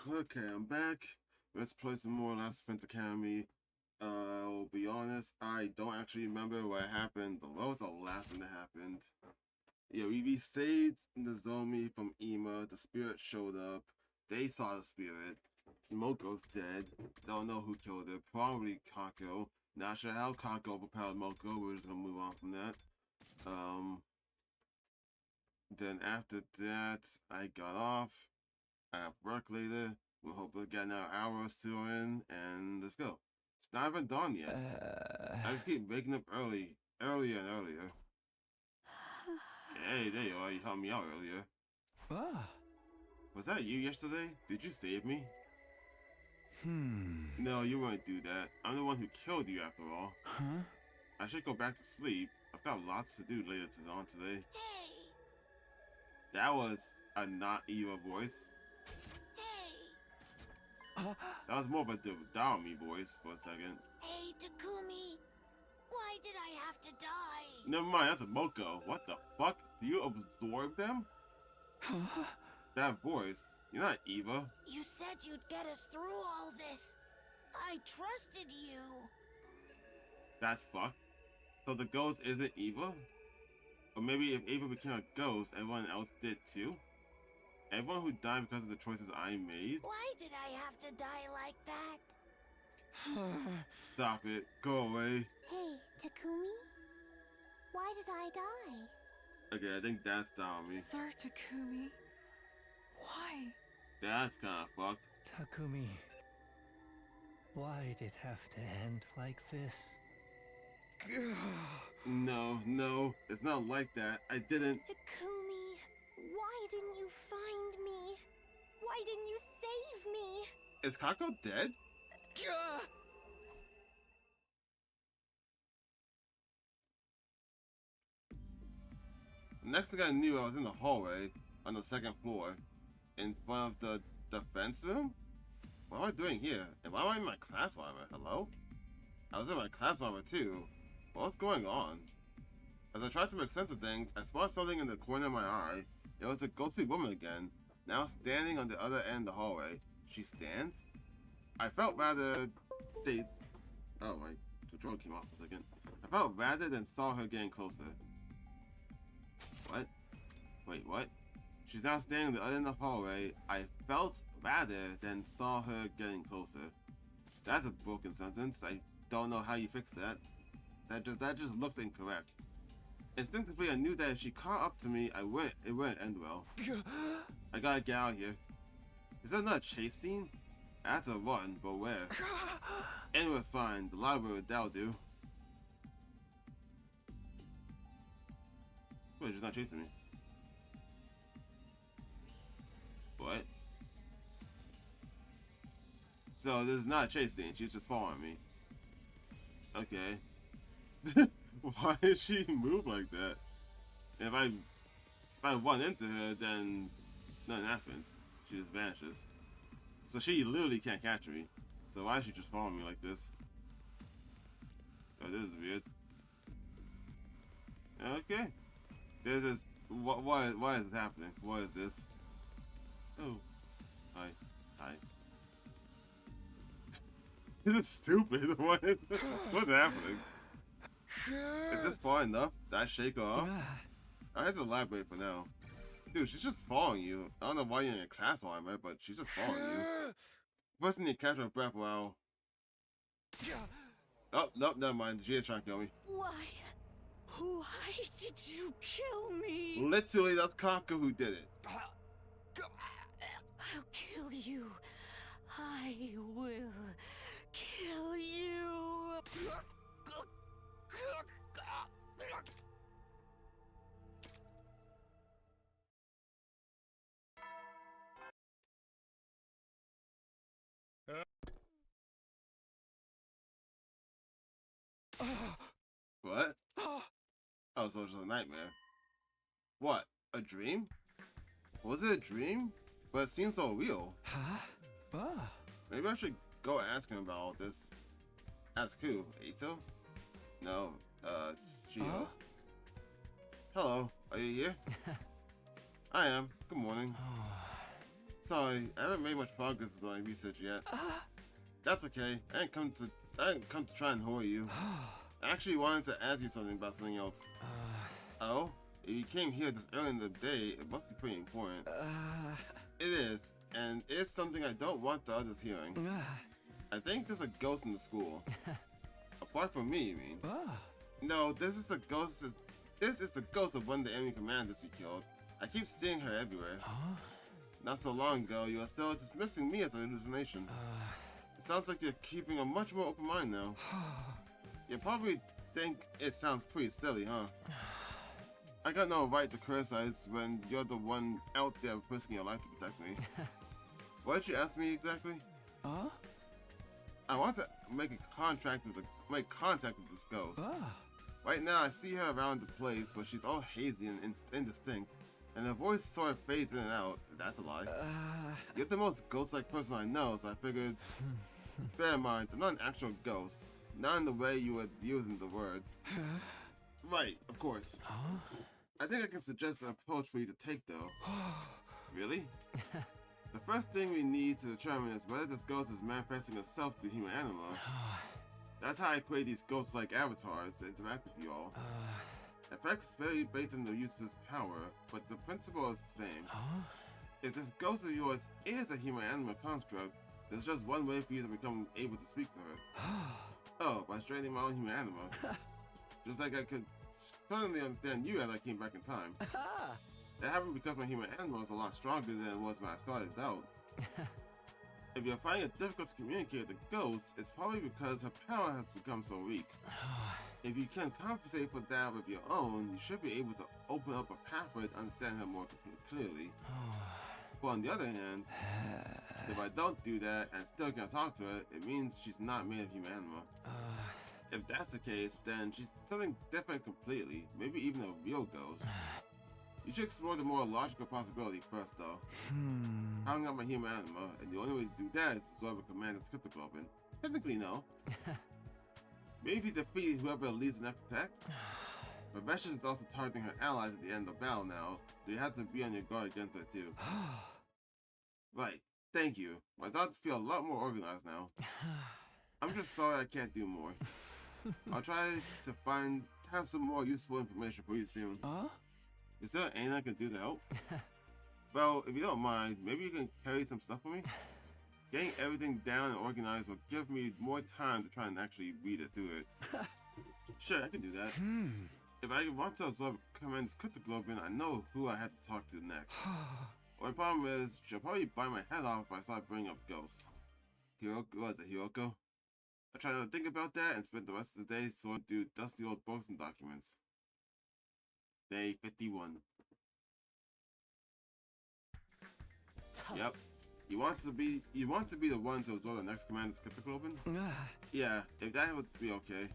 Okay, I'm back. Let's play some more Last Defense Academy. I'll be honest, I don't actually remember what happened. What was the last thing that happened? Yeah, we saved Nozomi from Ima. The spirit showed up. They saw the spirit. Moko's dead. Don't know who killed her. Probably Kako. Not sure how Kako overpowered Moko. We're just gonna move on from that. Then after that, I got off. I have work later. We'll hopefully get another hour or two in, and let's go. It's not even dawn yet. I just keep waking up earlier and earlier. Hey, there you are. You helped me out earlier. Was that you yesterday? Did you save me? No, you wouldn't do that. I'm the one who killed you after all. Huh? I should go back to sleep. I've got lots to do later on today. Hey! That was a not evil voice. Hey! That was more of a Dowmy voice for a second. Hey, Takumi! Why did I have to die? Never mind, that's a Moko. What the fuck? Do you absorb them? That voice. You're not Eva. You said you'd get us through all this. I trusted you. That's fucked. So the ghost isn't Eva? Or maybe if Eva became a ghost, everyone else did too? Everyone who died because of the choices I made? Why did I have to die like that? Stop it. Go away. Hey, Takumi? Why did I die? Okay, I think that's Dowmy. Sir Takumi, why? That's kinda fucked. Takumi, why'd it have to end like this? No, it's not like that. I didn't. Takumi, why didn't you find me? Why didn't you save me? Is Kako dead? Next thing I knew, I was in the hallway on the second floor in front of the defense room? What am I doing here? And why am I in my class armor? Hello? I was in my class armor too. What's going on? As I tried to make sense of things, I spotted something in the corner of my eye. It was the ghostly woman again, now standing on the other end of the hallway. She stands? I felt rather... Oh, my controller came off for a second. I felt rather than saw her getting closer. What? Wait, what? She's now standing on the other end of the hallway. I felt rather than saw her getting closer. That's a broken sentence. I don't know how you fix that. That just looks incorrect. Instinctively, I knew that if she caught up to me, it wouldn't end well. I gotta get out of here. Is that not a chase scene? I had to run, but where? Anywhere's fine. The library, that'll do. Wait, she's not chasing me. What? So this is not a chase scene. She's just following me. Okay. Why did she move like that? If I run into her, then nothing happens. She just vanishes. So she literally can't catch me. So why is she just following me like this? Oh, this is weird. Okay. This is what is happening? What is this? Oh, hi. This is stupid. What's happening? Is this far enough? Did I shake her off? I have to elaborate for now. Dude, she's just following you. I don't know why you're in your class armor, but she's just following you. First need to catch her breath while... Oh, nope, never mind. She is trying to kill me. Why did you kill me? Literally, that's Kako who did it. I'll kill you. I will kill you. What? Oh, so it's just a nightmare. What? A dream? Was it a dream? But it seems so real. Huh? Maybe I should go ask him about all this. Ask who? Eito? No, it's Shio. Hello, are you here? I am. Good morning. Sorry, I haven't made much progress with my research yet. That's okay. I didn't come to try and horror you. I actually wanted to ask you something about something else. Oh? If you came here this early in the day, it must be pretty important. It is, and it's something I don't want the others hearing. I think there's a ghost in the school. Apart from me, you mean? No, this is the ghost of one of the enemy commanders you killed. I keep seeing her everywhere. Not so long ago, you were still dismissing me as a hallucination. It sounds like you're keeping a much more open mind now. You probably think it sounds pretty silly, huh? I got no right to criticize when you're the one out there risking your life to protect me. What did you ask me exactly? I want to make contact with this ghost. Right now, I see her around the place, but she's all hazy and indistinct, and her voice sort of fades in and out. That's a lie. You're the most ghost-like person I know, so I figured... Bear in mind, I'm not an actual ghost. Not in the way you were using the word. Right, of course. I think I can suggest an approach for you to take, though. Really? The first thing we need to determine is whether this ghost is manifesting itself through human animal. That's how I create these ghost-like avatars to interact with you all. Effects vary based on the user's power, but the principle is the same. If this ghost of yours is a human animal construct, there's just one way for you to become able to speak to her. Oh, by straightening my own human animal. Just like I could suddenly understand you as I came back in time. That happened because my human animal is a lot stronger than it was when I started out. If you're finding it difficult to communicate with the ghost, it's probably because her power has become so weak. If you can compensate for that with your own, you should be able to open up a pathway to understand her more clearly. But on the other hand, if I don't do that and still can't talk to her, it means she's not made of human animal. If that's the case, then she's something different completely, maybe even a real ghost. You should explore the more logical possibility first, though. Powering up my human animal, and the only way to do that is to absorb a commander's cryptoglobin. Technically, no. Maybe if you defeat whoever leads the next attack. But Vesh's is also targeting her allies at the end of the battle now, so you have to be on your guard against her too. Right, thank you. My thoughts feel a lot more organized now. I'm just sorry I can't do more. I'll try to have some more useful information for you soon. Is there anything I can do to help? Well, if you don't mind, maybe you can carry some stuff for me? Getting everything down and organized will give me more time to try and actually read it through it. Sure, I can do that. If I want to absorb Commander's cryptoglobin, I know who I have to talk to next. Only problem is, she'll probably bite my head off if I start bringing up ghosts. Hiroko? I try not to think about that and spend the rest of the day sorting through dusty old books and documents. Day 51. Yep. You want to be the one to absorb the next commander's cryptoglobin? Yeah, if that would be okay.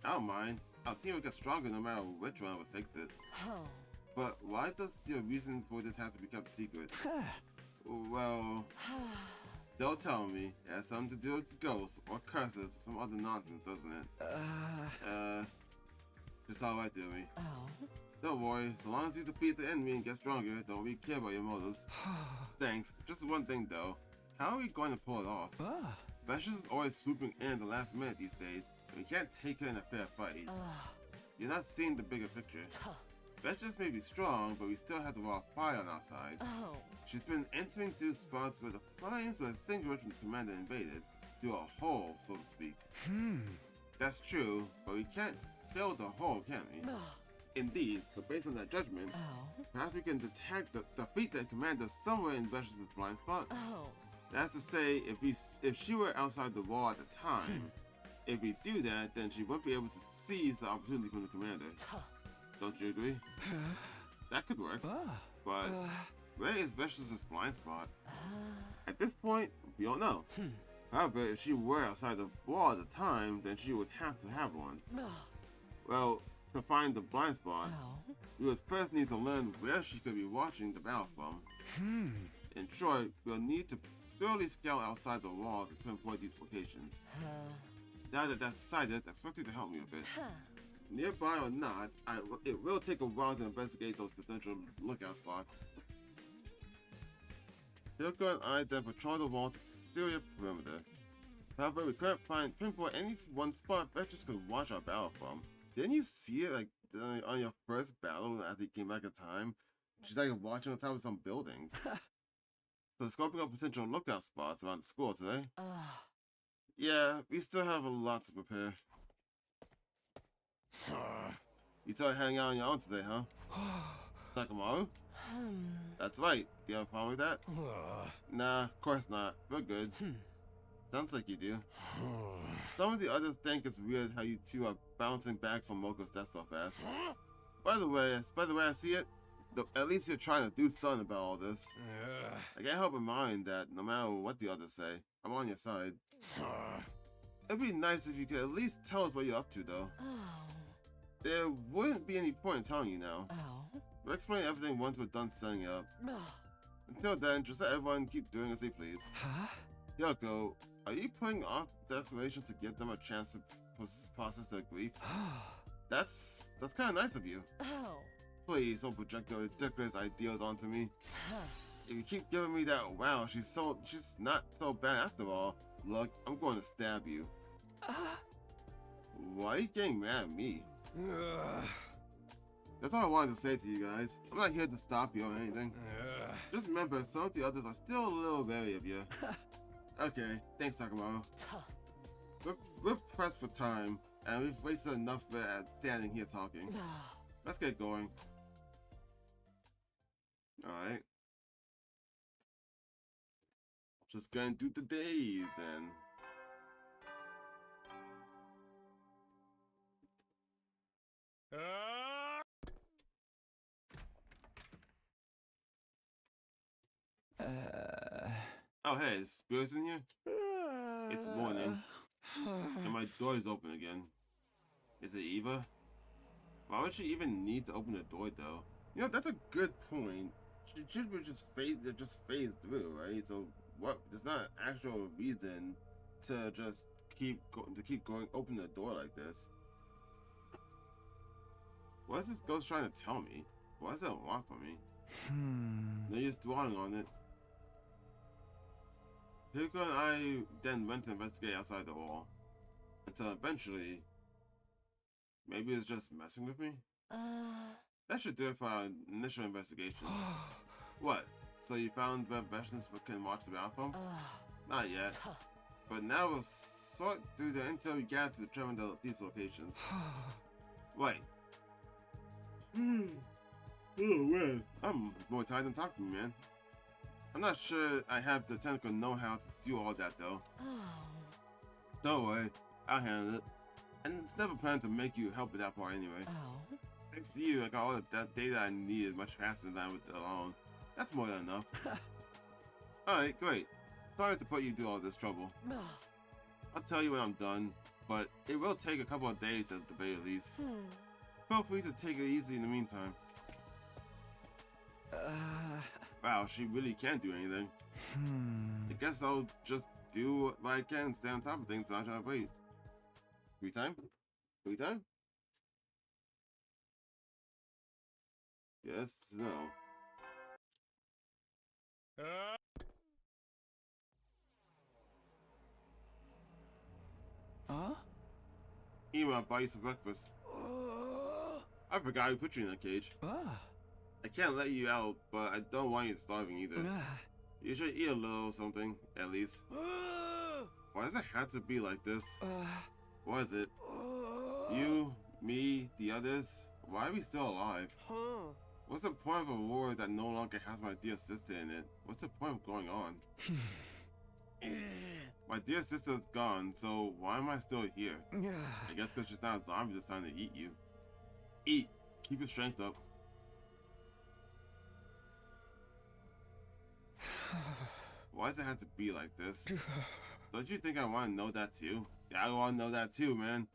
I don't mind. Our team will get stronger no matter which one of us takes it. But why does your reason for this have to be kept secret? Well, don't tell me. It has something to do with ghosts or curses or some other nonsense, doesn't it? Just alright, Dewey. Don't worry, so long as you defeat the enemy and get stronger, don't really care about your motives. Thanks. Just one thing though. How are we going to pull it off? Vesh is always swooping in at the last minute these days, and we can't take her in a fair fight. You're not seeing the bigger picture. Vesh may be strong, but we still have the raw fire on our side. She's been entering through spots where the flames were extinguished when the commander invaded, through a hole, so to speak. That's true, but we can't fill the hole, can we? Indeed, so based on that judgment, perhaps we can defeat the commander somewhere in Vesh's blind spot. That's to say, if she were outside the wall at the time, if we do that, then she won't be able to seize the opportunity from the commander. Don't you agree? That could work. But where is Vesh's blind spot? At this point, we don't know. However, if she were outside the wall at the time, then she would have to have one. Well, to find the blind spot, we would first need to learn where she could be watching the battle from. In short, we'll need to thoroughly scout outside the wall to pinpoint these locations. Now that that's decided, I expect you to help me with it. Nearby or not, it will take a while to investigate those potential lookout spots. Hyoko and I then patrol the wall's exterior perimeter. However, we couldn't pinpoint any one spot veterans could watch our battle from. Didn't you see it like on your first battle after you came back in time? She's like watching on top of some buildings. So scoping out potential lookout spots around the school today. Yeah, we still have a lot to prepare. You started hanging out on your own today, huh? Takamaru? That's right. Do you have a problem with that? Nah, of course not. We're good. Sounds like you do. Some of the others think it's weird how you two are bouncing back from Moko's death so fast. By the way, I see it, at least you're trying to do something about all this. I can't help in mind that no matter what the others say, I'm on your side. It'd be nice if you could at least tell us what you're up to, though. There wouldn't be any point in telling you now. We'll explain everything once we're done setting it up. Until then, just let everyone keep doing as they please. Hyoko, are you putting off the explanation to give them a chance to process their grief? That's kind of nice of you. Please don't project your ridiculous ideas onto me. If you keep giving me that wow, she's not so bad after all, look, I'm going to stab you. Why are you getting mad at me? That's all I wanted to say to you guys. I'm not here to stop you or anything. Just remember, some of the others are still a little wary of you. Okay, thanks, Takamaru. We're pressed for time, and we've wasted enough standing here talking. Let's get going. Alright. Just going through the days and... Oh hey, is Spirits in here? It's morning, and my door is open again. Is it Eva? Why would she even need to open the door though? You know, that's a good point. She should just phase through, right? So what? There's not an actual reason to just keep going open the door like this. What is this ghost trying to tell me? What does it want from me? They're just dwelling on it. Hyoko and I then went to investigate outside the wall. Until eventually, maybe it's just messing with me? That should do it for our initial investigation. What? So you found where veterans can watch the battle from? Not yet. But now we'll sort through the intel we gather to determine these locations. Wait. Oh man, I'm more tired than talking, man. I'm not sure I have the technical know-how to do all that though. Don't worry, I'll handle it. And it's never planned to make you help with that part anyway. Thanks to you, I got all the data I needed much faster than I would alone. That's more than enough. Alright, great. Sorry to put you through all this trouble. I'll tell you when I'm done, but it will take a couple of days at the very least. Feel free to take it easy in the meantime. Wow, she really can't do anything. I guess I'll just do what I can and stay on top of things, so I'm trying to wait. Free time? Free time? Yes, no. Ema, I'll buy you some breakfast. I forgot who put you in that cage. I can't let you out, but I don't want you starving either. You should eat a little something, at least. Why does it have to be like this? What is it? You, me, the others? Why are we still alive? What's the point of a war that no longer has my dear sister in it? What's the point of going on? My dear sister's gone, so why am I still here? I guess because she's not a zombie this time to eat you. Eat! Keep your strength up. Why does it have to be like this? Don't you think I want to know that too? Yeah, I want to know that too, man.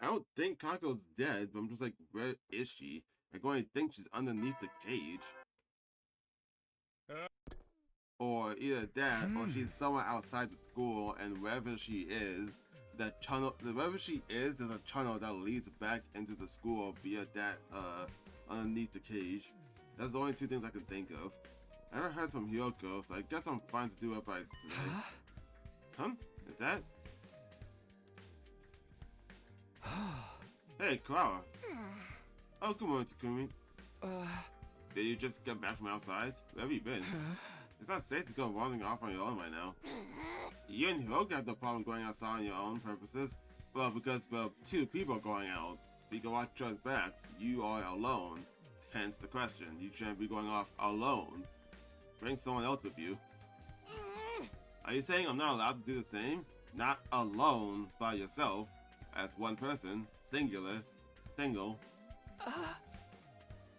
I don't think Kako's dead, but I'm just like, where is she? I go and think she's underneath the cage. Or either that, or she's somewhere outside the school, and wherever she is, wherever she is, there's a tunnel that leads back into the school via that, underneath the cage. That's the only two things I can think of. I haven't heard from Hyoko, so I guess I'm fine to do it by today. Huh? Is that? Hey, Kawawa. Oh, good morning, Takumi. Did you just get back from outside? Where have you been? It's not safe to go wandering off on your own right now. You and Hiroka have no problem going outside on your own purposes. Well, because, well, two people going out. You can watch each other's backs. You are alone. Hence the question. You shouldn't be going off alone. Bring someone else with you. Are you saying I'm not allowed to do the same? Not alone by yourself. As one person. Singular. Single.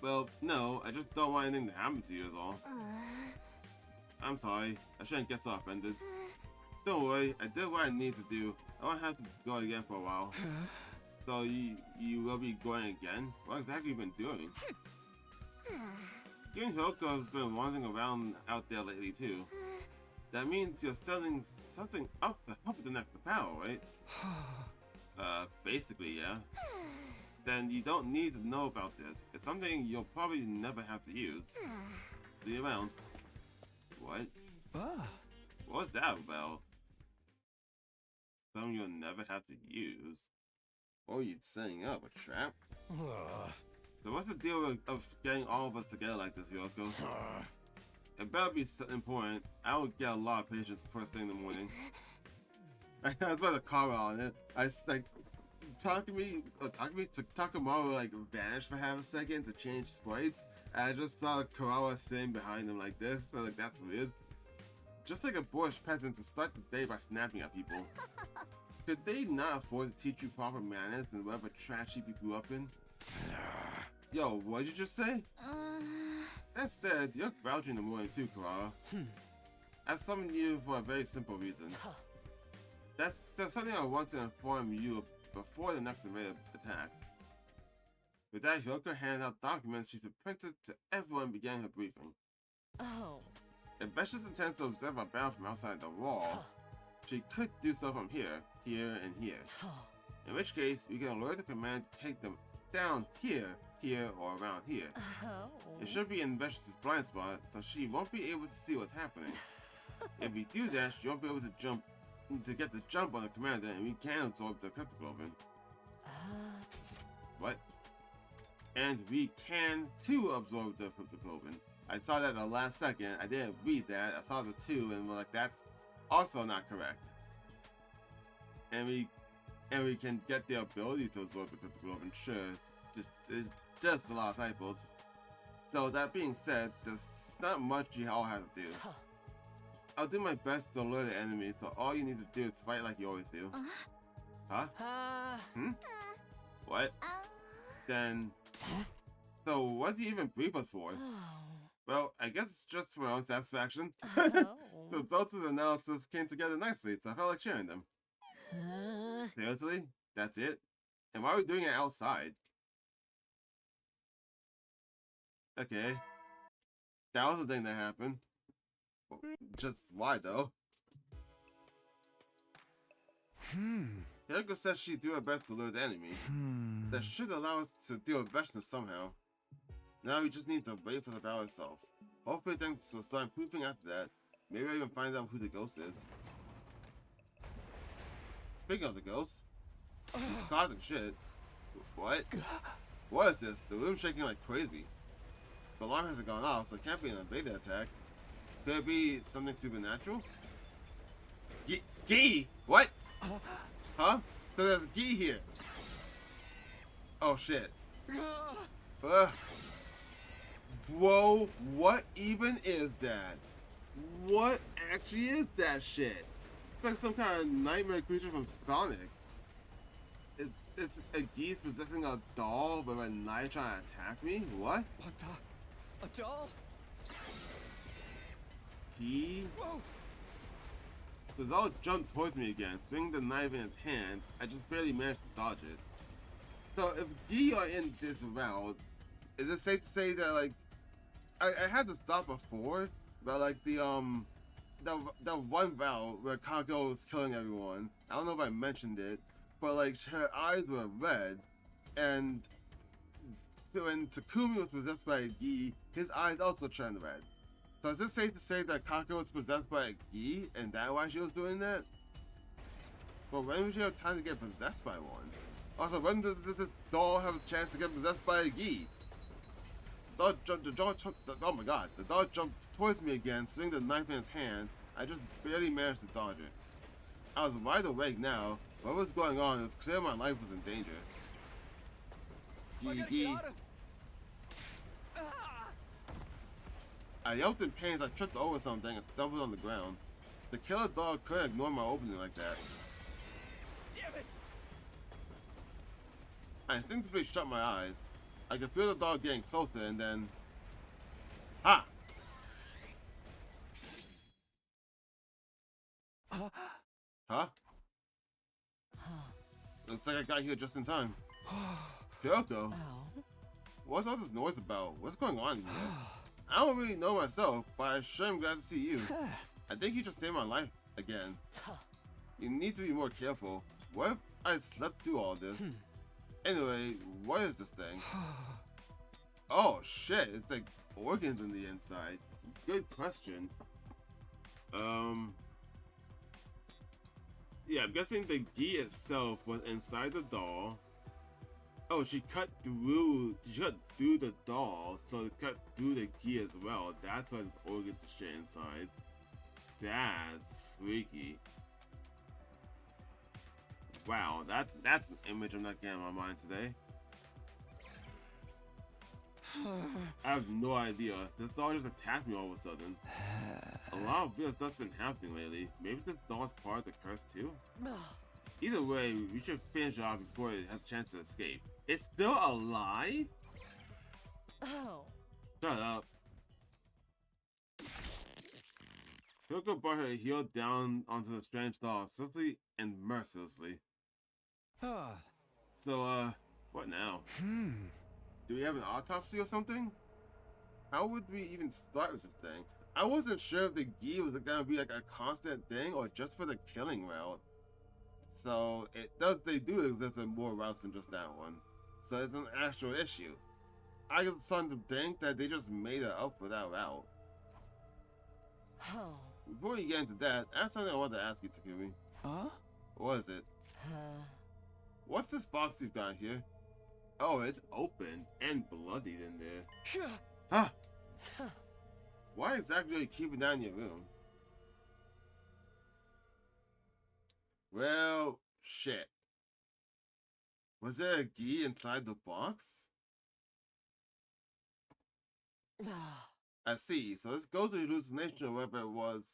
Well, no. I just don't want anything to happen to you is all. I'm sorry. I shouldn't get so offended. Don't worry. I did what I need to do. I won't have to go again for a while. So you will be going again? What exactly have you been doing? You and Hyoko have been wandering around out there lately too. That means you're studying something up to help with the next battle, right? Basically, yeah. Then you don't need to know about this. It's something you'll probably never have to use. See you around. What? What's that about? Something you'll never have to use? What are you setting up? A trap? So what's the deal of getting all of us together like this, Yoko? It better be something important. I would get a lot of patience first thing in the morning. I was about to comment on it. I was like, Takamaru like vanished for half a second to change sprites. And I just saw Karawa sitting behind him like this. So like that's weird. Just like a boorish peasant to start the day by snapping at people. Could they not afford to teach you proper manners in whatever trash heap you grew up in? Yo, what'd you just say? That said, you're grouchy in the morning too, Karawa. I summoned you for a very simple reason. That's something I want to inform you before the next invasive attack. With that, Hyoko handed out documents she printed to everyone and began her briefing. If Vesh's intends to observe our battle from outside the wall, she could do so from here, here, and here. In which case, we can alert the command to take them down here, here, or around here. It should be in Vesh's blind spot, so she won't be able to see what's happening. If we do that, she won't be able to get the jump on the commander, and we can absorb the cryptoglobin. What? And we can, too, absorb the cryptoglobin. I saw that at the last second. I didn't read that. I saw the 2, and we're like, that's also not correct. And we can get the ability to absorb the cryptoglobin, sure. It's just a lot of typos. So that being said, there's not much you all have to do. I'll do my best to lure the enemy, so all you need to do is fight like you always do. Huh? What? Then... So what do you even brief us for? Well, I guess it's just for my own satisfaction. The results of the analysis came together nicely, so I felt like sharing them. Seriously? That's it? And why are we doing it outside? Okay. That was the thing that happened. Just why though? Hyoko says she'd do her best to lure the enemy. That should allow us to deal with Veshna somehow. Now we just need to wait for the battle itself. Hopefully things will start improving after that. Maybe I even find out who the ghost is. Speaking of the ghost, it's causing shit. What? What is this? The room's shaking like crazy. The alarm hasn't gone off, so it can't be an invaded attack. Could it be something supernatural? Gi? What? Huh? So there's a Gi here. Oh shit. Whoa, what even is that? What actually is that shit? It's like some kind of nightmare creature from Sonic. It's a geese possessing a doll with a knife trying to attack me? What? What the? A doll? Gi? Whoa! The doll jumped towards me again, swinging the knife in its hand. I just barely managed to dodge it. So if Gi are in this route, is it safe to say that like I had to stop before, but like the one route where Kako was killing everyone, I don't know if I mentioned it, but like her eyes were red, and when Takumi was possessed by Gi, his eyes also turned red. So is it safe to say that Kako was possessed by a Gi, and that's why she was doing that? But when would she have time to get possessed by one? Also, when does this doll have a chance to get possessed by a Gi? The doll oh my god, the dog jumped towards me again, swinging the knife in its hand. I just barely managed to dodge it. I was wide awake now. What was going on? It was clear my life was in danger. Gi. I yelped in pain as I tripped over something and stumbled on the ground. The killer dog couldn't ignore my opening like that. Damn it! I instinctively shut my eyes. I could feel the dog getting closer and then... Ha! Huh? Looks like I got here just in time. Kyoko? What's all this noise about? What's going on here? I don't really know myself, but I sure am glad to see you. I think you just saved my life again. You need to be more careful. What if I slept through all this? Anyway, what is this thing? Oh shit, it's like organs in the inside. Good question. Yeah, I'm guessing the Gi itself was inside the doll. Oh, she cut through the doll, so it cut through the Gi as well. That's why there's organs and shit inside. That's freaky. Wow, that's an image I'm not getting in my mind today. I have no idea. This doll just attacked me all of a sudden. A lot of weird stuff's been happening lately. Maybe this doll's part of the curse too? Either way, we should finish it off before it has a chance to escape. It's still alive? Oh. Shut up. Kyoko brought her heel down onto the strange doll swiftly and mercilessly. So, what now? Do we have an autopsy or something? How would we even start with this thing? I wasn't sure if the Gi was gonna be like a constant thing or just for the killing route. So they do exist in more routes than just that one. So it's an actual issue. I was starting to think that they just made it up for that route. Before you get into that, I have something I want to ask you, Takumi. Huh? What is it? What's this box you've got here? Oh, it's open and bloodied in there. Huh? Why exactly are you keeping that in your room? Well, shit. Was there a Gi inside the box? I see. So this goes to hallucination or whatever it was.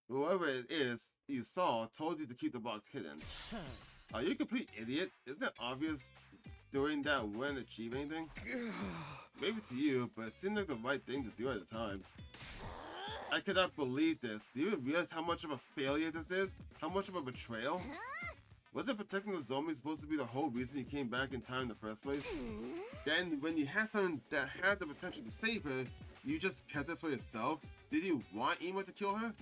Whoever it is you saw told you to keep the box hidden. Are you a complete idiot? Isn't it obvious doing that wouldn't achieve anything? Maybe to you, but it seemed like the right thing to do at the time. I cannot believe this. Do you even realize how much of a failure this is? How much of a betrayal? Wasn't protecting the zombie supposed to be the whole reason you came back in time in the first place? Then, when you had something that had the potential to save her, you just kept it for yourself? Did you want Ema to kill her?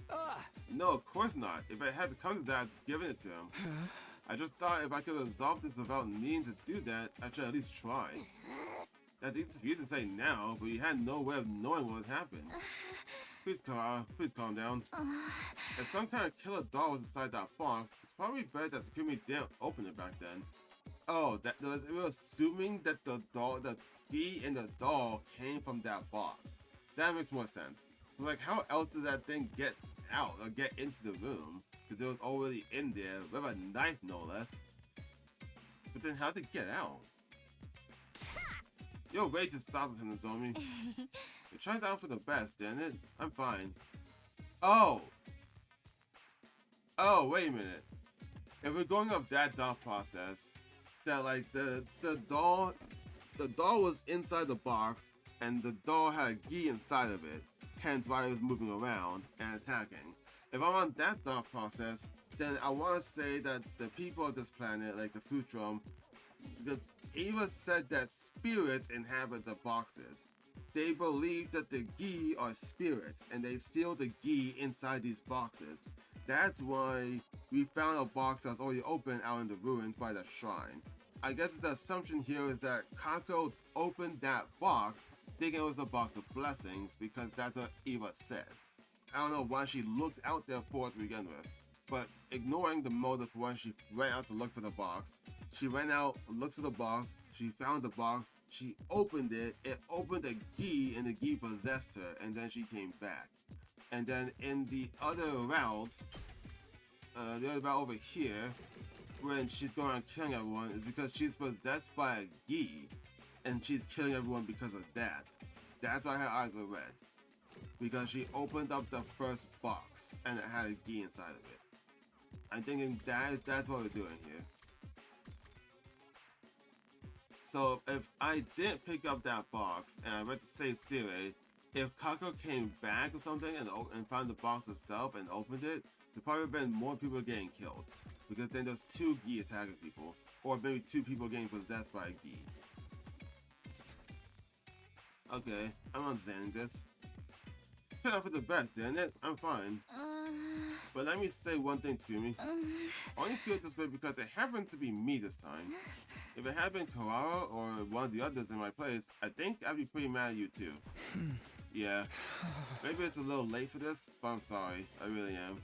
No, of course not. If I had to come to that, I'd given it to him. I just thought if I could resolve this without needing to do that, I should at least try. That's easy for you to say now, but you had no way of knowing what would happen. Please calm down. If some kind of killer doll was inside that box, it's probably better that Takumi didn't open it back then. Oh, we're assuming that the Gi in the doll came from that box. That makes more sense. But like, how else did that thing get out or get into the room? Because it was already in there with a knife, no less. But then how'd it get out? You're way too solid, Nozomi. You tried out for the best, didn't it? I'm fine. Oh, wait a minute. If we're going off that thought process, that like the doll was inside the box, and the doll had a Gi inside of it, hence why it was moving around and attacking. If I'm on that thought process, then I want to say that the people of this planet, like the Futrum, because Eva said that spirits inhabit the boxes. They believe that the Gi are spirits, and they seal the Gi inside these boxes. That's why we found a box that's already open out in the ruins by the shrine. I guess the assumption here is that Kako opened that box thinking it was a box of blessings, because that's what Eva said. I don't know why she looked out there for it to begin with. But ignoring the motive for why she ran out to look for the box, she ran out, looked for the box, she found the box, she opened it opened a key, and the key possessed her, and then she came back. And then in the other route over here, when she's going around killing everyone, is because she's possessed by a Gi, and she's killing everyone because of that. That's why her eyes are red. Because she opened up the first box, and it had a Gi inside of it. I'm thinking that's what we're doing here. So if I didn't pick up that box, and I went to save Sire, if Kako came back or something and found the box itself and opened it, there'd probably been more people getting killed. Because then there's 2 Gi attacking people. Or maybe 2 people getting possessed by a Gi. Okay, I'm understanding this. Turned out for the best, didn't it? I'm fine. But let me say one thing, Takumi. I only feel this way because it happened to be me this time. If it had been Kawara or one of the others in my place, I think I'd be pretty mad at you too. Yeah, maybe it's a little late for this, but I'm sorry. I really am.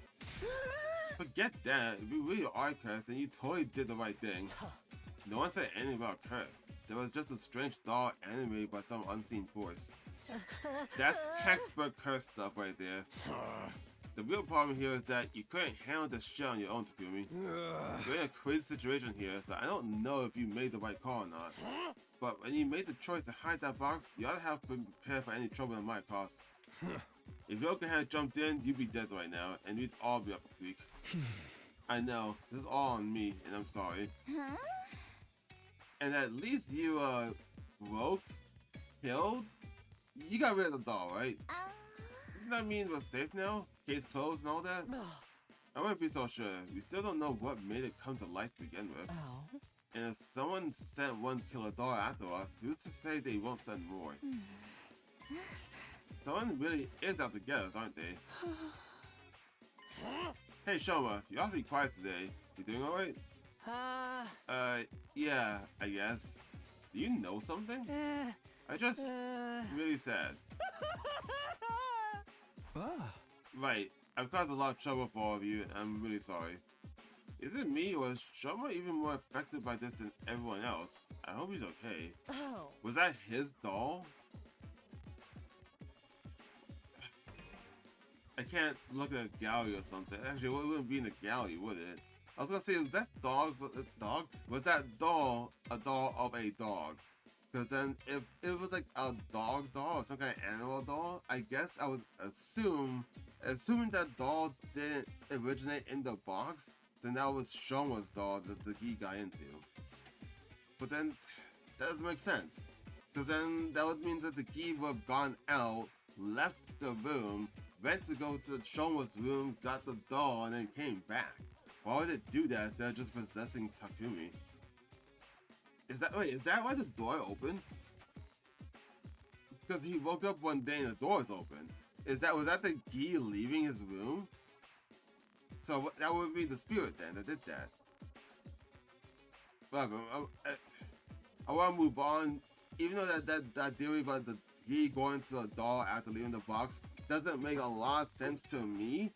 Forget that. If you really are cursed, then you totally did the right thing. No one said anything about curse. There was just a strange doll animated by some unseen force. That's textbook curse stuff right there. The real problem here is that you couldn't handle this shit on your own, Takumi. You're in a crazy situation here, so I don't know if you made the right call or not. But when you made the choice to hide that box, you ought to have been prepared for any trouble that might cost. If Yoka had jumped in, you'd be dead right now, and we'd all be up a creek. I know, this is all on me, and I'm sorry. And at least you, broke, killed, you got rid of the doll, right? Doesn't that mean we're safe now? Case closed and all that? I wouldn't be so sure. We still don't know what made it come to life to begin with. And if someone sent one killer doll after us, who's to say they won't send more? Someone really is out to get us, aren't they? Hey Shoma, you ought to be quiet today. You doing alright? Yeah, I guess. Do you know something? I just really sad. Right, I've caused a lot of trouble for all of you, and I'm really sorry. Is it me, or is Shoma even more affected by this than everyone else? I hope he's okay. Was that his doll? I can't look at a gallery or something. Actually, it wouldn't be in a gallery, would it? I was gonna say, was that dog? Was that doll a doll of a dog? Because then, if it was like a dog doll or some kind of animal doll, I guess I would assuming that doll didn't originate in the box, then that was Shoma's doll that the Gi got into. But then, that doesn't make sense. Because then, that would mean that the Gi would have gone out, left the room, went to go to Shoma's room, got the doll, and then came back. Why would it do that instead of just possessing Takumi? Is that why the door opened? Because he woke up one day and the door is open. Was that the Gi leaving his room? So that would be the spirit then that did that. Whatever. I want to move on. Even though that theory about the Gi going to the doll after leaving the box doesn't make a lot of sense to me.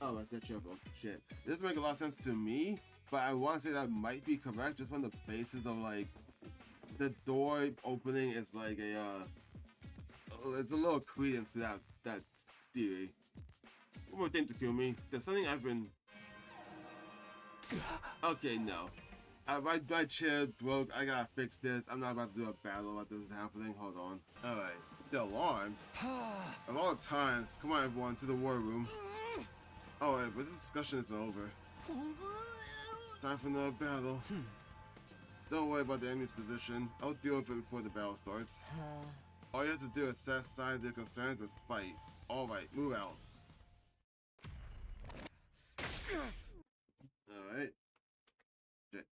Oh, that's triple. Shit. It doesn't make a lot of sense to me, but I want to say that might be correct just on the basis of, like, the door opening is like it's a little credence to that theory. One more thing, Takumi. There's something I've been... Okay, no. My chair broke. I gotta fix this. I'm not about to do a battle while this is happening. Hold on. Alright. The alarm? Of all the times, come on everyone, to the war room. Alright, but this discussion isn't over. Time for another battle. Don't worry about the enemy's position. I'll deal with it before the battle starts. All you have to do is set aside their concerns and fight. Alright, move out. Alright. Shit.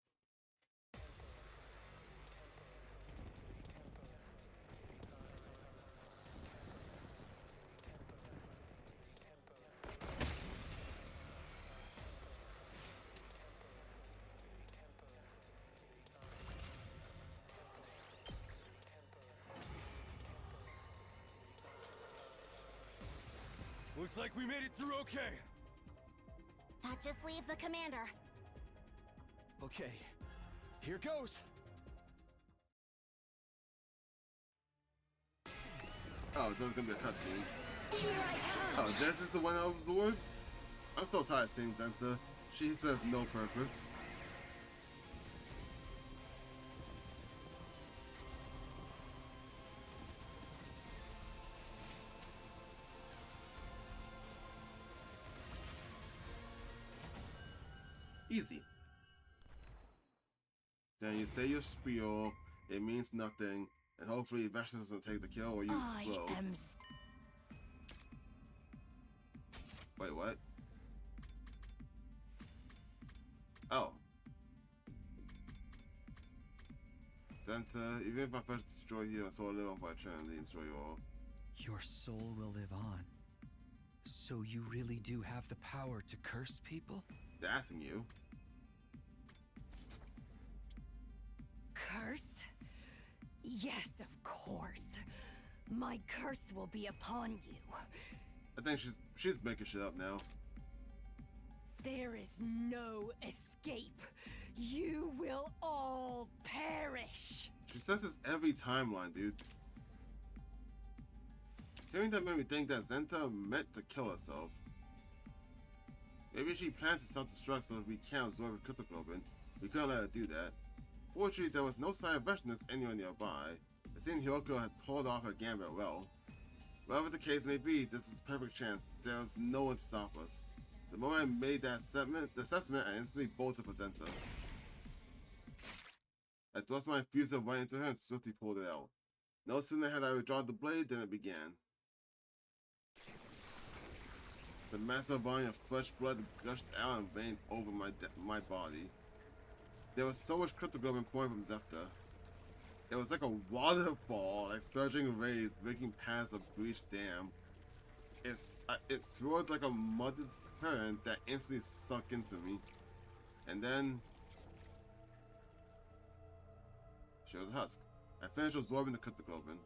Looks like we made it through okay. That just leaves the commander. Okay, here goes. Oh, there's gonna be a cutscene. Here I come. Oh, this is the one I was Lord? I'm so tired of seeing Zenta. She serves no purpose. Easy. Then you say your spiel, it means nothing, and hopefully Vexus doesn't take the kill or you slow. I am. Wait, what? Oh. Zenta, even if my first destroy you, I saw live on by eternity and destroy you all. Your soul will live on. So you really do have the power to curse people? That's you. Curse? Yes, of course. My curse will be upon you. I think she's making shit up now. There is no escape. You will all perish. She says this every timeline, dude. Hearing that made me think that Zenta meant to kill herself. Maybe she planned to self-destruct so that we can't absorb her cryptoglobin. We couldn't let her do that. Fortunately, there was no sign of vengefulness anywhere nearby. It seemed Hyoko had pulled off her gambit well. Whatever the case may be, this is a perfect chance. There was no one to stop us. The moment I made that assessment, I instantly bolted for Zenta. I thrust my infuser right into her and swiftly pulled it out. No sooner had I withdrawn the blade than it began. The massive volume of fresh blood gushed out and rained over my body. There was so much cryptoglobin pouring from Zepta. It was like a waterfall, like surging rays breaking past a breached dam. It swirled like a muddied current that instantly sunk into me. And then she was a husk. I finished absorbing the cryptoglobin.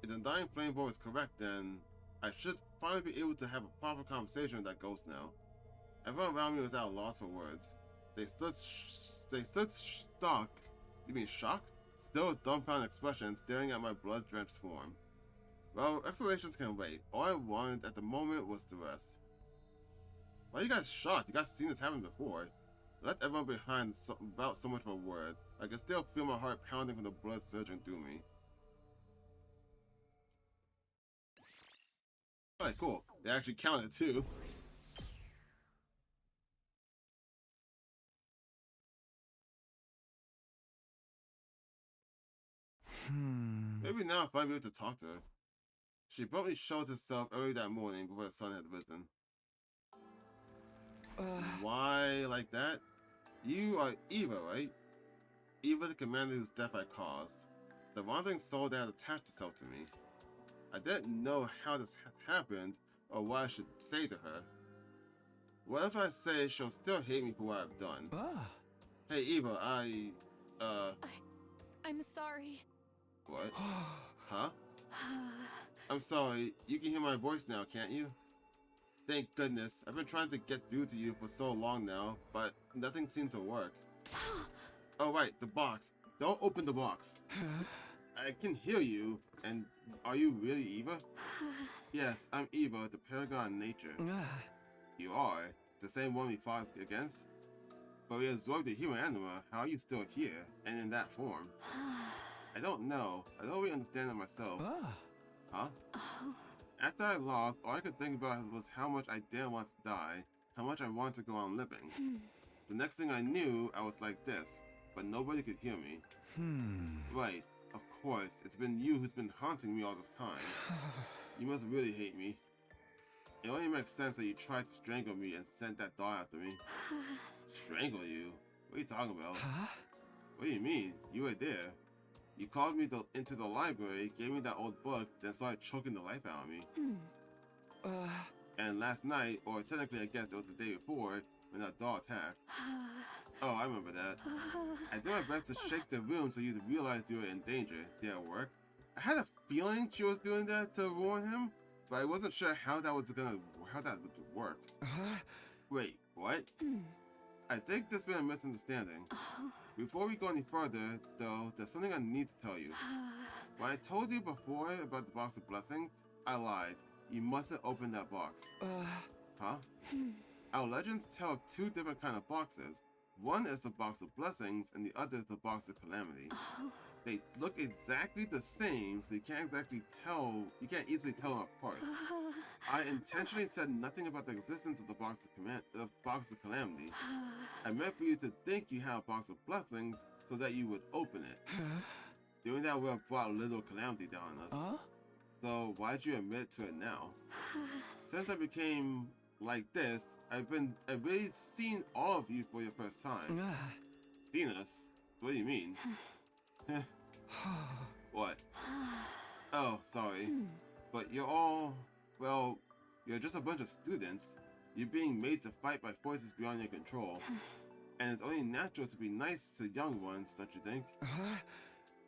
If the dying flame boy was correct, then I should finally be able to have a proper conversation with that ghost now. Everyone around me was at a loss for words. They stood stuck. You mean shock? Still with dumbfounded expression, staring at my blood-drenched form. Well, explanations can wait. All I wanted at the moment was to rest. Why are you guys shocked? You guys seen this happen before. Let everyone behind about so much of a word. I can still feel my heart pounding from the blood surging through me. Alright, cool. They actually counted too. Maybe now if I'm able to talk to her. She abruptly showed herself early that morning before the sun had risen. Why like that? You are Eva, right? Eva, the commander whose death I caused. The wandering soul that had attached itself to me. I didn't know how this had happened or what I should say to her. Whatever I say, she'll still hate me for what I've done. Hey Eva, I'm sorry. What? Huh? I'm sorry, you can hear my voice now, can't you? Thank goodness, I've been trying to get through to you for so long now, but nothing seemed to work. Oh right, the box. Don't open the box. I can hear you, and are you really Eva? Yes, I'm Eva, the paragon of nature. You are? The same one we fought against? But we absorbed the human anima, how are you still here, and in that form? I don't know. I don't really understand it myself. Huh? After I lost, all I could think about was how much I didn't want to die, how much I wanted to go on living. The next thing I knew, I was like this, but nobody could hear me. Right, of course, it's been you who's been haunting me all this time. You must really hate me. It only makes sense that you tried to strangle me and sent that dog after me. Strangle you? What are you talking about? What do you mean? You were there. You called me into the library, gave me that old book, then started choking the life out of me. And last night, or technically I guess it was the day before, when that dog attacked. Oh, I remember that. I did my best to shake the room so you'd realize you were in danger. Did it work? I had a feeling she was doing that to warn him, but I wasn't sure how that would work. Wait, what? I think there's been a misunderstanding. Before we go any further, though, there's something I need to tell you. When I told you before about the box of blessings, I lied. You mustn't open that box. Huh? Our legends tell of two different kind of boxes. One is the box of blessings, and the other is the box of calamity. They look exactly the same, so you can't easily tell them apart. I intentionally said nothing about the existence of the box of calamity. I meant for you to think you had a box of blessings, so that you would open it. Doing that would have brought a little calamity down on us. So why'd you admit to it now? Since I became like this, I've really seen all of you for your first time. Seen us? What do you mean? What? Oh, sorry. But you're all, well, you're just a bunch of students. You're being made to fight by forces beyond your control. And it's only natural to be nice to young ones, don't you think?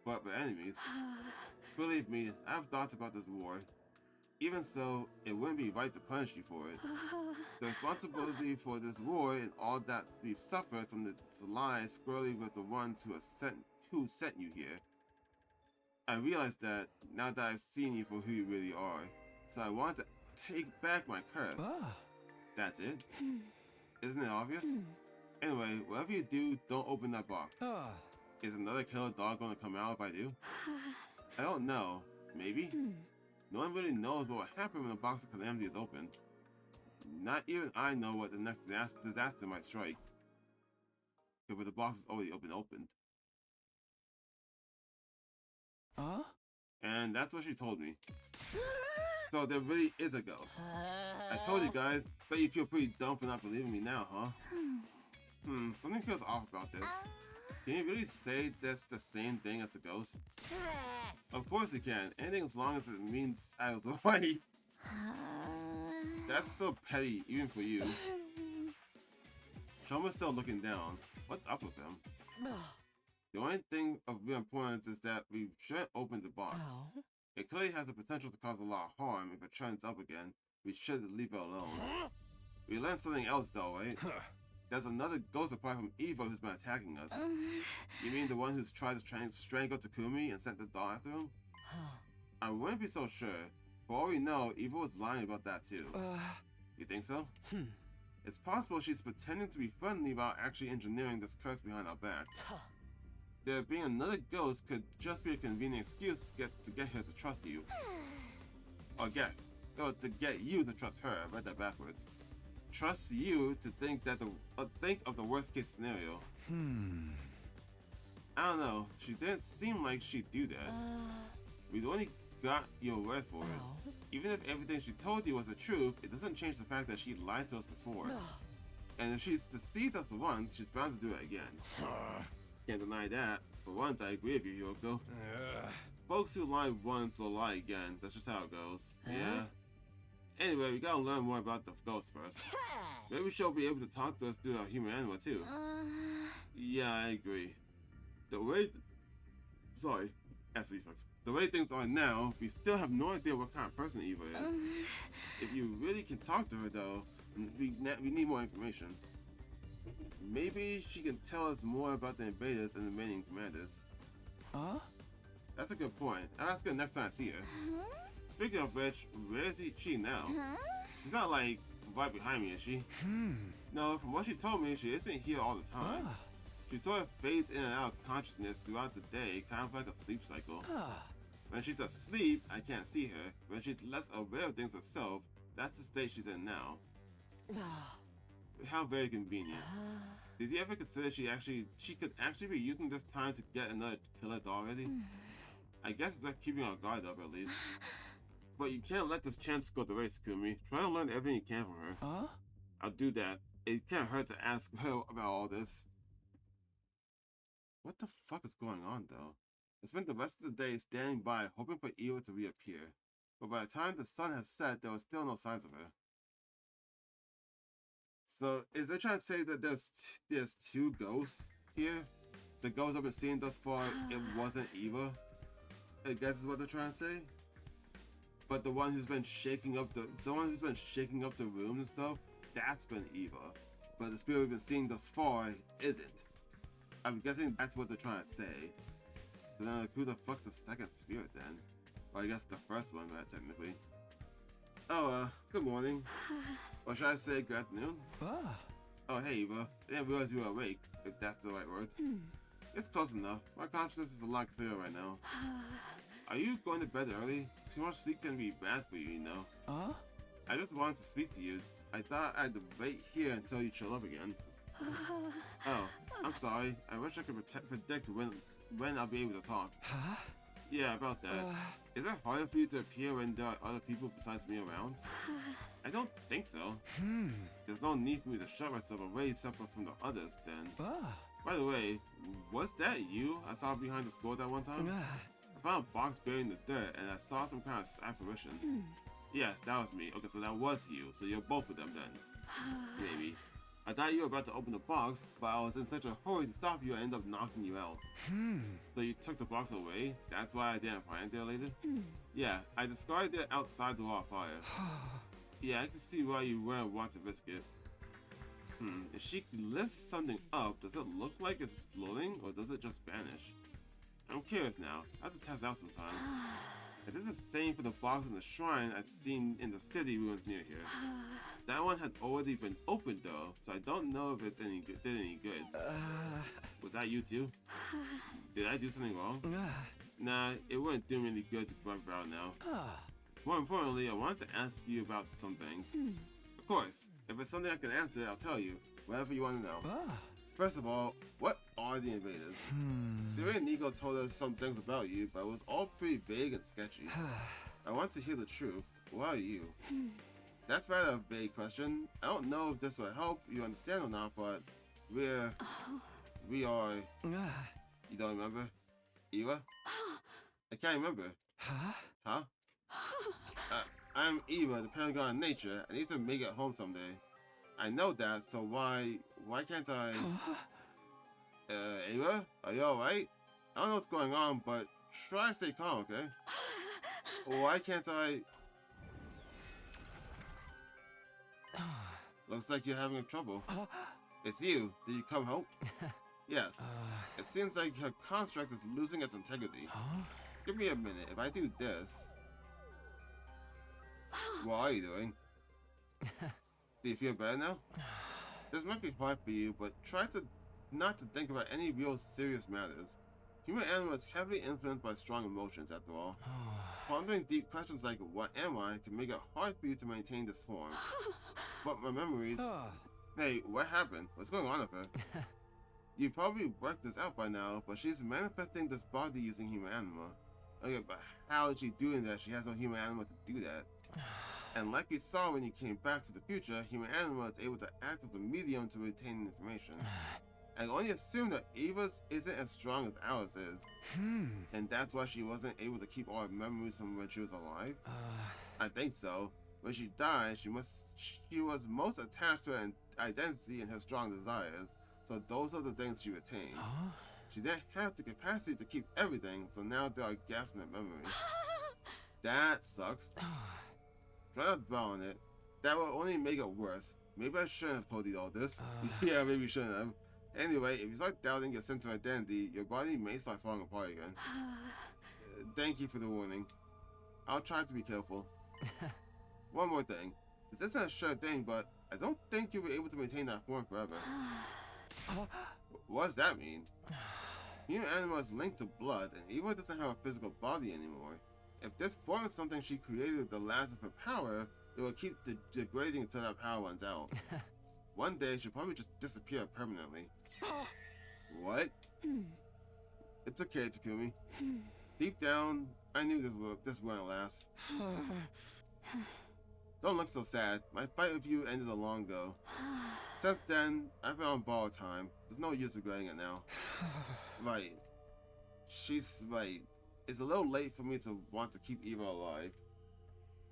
But we're enemies. Believe me, I have thoughts about this war. Even so, it wouldn't be right to punish you for it. The responsibility for this war and all that we've suffered from the lies squarely with the ones who sent you here. I realize that now that I've seen you for who you really are, so I want to take back my curse. That's it? Isn't it obvious? Anyway, whatever you do, don't open that box. Is another killer dog going to come out if I do? I don't know. Maybe? No one really knows what will happen when the box of calamity is opened. Not even I know what the next disaster might strike. But the box is already opened. And that's what she told me. So there really is a ghost. I told you guys, but you feel pretty dumb for not believing me now, huh? Something feels off about this. Can you really say that's the same thing as a ghost? Of course you can. Anything as long as it means I was right. That's so petty, even for you. Shoma's still looking down. What's up with him? The only thing of real importance is that we shouldn't open the box. It clearly has the potential to cause a lot of harm. If it turns up again, we should leave it alone. We learned something else though, right? There's another ghost apart from Eva who's been attacking us. You mean the one who's tried to strangle Takumi and sent the doll after him? I wouldn't be so sure. For all we know, Eva was lying about that too. You think so? It's possible she's pretending to be friendly while actually engineering this curse behind our backs. There being another ghost could just be a convenient excuse to get her to trust you. Or to get you to trust her. I read that backwards. Trust you to think of the worst case scenario. I don't know. She didn't seem like she'd do that. We'd only got your word for it. Even if everything she told you was the truth, it doesn't change the fact that she lied to us before. And if she's deceived us once, she's bound to do it again. Can't deny that. For once, I agree with you, Yoko. Folks who lie once will lie again. That's just how it goes. Yeah. Anyway, we gotta learn more about the ghost first. Maybe she'll be able to talk to us through our human animal too. Yeah, I agree. The way things are now, we still have no idea what kind of person Eva is. If you really can talk to her though, we need more information. Maybe she can tell us more about the invaders and the remaining commanders. That's a good point. I'll ask her next time I see her. Speaking of which, where is she now? She's not like right behind me, is she? No, from what she told me, she isn't here all the time. She sort of fades in and out of consciousness throughout the day, kind of like a sleep cycle. When she's asleep, I can't see her. When she's less aware of things herself, that's the state she's in now. How very convenient. Did you ever consider she could actually be using this time to get another killer doll already? I guess it's like keeping our guard up at least. But you can't let this chance go to waste, Kumi. Try to learn everything you can from her. I'll do that. It can't hurt to ask her about all this. What the fuck is going on, though? I spent the rest of the day standing by, hoping for Eva to reappear. But by the time the sun has set, there was still no signs of her. So, is they trying to say that there's two ghosts here? The ghost I've been seeing thus far, it wasn't Eva? I guess is what they're trying to say? But the one who's been shaking up the rooms and stuff, that's been Eva. But the spirit we've been seeing thus far isn't. I'm guessing that's what they're trying to say. So then, like, who the fuck's the second spirit then? Or I guess the first one, right, technically. Oh, good morning. Or should I say good afternoon? Ah. Oh, hey, Eva. I didn't realize you were awake, if that's the right word. It's close enough. My consciousness is a lot clearer right now. Are you going to bed early? Too much sleep can be bad for you, you know. Huh? I just wanted to speak to you. I thought I'd wait here until you chill up again. Oh, I'm sorry. I wish I could predict when I'll be able to talk. Huh? Yeah, about that. Is it harder for you to appear when there are other people besides me around? I don't think so. There's no need for me to shut myself away separate from the others, then. Ah. By the way, was that you I saw behind the store that one time? I found a box buried in the dirt, and I saw some kind of apparition. Yes, that was me. Okay, so that was you. So you're both of them then. Maybe. I thought you were about to open the box, but I was in such a hurry to stop you, I ended up knocking you out. So you took the box away? That's why I didn't find it there later? Yeah, I discarded it outside the wall of fire. Yeah, I can see why you wouldn't want to risk it. If she lifts something up, does it look like it's floating, or does it just vanish? I'm curious now. I have to test out sometime. I did the same for the box in the shrine I'd seen in the city ruins near here. That one had already been opened though, so I don't know if it's did any good. Was that you too? Did I do something wrong? Nah, it wouldn't do me any good to brag about now. More importantly, I wanted to ask you about some things. Of course, if it's something I can answer, I'll tell you. Whatever you want to know. First of all, what are the invaders? Siri and Nico told us some things about you, but it was all pretty vague and sketchy. I want to hear the truth. What are you? That's rather a vague question. I don't know if this will help you understand or not, but we are... You don't remember? Eva? I can't remember. Huh? I'm Eva, the Paragon of Nature. I need to make it home someday. I know that, so why can't I... Ava? Are you alright? I don't know what's going on, but try to stay calm, okay? Why can't I... Looks like you're having trouble. It's you. Did you come help? Yes. It seems like her construct is losing its integrity. Give me a minute. If I do this... What are you doing? Do you feel better now? This might be hard for you, but try to not to think about any real serious matters. Human animal is heavily influenced by strong emotions, after all. Pondering deep questions like, what am I, can make it hard for you to maintain this form. But my memories... Hey, what happened? What's going on with her? You probably worked this out by now, but she's manifesting this body using human anima. Okay, but how is she doing that? She has no human anima to do that. And like we saw when you came back to the future, human anima is able to act as a medium to retain information. I can only assume that Eva's isn't as strong as ours is. And that's why she wasn't able to keep all her memories from when she was alive? I think so. When she died, she was most attached to her identity and her strong desires, so those are the things she retained. She didn't have the capacity to keep everything, so now there are gaps in her memory. That sucks. Try not to dwell on it. That will only make it worse. Maybe I shouldn't have told you all this. Yeah, maybe you shouldn't have. Anyway, if you start doubting your sense of identity, your body may start falling apart again. Thank you for the warning. I'll try to be careful. One more thing. This isn't a sure thing, but I don't think you'll be able to maintain that form forever. What does that mean? Human anima is linked to blood, and Eva doesn't have a physical body anymore. If this form is something she created with the last of her power, it will keep degrading until that power runs out. One day, she'll probably just disappear permanently. What? It's okay, Takumi. Deep down, I knew this wouldn't last. Don't look so sad. My fight with you ended long ago. Since then, I've been on borrowed time. There's no use regretting it now. Right. She's right. It's a little late for me to want to keep Eva alive.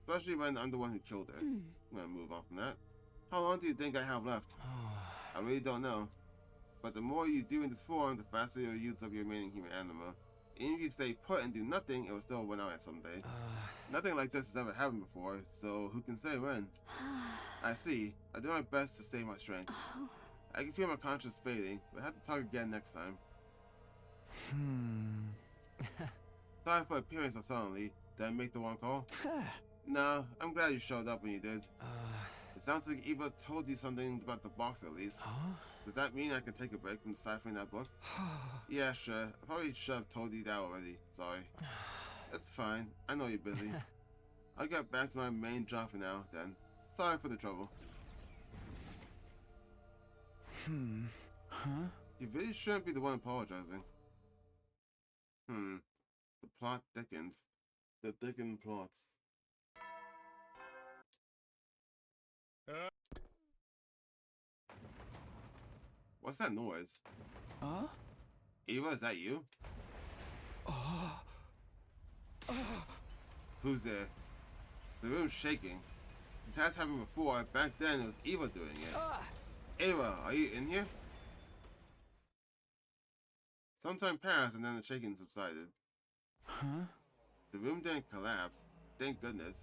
Especially when I'm the one who killed her. I'm gonna move on from that. How long do you think I have left? I really don't know. But the more you do in this form, the faster you'll use up your remaining human anima. Even if you stay put and do nothing, it will still win out at someday. Nothing like this has ever happened before, so who can say when? I see. I do my best to save my strength. I can feel my conscience fading, but I have to talk again next time. Sorry for appearing so suddenly. Did I make the wrong call? No, I'm glad you showed up when you did. It sounds like Eva told you something about the box at least. Does that mean I can take a break from deciphering that book? Yeah, sure. I probably should have told you that already. Sorry. It's fine. I know you're busy. I'll get back to my main job for now, then. Sorry for the trouble. You really shouldn't be the one apologizing. The plot thickens. The thickened plots. What's that noise? Eva, is that you? Who's there? The room's shaking. This has happened before. Back then, it was Eva doing it. Eva, are you in here? Some time passed and then the shaking subsided. The room didn't collapse. Thank goodness.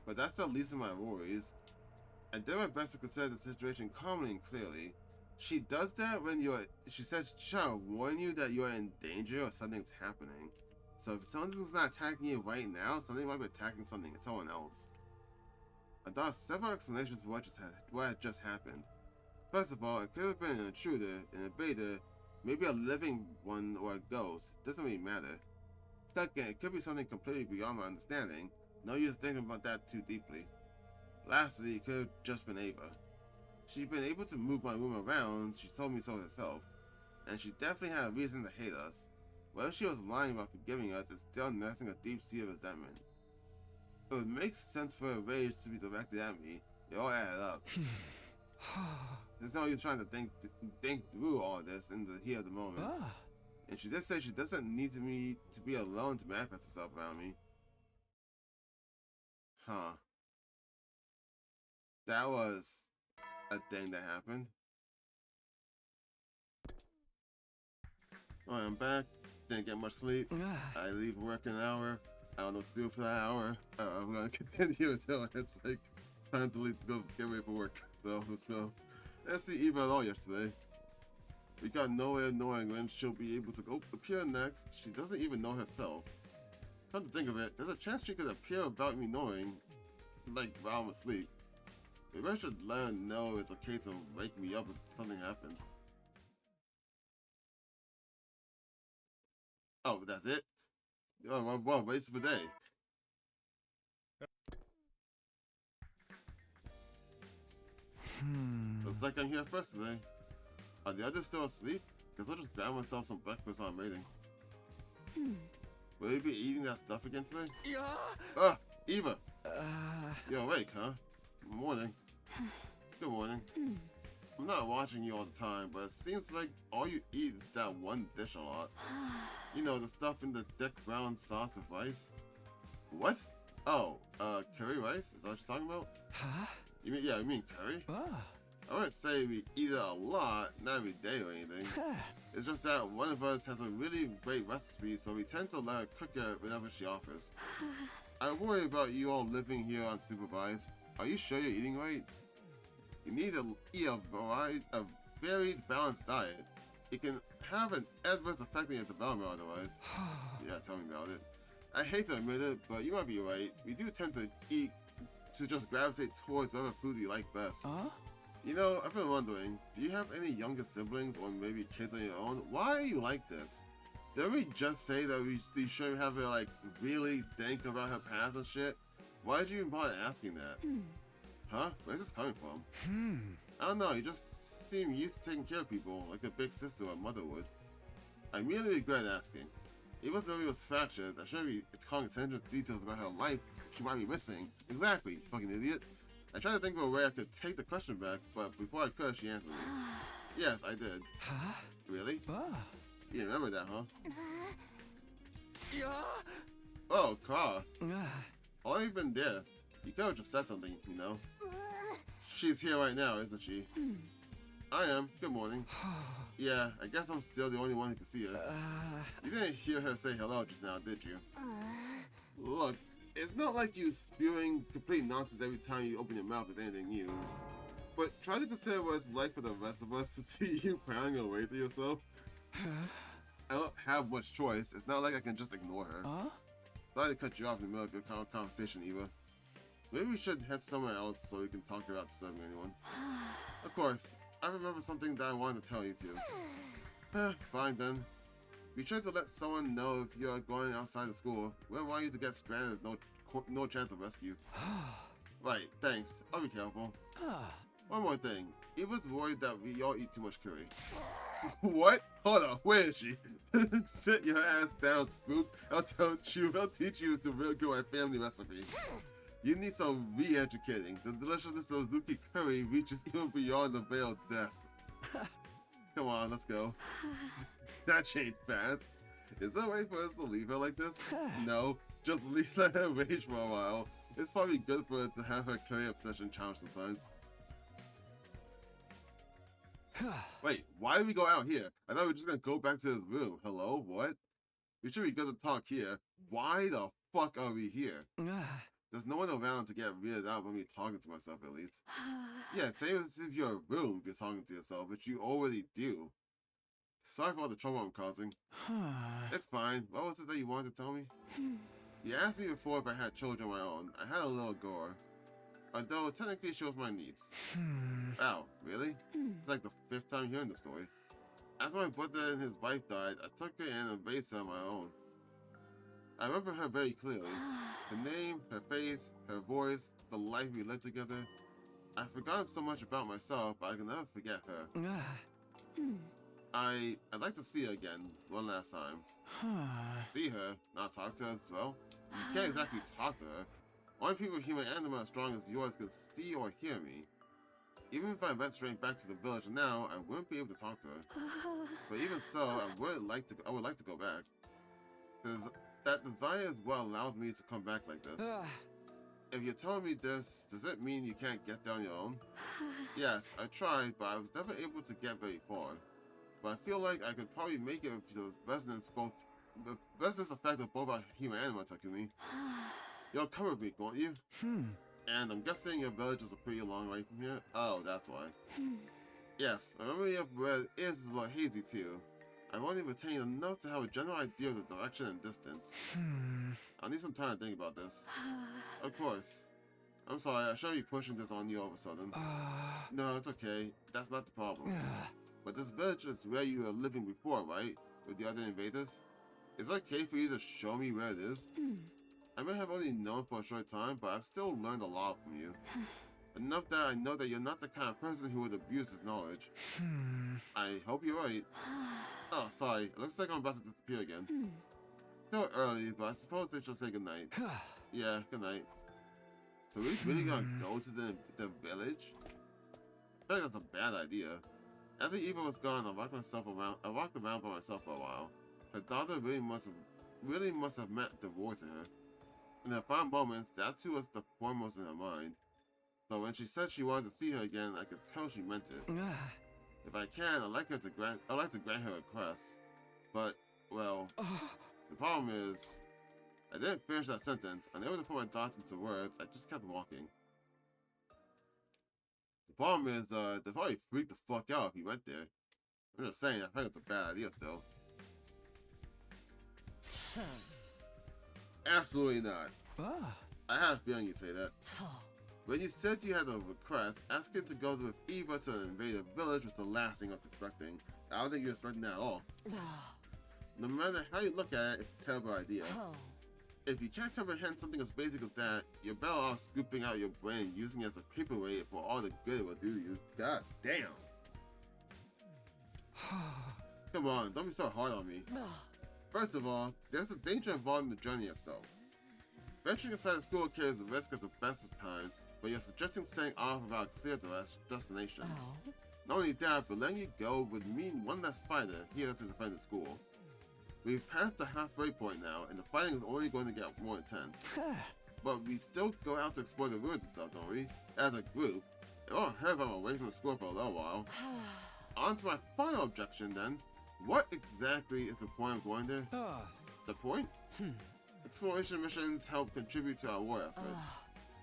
But that's the least of my worries. I did my best to consider the situation calmly and clearly. She does that when she said she's trying to warn you that you're in danger or something's happening. So if something's not attacking you right now, something might be attacking someone else. I thought of several explanations for what had just happened. First of all, it could have been an intruder, an invader, maybe a living one or a ghost. Doesn't really matter. Second, it could be something completely beyond my understanding. No use thinking about that too deeply. Lastly, it could have just been Ava. She's been able to move my room around, she told me so herself. And she definitely had a reason to hate us. Whether she was lying about forgiving us is still nursing a deep seat of resentment. It would make sense for her rage to be directed at me. It all added up. There's no use trying to think through all this in the heat of the moment. And she did say she doesn't need me to be alone to manifest herself around me. That was a thing that happened. Alright, I'm back. Didn't get much sleep. I leave work in an hour. I don't know what to do for that hour. I'm gonna continue until it's like time to leave to go get ready for work. So let's see Eva at all yesterday. We got no way of knowing when she'll be able to appear next. She doesn't even know herself. Come to think of it, there's a chance she could appear without me knowing, like while I'm asleep. Maybe I should let her know it's okay to wake me up if something happens. Oh, that's it? Oh, well, waste of a day. Looks like I'm here first today. Are the others still asleep? Guess I'll just grab myself some breakfast while I'm waiting. Will you be eating that stuff again today? Eva! You're awake, huh? Morning. Good morning. I'm not watching you all the time, but it seems like all you eat is that one dish a lot. You know, the stuff in the thick brown sauce with rice. What? Oh, curry rice? Is that what you're talking about? You mean curry? I wouldn't say we eat it a lot, not every day or anything. It's just that one of us has a really great recipe, so we tend to let her cook it whenever she offers. I worry about you all living here unsupervised. Are you sure you're eating right? You need to eat a varied, balanced diet. It can have an adverse effect on your development otherwise. Yeah, tell me about it. I hate to admit it, but you might be right. We do tend to just gravitate towards whatever food we like best. You know, I've been wondering, do you have any younger siblings or maybe kids on your own? Why are you like this? Didn't we just say that we should have her, like, really think about her past and shit? Why did you even bother asking that? Huh? Where's this coming from? I don't know, you just seem used to taking care of people, like a big sister or mother would. I really regret asking. Eva's memory was fractured. I shouldn't be calling attention to details about her life she might be missing. Exactly, fucking idiot. I tried to think of a way I could take the question back, but before I could, she answered me. Yes, I did. Really? You didn't remember that, huh? Oh, Carl. All you've been there. You could have just said something, you know. She's here right now, isn't she? I am. Good morning. Yeah, I guess I'm still the only one who can see her. You didn't hear her say hello just now, did you? Look, it's not like you spewing complete nonsense every time you open your mouth is anything new. But try to consider what it's like for the rest of us to see you prowling away to yourself. I don't have much choice. It's not like I can just ignore her. Sorry to cut you off in the middle of your conversation, Eva. Maybe we should head somewhere else so we can talk without disturbing anyone. Of course, I remember something that I wanted to tell you too. Fine then. Be sure to let someone know if you're going outside of school. We don't want you to get stranded with no chance of rescue. Right, thanks. I'll be careful. One more thing. Eva's worried that we all eat too much curry. What? Hold on, where is she? Sit your ass down, spook. I'll teach you to really good at family recipe. You need some re-educating. The deliciousness of Zuki curry reaches even beyond the veil of death. Come on, let's go. That changed fast. Is there a way for us to leave her like this? No, just let her rage for a while. It's probably good for her to have her curry obsession challenged sometimes. Wait, why did we go out here? I thought we were just gonna go back to his room. Hello? What? We should be good to talk here. Why the fuck are we here? There's no one around to get weirded out when me talking to myself, at least. Yeah, same as if you're a room if you're talking to yourself, which you already do. Sorry for all the trouble I'm causing. It's fine. What was it that you wanted to tell me? You asked me before if I had children of my own. I had a little girl. Although technically she was my niece. Wow, really? It's like the 5th time hearing the story. After my brother and his wife died, I took her in and raised her on my own. I remember her very clearly. Her name, her face, her voice, the life we lived together. I've forgotten so much about myself, but I can never forget her. I'd like to see her again, one last time. See her, not talk to her as well? You can't exactly talk to her. Only people with human anima as strong as yours can see or hear me. Even if I went straight back to the village now, I wouldn't be able to talk to her. But even so, I would like to go back. That desire is what allowed me to come back like this. If you're telling me this, does it mean you can't get there on your own? Yes, I tried, but I was never able to get very far. But I feel like I could probably make it if the resonance effect of both our human anima Takumi. You'll come with me, won't you? And I'm guessing your village is a pretty long way from here? Oh, that's why. Yes, my memory of where it is a little hazy too. I've only retained enough to have a general idea of the direction and distance. I'll need some time to think about this. Of course. I'm sorry, I shouldn't be pushing this on you all of a sudden. No, it's okay. That's not the problem. But this village is where you were living before, right? With the other invaders? Is it okay for you to show me where it is? I may have only known for a short time, but I've still learned a lot from you. Enough that I know that you're not the kind of person who would abuse his knowledge. I hope you're right. Oh, sorry. It looks like I'm about to disappear again. Still early, but I suppose I should say goodnight. Yeah, goodnight. So we're really gonna go to the village? I feel like that's a bad idea. After Eva was gone, I walked around by myself for a while. Her daughter really must have meant divorce to her. In her final moments, that's who was the foremost in her mind. So when she said she wanted to see her again, I could tell she meant it. If I can, I'd like to grant her request. But, well, the problem is, I didn't finish that sentence. Unable to put my thoughts into words, I just kept walking. The problem is, they'd probably freak the fuck out if he went there. I'm just saying, I think it's a bad idea still. Absolutely not. I had a feeling you'd say that. When you said you had a request, asking to go with Eva to invade a village was the last thing I was expecting. I don't think you were expecting that at all. No matter how you look at it, it's a terrible idea. If you can't comprehend something as basic as that, you're better off scooping out your brain and using it as a paperweight for all the good it will do you. God damn. Come on, don't be so hard on me. First of all, there's a danger involved in the journey itself. Venturing inside the school carries the risk at the best of times, but you're suggesting setting off without a clear destination. Not only that, but letting you go would mean one less fighter here to defend the school. We've passed the halfway point now, and the fighting is only going to get more intense. But we still go out to explore the ruins and stuff, don't we? As a group, it won't hurt if I'm away from the school for a little while. on to my final objection then. What exactly is the point of going there? The point? Exploration missions help contribute to our war effort.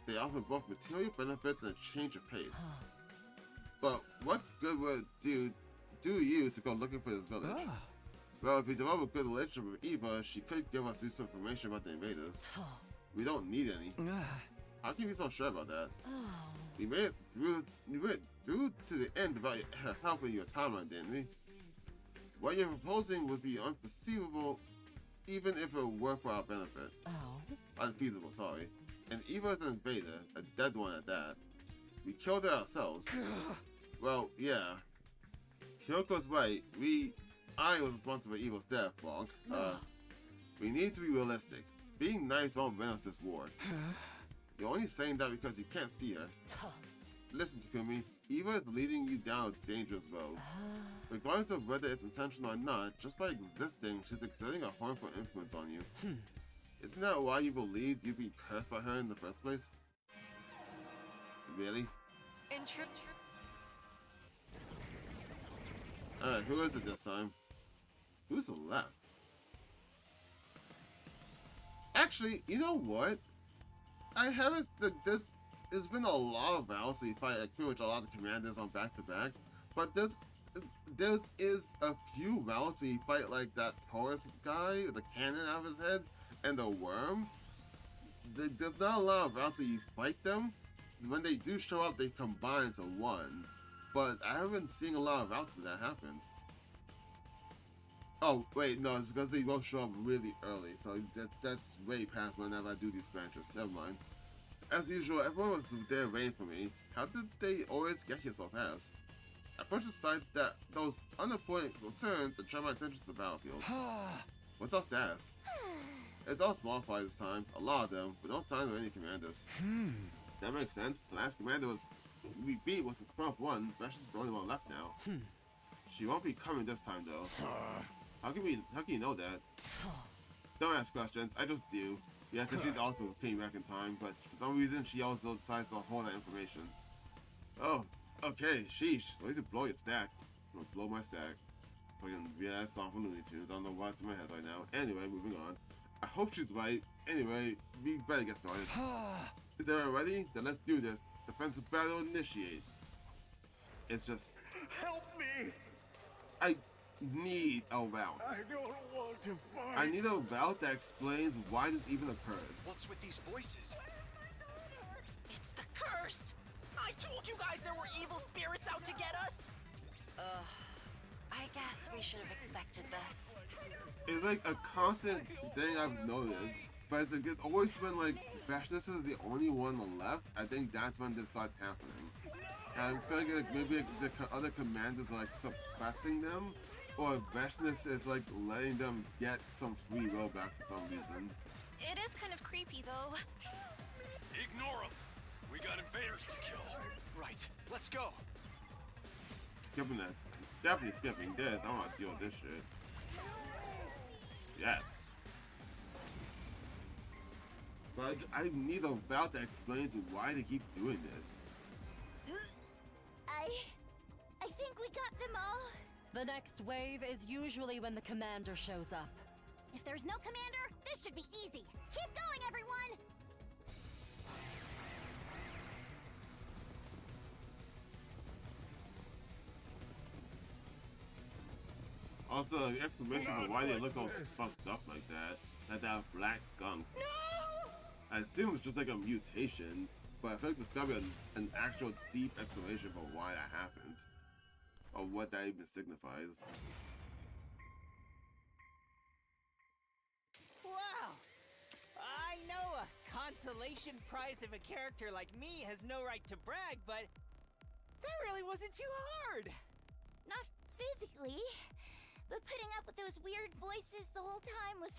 They offer both material benefits and a change of pace. But what good would it do you to go looking for this village? Well, if we develop a good relationship with Eva, she could give us useful information about the invaders. We don't need any. How can you be so sure about that? We made it through to the end about helping your timeline, didn't we? What you're proposing would be unforeseeable, even if it were for our benefit. Unfeasible, sorry. And Eva is an invader, a dead one at that. We killed her ourselves. Well, yeah. Kyoko's right. I was responsible for Eva's death, Bonk. We need to be realistic. Being nice won't win us this war. You're only saying that because you can't see her. Listen, Takumi. Eva is leading you down a dangerous road. Regardless of whether it's intentional or not, just by existing, she's exerting a harmful influence on you. Isn't that why you believed you'd be cursed by her in the first place? Really? Alright, who is it this time? Who's left? Actually, you know what? I haven't. There's been a lot of battles we fight, like pretty much a lot of commanders on back-to-back, but there is a few battles we fight like that Taurus guy with the cannon out of his head and the worm. There's not a lot of battles where you fight them. When they do show up, they combine into one. But I haven't seen a lot of bouts where that happens. Oh, wait, no, it's because they both show up really early, so that's way past whenever I do these branches. Never mind. As usual, everyone was there waiting for me. How did they always get here so fast? I pushed aside those unimportant concerns and turned my attention to the battlefield. What's our status? It's all small fighters this time, a lot of them, but no signs of any commanders. That makes sense. The last commander we beat was the 12th one. Vesh is the only one left now. She won't be coming this time though. How can you know that? Don't ask questions, I just do. Yeah, because she's also came back in time, but for some reason she also decides to hold that information. Oh, okay, sheesh. At least you blow your stack. I'm gonna blow my stack. Fucking that song from Looney Tunes. I don't know what's in my head right now. Anyway, moving on. I hope she's right. Anyway, we better get started. Is everyone ready? Then let's do this. Defensive battle initiate. It's just... Help me! I need a route. I don't want to fight. I need a route that explains why this even occurs. What's with these voices? It's the curse! I told you guys there were evil spirits out to get us! I guess we should have expected this. It's like a constant thing I've noticed, but it's always when like Vashness is the only one left. I think that's when this starts happening. And I feel like maybe the other commanders are like suppressing them, or Vashness is like letting them get some free will back for some reason. It is kind of creepy, though. Ignore them. We got invaders to kill. Right, let's go. Skipping that. It's definitely skipping this. I don't want to deal with this shit. Yes. But I need a route that explains why they keep doing this. I think we got them all. The next wave is usually when the commander shows up. If there's no commander, this should be easy. Keep going, everyone! Also, the explanation for why they look all fucked up like that. That black gunk. No! I assume it's just like a mutation, but I feel like there's gotta be an actual deep explanation for why that happens. Or what that even signifies. Wow! I know a consolation prize of a character like me has no right to brag, but that really wasn't too hard! Not physically, but putting up with those weird voices the whole time was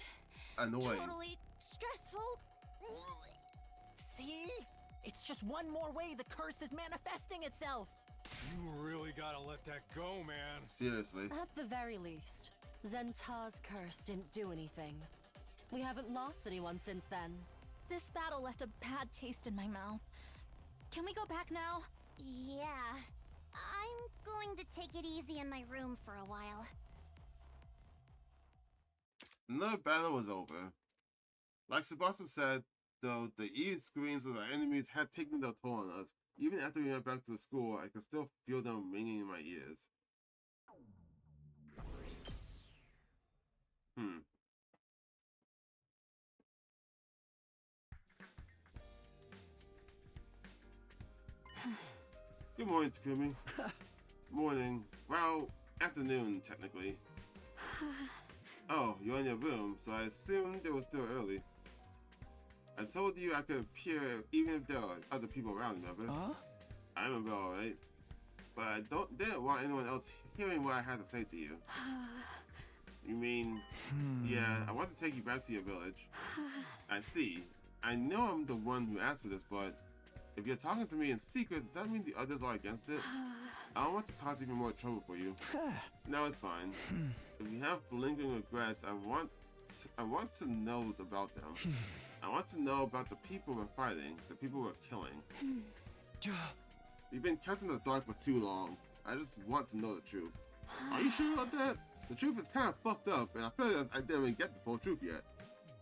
Annoying. totally stressful. See? It's just one more way the curse is manifesting itself! You really gotta let that go, man. Seriously. At the very least, Zenta's curse didn't do anything. We haven't lost anyone since then. This battle left a bad taste in my mouth. Can we go back now? Yeah. I'm going to take it easy in my room for a while. Another battle was over. Like Sebastian said, though, the eerie screams of our enemies had taken their toll on us. Even after we went back to the school, I could still feel them ringing in my ears. Good morning, Takumi. Morning. Well, afternoon, technically. Oh, you're in your room, so I assumed it was still early. I told you I could appear even if there are other people around, remember? Huh? I remember alright. But I didn't want anyone else hearing what I had to say to you. You mean, yeah, I want to take you back to your village. I see. I know I'm the one who asked for this, but if you're talking to me in secret, does that mean the others are against it? I don't want to cause even more trouble for you. No, it's fine. If you have lingering regrets, I want to know about them. I want to know about the people we're fighting, the people we're killing. You've been kept in the dark for too long. I just want to know the truth. Are you sure about that? The truth is kind of fucked up, and I feel like I didn't even get the full truth yet.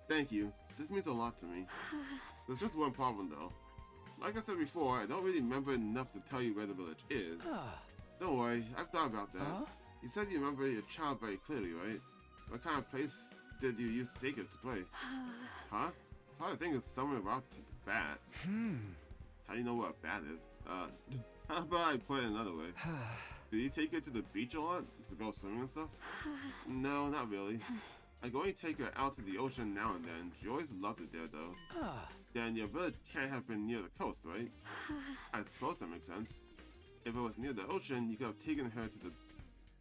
Thank you. This means a lot to me. There's just one problem, though. Like I said before, I don't really remember enough to tell you where the village is. Don't worry, I've thought about that. You said you remember your child very clearly, right? What kind of place did you used to take it to play? Huh? It's hard to think of somewhere about the bat. How do you know what a bat is? How about I put it another way? Did you take her to the beach a lot? To go swimming and stuff? No, not really. I can only take her out to the ocean now and then. She always loved it there, though. Then your village can't have been near the coast, right? I suppose that makes sense. If it was near the ocean, you could have taken her to the...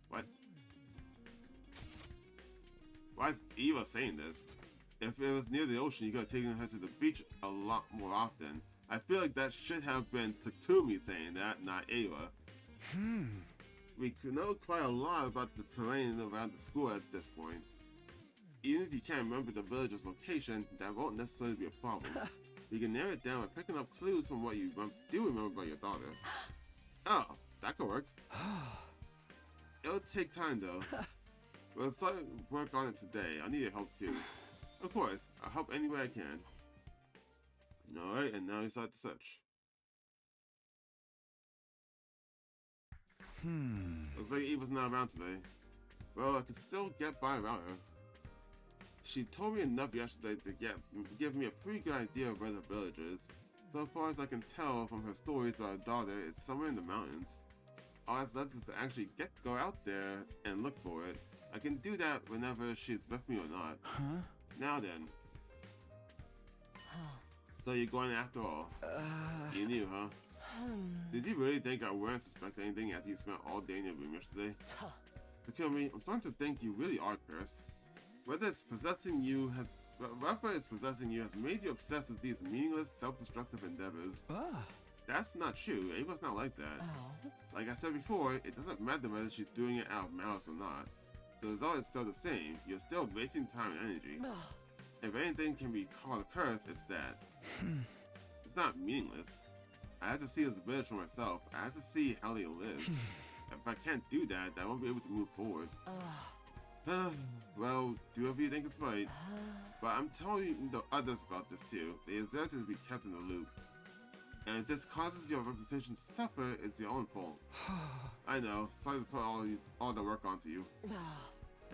What? Why is Eva saying this? If it was near the ocean, you could have taken her to the beach a lot more often. I feel like that should have been Takumi saying that, not Eva. We know quite a lot about the terrain around the school at this point. Even if you can't remember the village's location, that won't necessarily be a problem. You can narrow it down by picking up clues from what you do remember about your daughter. Oh, that could work. It'll take time though. We'll start work on it today. I need your help too. Of course, I'll help any way I can. Alright, and now you start the search. Looks like Eva's not around today. Well, I can still get by without her. She told me enough yesterday to give me a pretty good idea of where the village is. So far as I can tell from her stories about her daughter, it's somewhere in the mountains. All that's left is to actually go out there and look for it. I can do that whenever she's with me or not. Now then. So you're going after all? You knew, huh? Did you really think I wouldn't suspect anything after you spent all day in your room yesterday? Takumi, I'm starting to think you really are cursed. Whether it's possessing you has made you obsessed with these meaningless, self-destructive endeavors. That's not true. Ava's not like that. Like I said before, it doesn't matter whether she's doing it out of malice or not. The result is still the same. You're still wasting time and energy. If anything can be called a curse, it's that. It's not meaningless. I have to see the village for myself. I have to see how they live. If I can't do that, I won't be able to move forward. Well, do whatever you think is right. But I'm telling the others about this too. They deserve to be kept in the loop. And if this causes your reputation to suffer, it's your own fault. I know, sorry to put all the work onto you.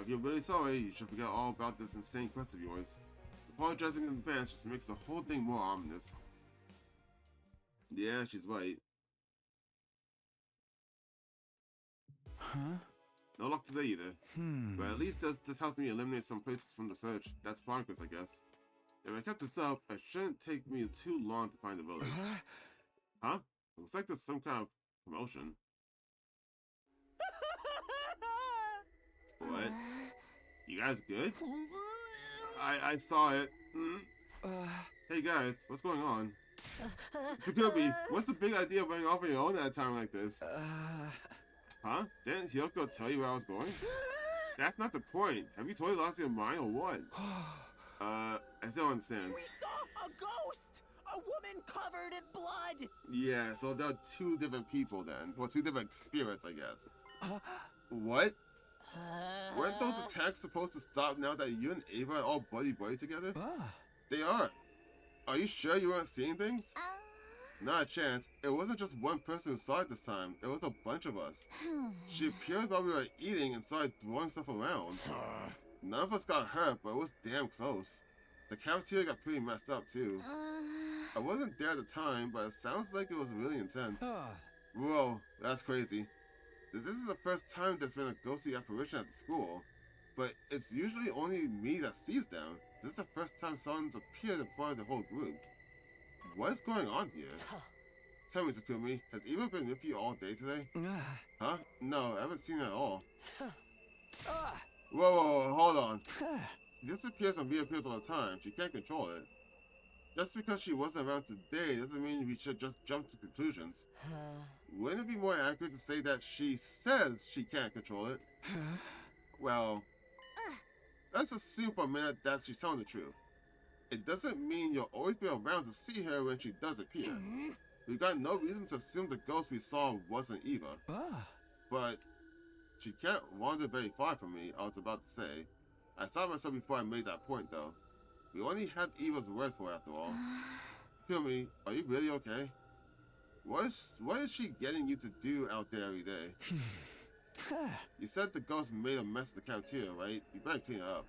If you're really sorry, you should forget all about this insane quest of yours. Apologizing in advance just makes the whole thing more ominous. Yeah, she's right. No luck today either. But at least this helps me eliminate some places from the search. That's progress, I guess. If I kept this up, it shouldn't take me too long to find the village. Huh? Looks like there's some kind of promotion. What? You guys good? I saw it. Hey guys, what's going on? Takumi, what's the big idea of running off on your own at a time like this? Huh? Didn't Hyoko tell you where I was going? That's not the point. Have you totally lost your mind or what? I still don't understand. We saw a ghost! A woman covered in blood! Yeah, so there are two different people then. Well, two different spirits, I guess. What? Weren't those attacks supposed to stop now that you and Ava are all buddy-buddy together? They are. Are you sure you weren't seeing things? Not a chance. It wasn't just one person who saw it this time. It was a bunch of us. She appeared while we were eating and started throwing stuff around. None of us got hurt, but it was damn close. The cafeteria got pretty messed up, too. I wasn't there at the time, but it sounds like it was really intense. Whoa, that's crazy. This isn't the first time there's been a ghostly apparition at the school, but it's usually only me that sees them. This is the first time someone's appeared in front of the whole group. What is going on here? Tell me, Takumi, has Eva been with you all day today? Huh? No, I haven't seen her at all. Whoa, hold on. She disappears and reappears all the time. She can't control it. Just because she wasn't around today doesn't mean we should just jump to conclusions. Wouldn't it be more accurate to say that she says she can't control it? Well, let's assume for a minute that she's telling the truth. It doesn't mean you'll always be around to see her when she does appear. We've got no reason to assume the ghost we saw wasn't Eva. But she can't wander very far from me, I was about to say. I stopped myself before I made that point, though. We only had Eva's word for it, after all. Takumi, are you really okay? What is she getting you to do out there every day? You said the ghost made a mess of the cafeteria, right? You better clean it up.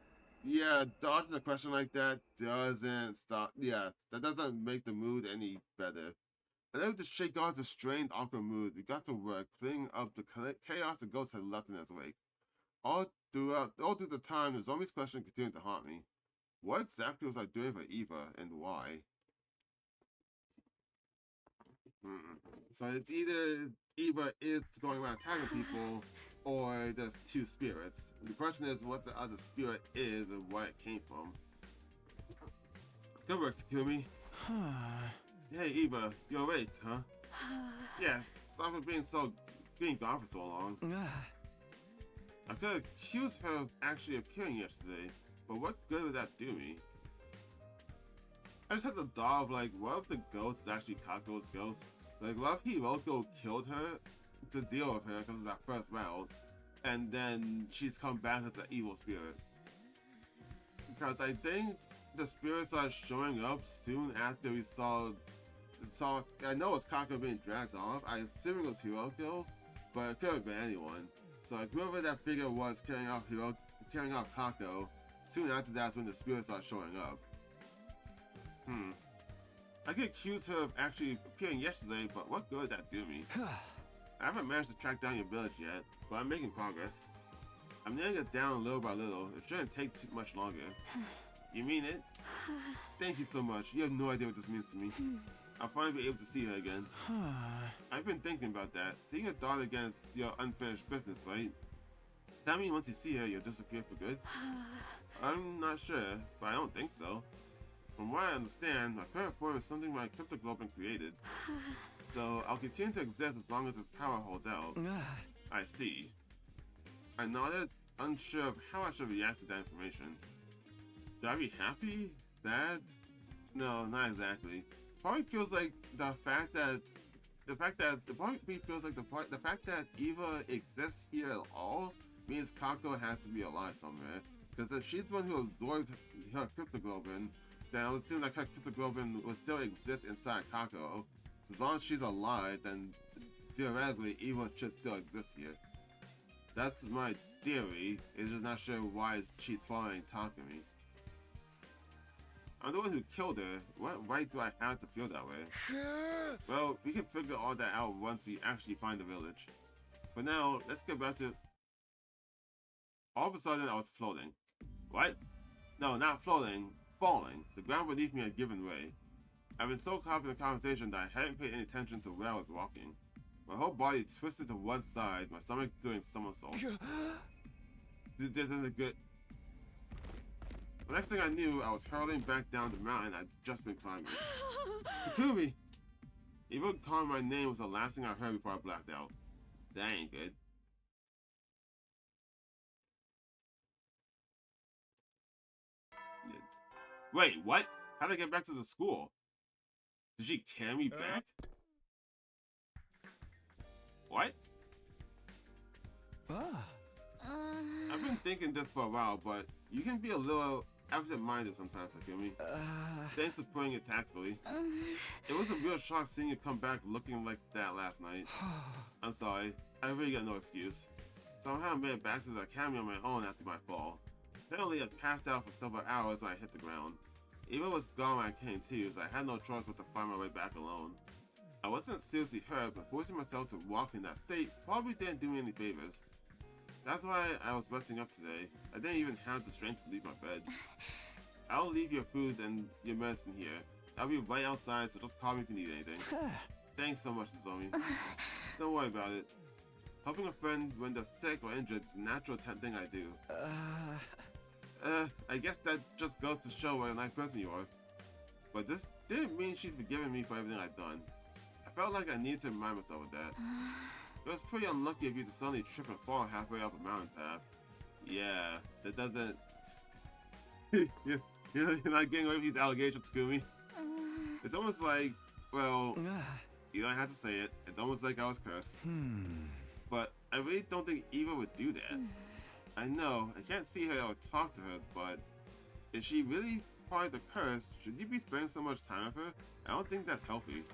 Yeah, dodging a question like that doesn't stop. Yeah, that doesn't make the mood any better. And then to shake off the strained, awkward mood, we got to work cleaning up the chaos the ghost had left in its wake. All through the time, the zombie's question continued to haunt me. What exactly was I doing for Eva, and why? So it's either Eva is going around attacking people, or there's two spirits. The question is what the other spirit is and where it came from. Good work, Takumi. Hey, Eva, you awake, huh? Yes, sorry for being gone for so long. I could accuse her of actually appearing yesterday, but what good would that do me? I just had the thought of, like, what if the ghost is actually Kako's ghost? Like, what if Hiroko killed her to deal with her because of that first round, and then she's come back as an evil spirit? Because I think the spirits are showing up soon after we saw I know it's Kako being dragged off. I assume it was Hiroko, but it could have been anyone. So like, whoever that figure was carrying out Kako, soon after that's when the spirits are showing up. I could accuse her of actually appearing yesterday, but what good would that do me? I haven't managed to track down your village yet, but I'm making progress. I'm nailing it down little by little. It shouldn't take too much longer. You mean it? Thank you so much. You have no idea what this means to me. I'll finally be able to see her again. I've been thinking about that. Seeing your daughter again is your unfinished business, right? Does that mean once you see her, you'll disappear for good? I'm not sure, but I don't think so. From what I understand, my current form is something my cryptoglobin created. So I'll continue to exist as long as its power holds out. I see. I nodded, unsure of how I should react to that information. Should I be happy? Sad? No, not exactly. Probably feels like the fact that Eva exists here at all means Kako has to be alive somewhere. Because if she's the one who absorbed her cryptoglobin, then it would seem like her cryptoglobin would still exist inside Kako. So as long as she's alive, then theoretically Eva should still exist here. That's my theory. It's just not sure why she's following Takumi. I'm the one who killed her. What right do I have to feel that way? Well, we can figure all that out once we actually find the village. For now, let's get back to... All of a sudden, I was floating. What? No, not floating. Falling. The ground beneath me had given way. I've been so caught up in the conversation that I hadn't paid any attention to where I was walking. My whole body twisted to one side, my stomach doing somersaults. This isn't good. The next thing I knew, I was hurtling back down the mountain I'd just been climbing. Takumi! Even calling my name was the last thing I heard before I blacked out. That ain't good. Wait, what? How'd I get back to the school? Did she carry me back? What? I've been thinking this for a while, but you can be a little absent-minded sometimes, Akumi. Thanks for putting it tactfully. It was a real shock seeing you come back looking like that last night. I'm sorry, I really got no excuse. Somehow I made it back to the academy on my own after my fall. Apparently I passed out for several hours when I hit the ground. Eva was gone when I came to, so I had no choice but to find my way back alone. I wasn't seriously hurt, but forcing myself to walk in that state probably didn't do me any favors. That's why I was resting up today. I didn't even have the strength to leave my bed. I'll leave your food and your medicine here. I'll be right outside, so just call me if you need anything. Thanks so much, Nozomi. Don't worry about it. Helping a friend when they're sick or injured is a natural thing I do. I guess that just goes to show what a nice person you are. But this didn't mean she's forgiven me for everything I've done. I felt like I needed to remind myself of that. It was pretty unlucky of you to suddenly trip and fall halfway up a mountain path. Yeah, that doesn't... You're not getting away with these allegations, Kumi. It's almost like, well, you don't have to say it. It's almost like I was cursed. But I really don't think Eva would do that. I know, I can't see her or talk to her, but if she really part of the curse, should you be spending so much time with her? I don't think that's healthy.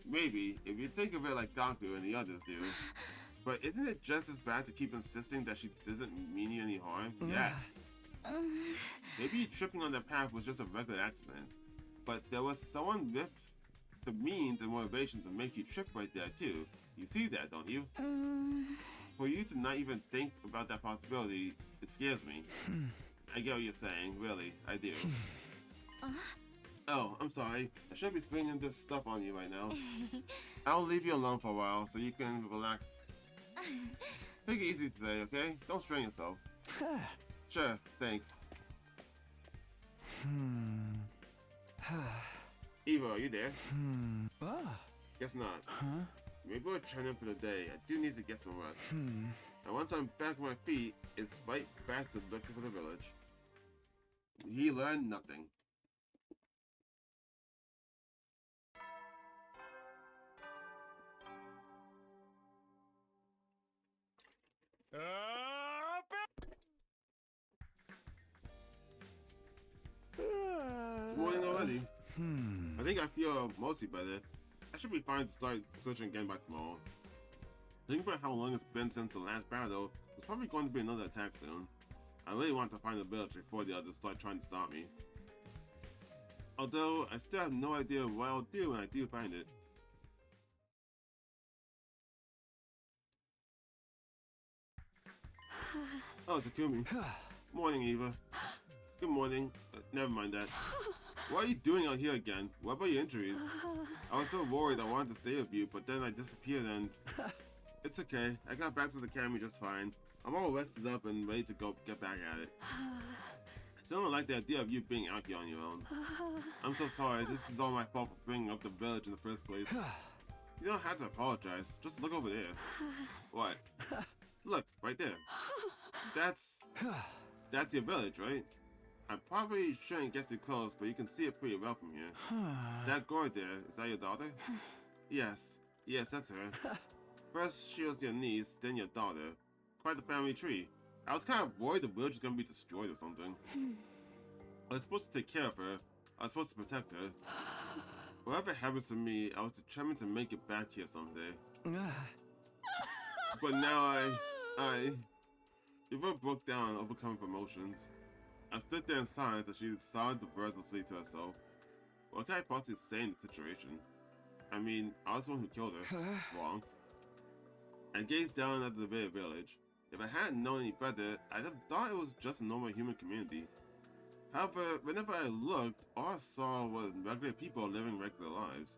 Maybe, if you think of it like Gaku and the others do. But isn't it just as bad to keep insisting that she doesn't mean you any harm? Yes. Maybe tripping on the path was just a regular accident. But there was someone with the means and motivation to make you trip right there too. You see that, don't you? For you to not even think about that possibility, it scares me. I get what you're saying, really, I do. Oh, I'm sorry. I shouldn't be springing this stuff on you right now. I'll leave you alone for a while so you can relax. Take it easy today, okay? Don't strain yourself. Sure, thanks. Eva, are you there? Guess not. Maybe we're training for the day. I do need to get some rest. And once I'm back on my feet, it's right back to looking for the village. He learned nothing. It's morning already. I think I feel mostly better. I should be fine to start searching again by tomorrow. Think about how long it's been since the last battle. There's probably going to be another attack soon. I really want to find the village before the others start trying to stop me. Although, I still have no idea what I'll do when I do find it. Oh, Takumi. Morning, Eva. Good morning. Never mind that. What are you doing out here again? What about your injuries? I was so worried I wanted to stay with you, but then I disappeared and... It's okay. I got back to the academy just fine. I'm all rested up and ready to go get back at it. I still don't like the idea of you being out here on your own. I'm so sorry. This is all my fault for bringing up the village in the first place. You don't have to apologize. Just look over there. What? Look, right there. That's your village, right? I probably shouldn't get too close, but you can see it pretty well from here. That girl there, is that your daughter? Yes, that's her. First she was your niece, then your daughter. Quite the family tree. I was kind of worried the village was going to be destroyed or something. I was supposed to take care of her. I was supposed to protect her. Whatever happens to me, I was determined to make it back here someday. But now Eva broke down, overcoming emotions. I stood there in silence as she sobbed breathlessly to herself. What can I possibly say in the situation? I mean, I was the one who killed her. Wrong. I gazed down at the village. If I hadn't known any better, I'd have thought it was just a normal human community. However, whenever I looked, all I saw was regular people living regular lives.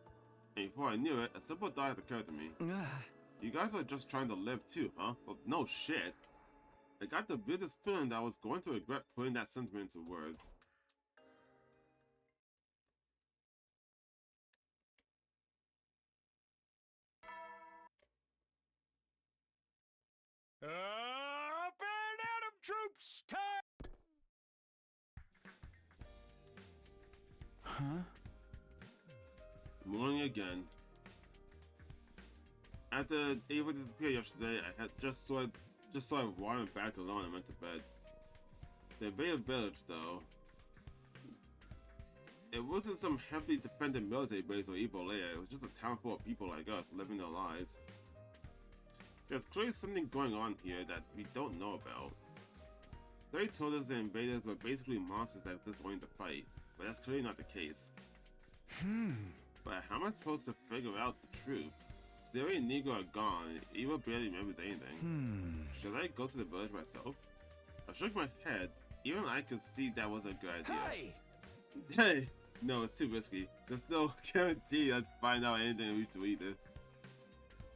And before I knew it, a simple thought had occurred to me. You guys are just trying to live too, huh? Well, no shit. I got the weirdest feeling that I was going to regret putting that sentiment into words. Burn Atom troops, time! Morning again. After Ava disappeared yesterday, I had just saw her wandering back alone and went to bed. The invaded village, though. It wasn't some heavily defended military base or evil lair. It was just a town full of people like us living their lives. There's clearly something going on here that we don't know about. They told us the invaders were basically monsters that exist only to fight, but that's clearly not the case. But how am I supposed to figure out the truth? Siri and Nigo are gone, and Eva barely remembers anything. Should I go to the village myself? I shook my head. Even I could see that wasn't a good idea. Hey! Hey! No, it's too risky. There's no guarantee I'd find out anything useful either.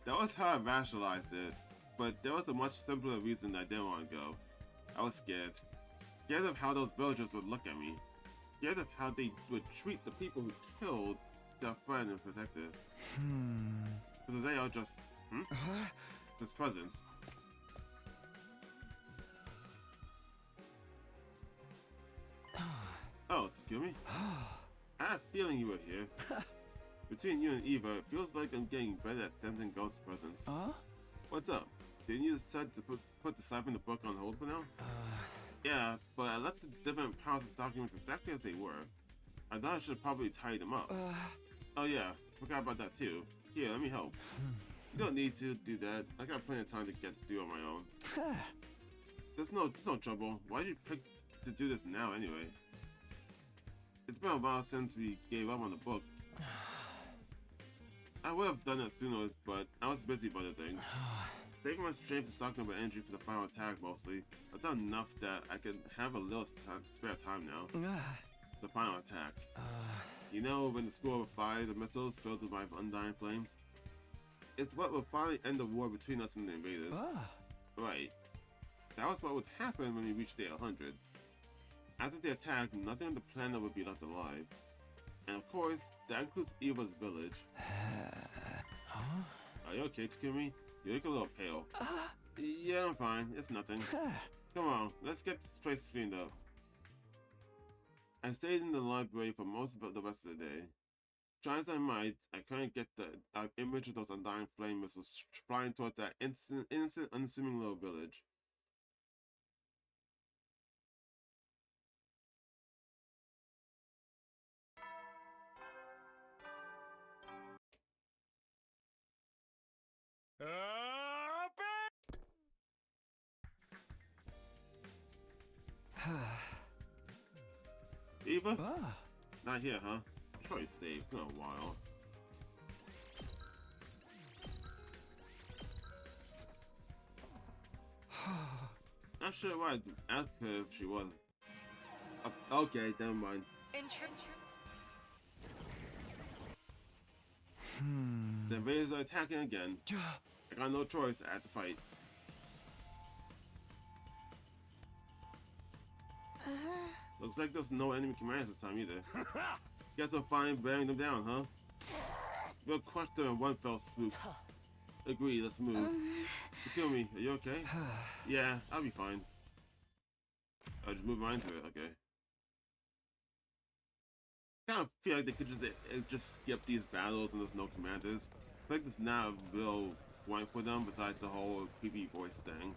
That was how I rationalized it, but there was a much simpler reason I didn't want to go. I was scared. Scared of how those villagers would look at me. Scared of how they would treat the people who killed their friend and protector. For today I'll just... Just presents. Oh, Takumi? I had a feeling you were here. Between you and Eva, it feels like I'm getting better at sensing ghost presence. What's up? Didn't you decide to put the cipher in the book on hold for now? Yeah, but I left the different piles of documents exactly as they were. I thought I should probably tie them up. Oh yeah, forgot about that too. Here, let me help. You don't need to do that. I got plenty of time to get through on my own. There's no trouble. Why'd you pick to do this now anyway? It's been a while since we gave up on the book. I would have done it sooner, but I was busy with other things. Saving my strength and stocking up energy for the final attack mostly. I've done enough that I can have a little spare time now. The final attack. You know, when the school will fire the missiles filled with my undying flames? It's what will finally end the war between us and the invaders. Right. That was what would happen when we reached day 100. After the attack, nothing on the planet would be left alive. And of course, that includes Eva's village. Are you okay, Takumi? You look a little pale. Yeah, I'm fine. It's nothing. Come on, let's get this place cleaned up. I stayed in the library for most of the rest of the day. Try as I might, I couldn't get the image of those undying flame missiles flying towards that innocent, unassuming little village. Eva? Not here, huh? Probably saved. It's been a while. Not sure why I asked her if she was. Okay, never mind. The invaders are attacking again. I got no choice. I had to fight. Looks like there's no enemy commanders this time either. Guess I'm finally bearing them down, huh? We'll crush them in one fell swoop. Agree, let's move. Kill me, are you okay? Yeah, I'll be fine. I'll just move right into it, okay. I kind of feel like they could just skip these battles when there's no commanders. I feel like there's not a real point for them besides the whole creepy voice thing.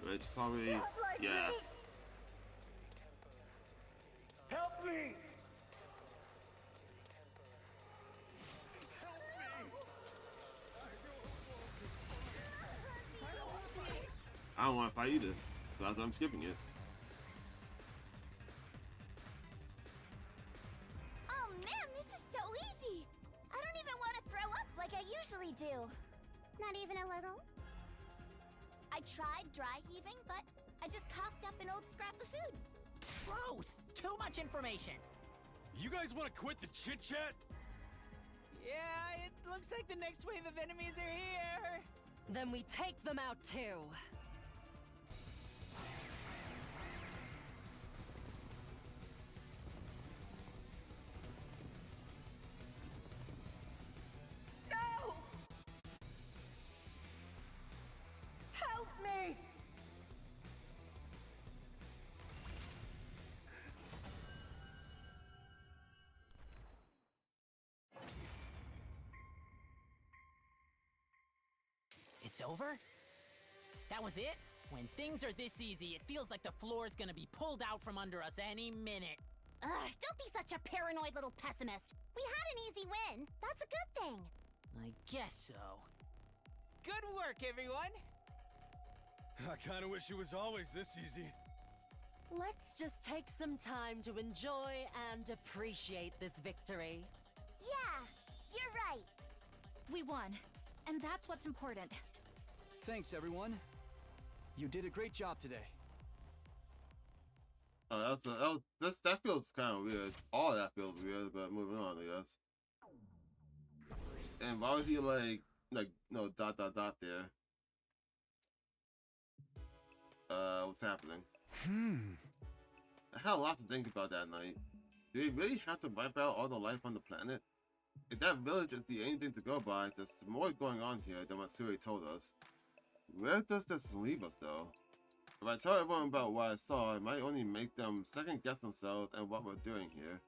Which probably, yeah. Help me! I don't want to fight either, so that's why I'm skipping it. Oh man, this is so easy! I don't even want to throw up like I usually do. Not even a little? I tried dry heaving, but I just coughed up an old scrap of food. Gross! Too much information. You guys want to quit the chit-chat? Yeah, it looks like the next wave of enemies are here. Then we take them out too. No! Help me! It's over? That was it? When things are this easy, it feels like the floor is gonna be pulled out from under us any minute. Ugh, don't be such a paranoid little pessimist. We had an easy win. That's a good thing. I guess so. Good work, everyone! I kinda wish it was always this easy. Let's just take some time to enjoy and appreciate this victory. Yeah, you're right. We won, and that's what's important. Thanks, everyone. You did a great job today. Oh, that feels kind of weird. All that feels weird, but moving on, I guess. And why was he like no dot there? What's happening? I had a lot to think about that night. Do we really have to wipe out all the life on the planet? If that village is the only thing to go by, there's more going on here than what Siri told us. Where does this leave us, though? If I tell everyone about what I saw, it might only make them second-guess themselves and what we're doing here.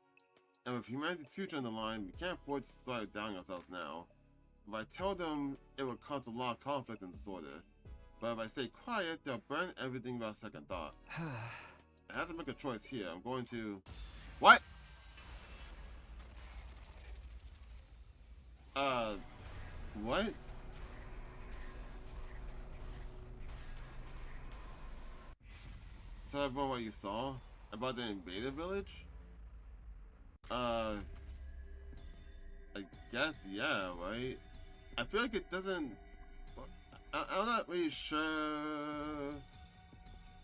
And with humanity's future on the line, we can't afford to start doubting ourselves now. If I tell them, it will cause a lot of conflict and disorder. But if I stay quiet, they'll burn everything without second thought. I have to make a choice here. I'm going to... What? What? Tell everyone what you saw about the invaded village? I guess, yeah, right? I feel like it doesn't... I'm not really sure...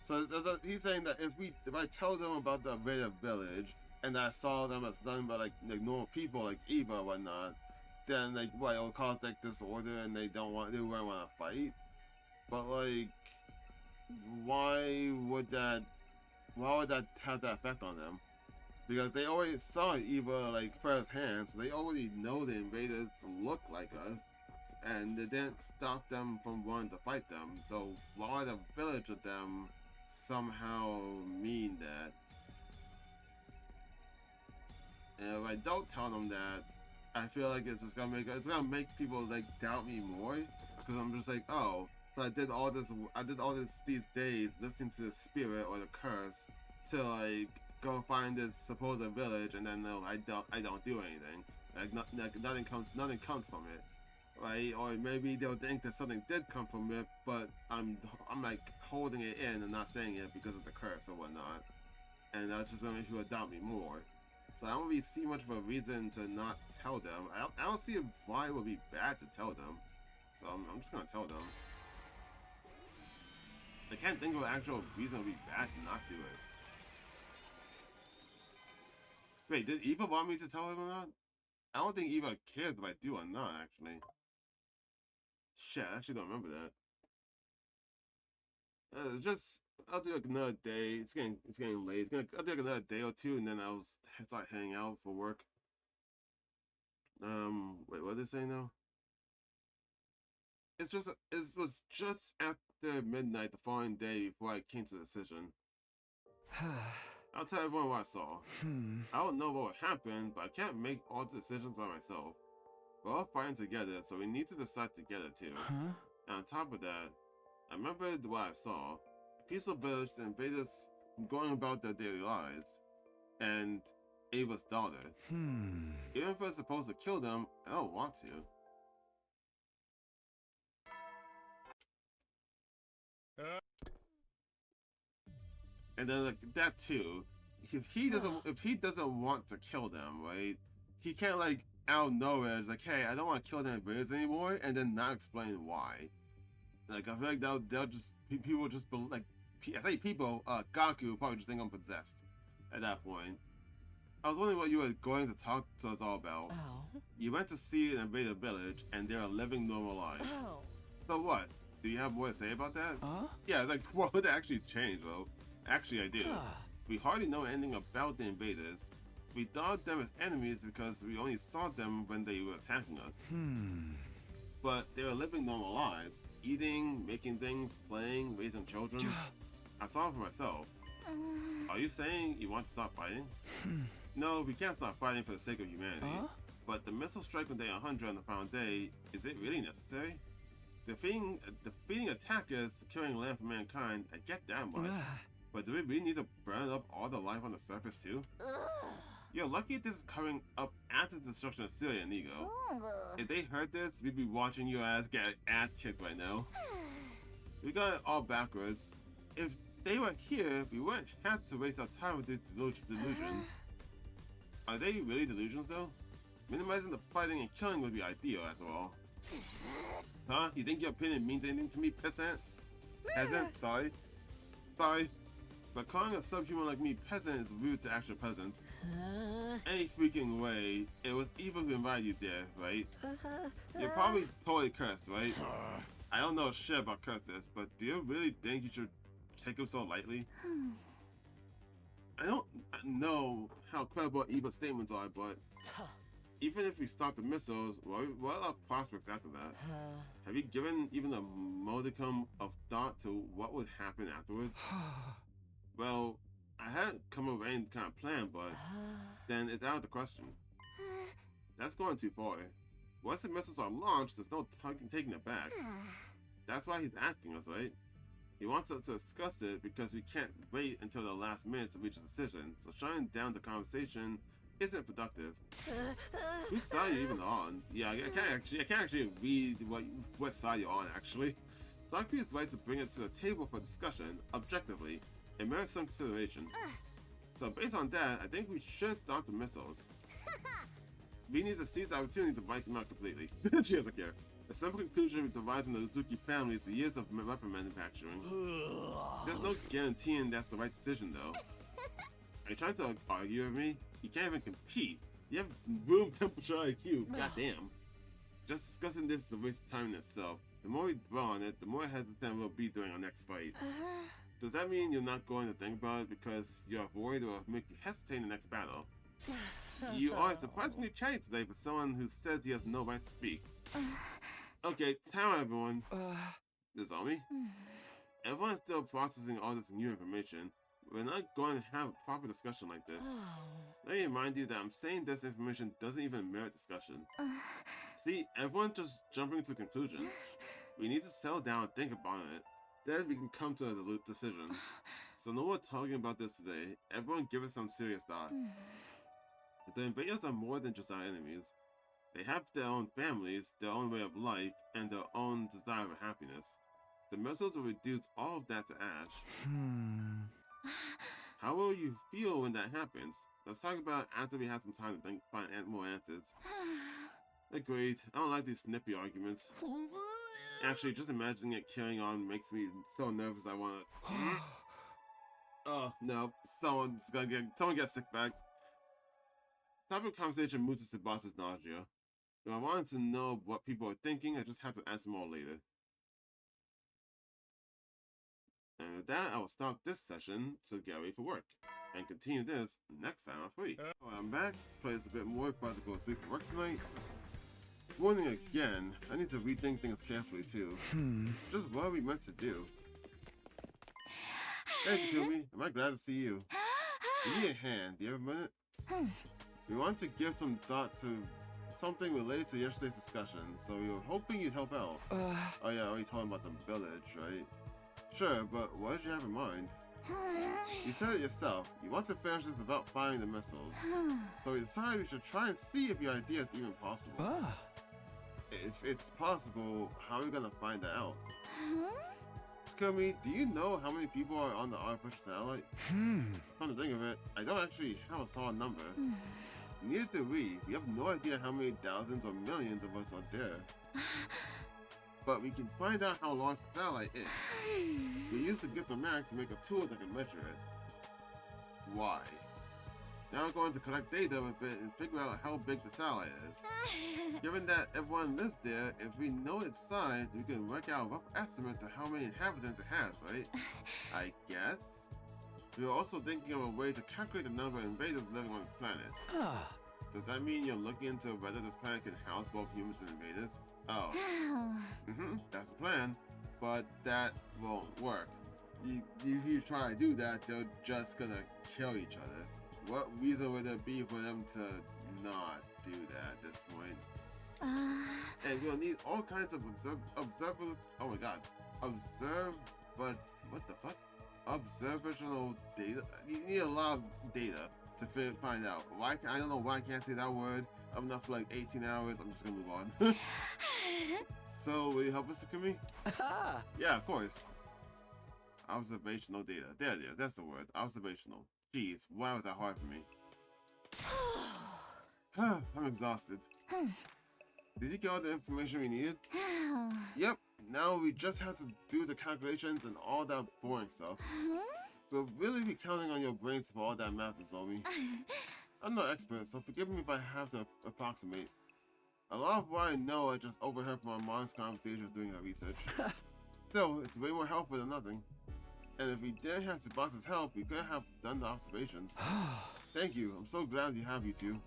So he's saying that if I tell them about the invaded village, and I saw them as nothing but like normal people like Eva or whatnot, then like what, it'll cause like disorder and they wouldn't want to fight. But like, why would that have that effect on them? Because they already saw Eva like firsthand, so they already know the invaders look like us, and it didn't stop them from wanting to fight them. So why would a village of them somehow mean that? And if I don't tell them that, I feel like it's just gonna make people like doubt me more, because I'm just like, oh, so I did all these days listening to the spirit or the curse to like go find this supposed village, and then no, I don't do anything. Like nothing comes from it, right? Or maybe they'll think that something did come from it, but I'm like holding it in and not saying it because of the curse or whatnot, and that's just gonna make people doubt me more. So I don't really see much of a reason to not tell them. I don't see why it would be bad to tell them. So I'm just gonna tell them. I can't think of an actual reason it would be bad to not do it. Wait, did Eva want me to tell him or not? I don't think Eva cares if I do or not, actually. Shit, I actually don't remember that. I'll do like another day. It's getting late. I'll do like another day or two, and then I'll start heading out for work. Wait, what did they say now? It was just after midnight the following day before I came to the decision. I'll tell everyone what I saw. I don't know what would happen, but I can't make all the decisions by myself. We're all fighting together, so we need to decide together too. And on top of that, I remembered what I saw. A peaceful village, the invaders going about their daily lives, and Ava's daughter. Even if we're supposed to kill them, I don't want to. And then like that too. If he doesn't want to kill them, right? He can't like out of nowhere it's like, hey, I don't want to kill the invaders anymore, and then not explain why. Like I feel like they'll just people just like I say people. Gaku will probably just think I'm possessed at that point. I was wondering what you were going to talk to us all about. Oh. You went to see an invaded village, and they're living normal lives. Oh. So what? Do you have more to say about that? Huh? Yeah, like what would actually change though? Actually, I do. We hardly know anything about the invaders. We thought them as enemies because we only saw them when they were attacking us. But they were living normal lives, eating, making things, playing, raising children. I saw it for myself. Are you saying you want to stop fighting? No, we can't stop fighting for the sake of humanity. But the missile strike on day 100 on the final day, is it really necessary? Defeating attackers, securing land for mankind, I get that much. But do we really need to burn up all the life on the surface too? You're lucky this is coming up after the destruction of Celia and Ego. If they heard this, we'd be watching your ass get ass kicked right now. We got it all backwards. If they were here, we wouldn't have to waste our time with these delusions. Are they really delusions though? Minimizing the fighting and killing would be ideal after all. Huh? You think your opinion means anything to me, peasant? Peasant? Sorry. But calling a subhuman like me peasant is rude to actual peasants. Any freaking way, it was evil who invited you there, right? You're probably totally cursed, right? I don't know shit about curses, but do you really think you should take them so lightly? I don't know how credible evil statements are, but even if we stop the missiles, what are our prospects after that? Have you given even a modicum of thought to what would happen afterwards? Well, I hadn't come up with any kind of plan, but then it's out of the question. That's going too far. Once the missiles are launched, there's no taking it back. That's why he's asking us, right? He wants us to discuss it because we can't wait until the last minute to reach a decision, so shutting down the conversation isn't productive. Whose side are you even on? Yeah, I can't actually read what side you're on, actually. Sakura is right to bring it to the table for discussion, objectively. It merits some consideration. So based on that, I think we should stop the missiles. We need to seize the opportunity to wipe them out completely. She doesn't care. A simple conclusion with the rise in the Uzuki family is the years of weapon manufacturing. There's no guaranteeing that's the right decision, though. Are you trying to argue with me? You can't even compete. You have room temperature IQ. Goddamn. Just discussing this is a waste of time in itself. The more we dwell on it, the more hesitant we'll be during our next fight. Does that mean you're not going to think about it because you're worried or make you hesitate in the next battle? You are surprisingly chatty today for someone who says he has no right to speak. Okay, time out, everyone. This is all me. Everyone's still processing all this new information. We're not going to have a proper discussion like this. Let me remind you that I'm saying this information doesn't even merit discussion. See, everyone's just jumping to conclusions. We need to settle down and think about it. Then we can come to a decision. So no more talking about this today. Everyone give it some serious thought. The invaders are more than just our enemies. They have their own families, their own way of life, and their own desire for happiness. The missiles will reduce all of that to ash. How will you feel when that happens? Let's talk about it after we have some time to find more answers. Agreed. I don't like these snippy arguments. Actually, just imagining it carrying on makes me so nervous I want to... Oh, no. Someone gets sick back. Topic of conversation moves to Tsubas's nausea. If I wanted to know what people are thinking, I just have to ask them all later. And with that, I will stop this session to get ready for work. And continue this next time I'm free. I'm back. Let's play this a bit more before I have to go to sleep for work tonight. Warning again, I need to rethink things carefully too. Just what are we meant to do? Hey Takumi, am I glad to see you? Give me a hand, do you have a minute? We want to give some thought to something related to yesterday's discussion, so we were hoping you'd help out. Oh yeah, we talking about the village, right? Sure, but what did you have in mind? You said it yourself, you want to finish this without firing the missiles. So we decided we should try and see if your idea is even possible. If it's possible, how are we gonna find that out? Takumi, do you know how many people are on the artificial satellite? Come to think of it, I don't actually have a solid number. Neither do we. We have no idea how many thousands or millions of us are there. But we can find out how large the satellite is. We used to get the map to make a tool that can measure it. Why? Now we're going to collect data with it and figure out how big the satellite is. Given that everyone lives there, if we know its size, we can work out rough estimates of how many inhabitants it has, right? I guess? We were also thinking of a way to calculate the number of invaders living on this planet. Does that mean you're looking into whether this planet can house both humans and invaders? Oh. That's the plan. But that won't work. If you try to do that, they're just gonna kill each other. What reason would there be for them to not do that at this point? And you'll need all kinds of oh my god. But what the fuck? Observational data. You need a lot of data to find out. Why? I don't know why I can't say that word. I'm not for like 18 hours. I'm just gonna move on. So, will you help us, Takumi? Yeah, of course. Observational data. There it is. That's the word. Observational. Jeez, why was that hard for me? I'm exhausted. Did you get all the information we needed? Yep. Now we just have to do the calculations and all that boring stuff. We'll really be counting on your brains for all that math, Nozomi. I'm no expert, so forgive me if I have to approximate. A lot of what I know I just overheard from my mom's conversations doing her research. Still, it's way more helpful than nothing. And if we didn't have Tsubasa's help, we couldn't have done the observations. Thank you. I'm so glad you have you two.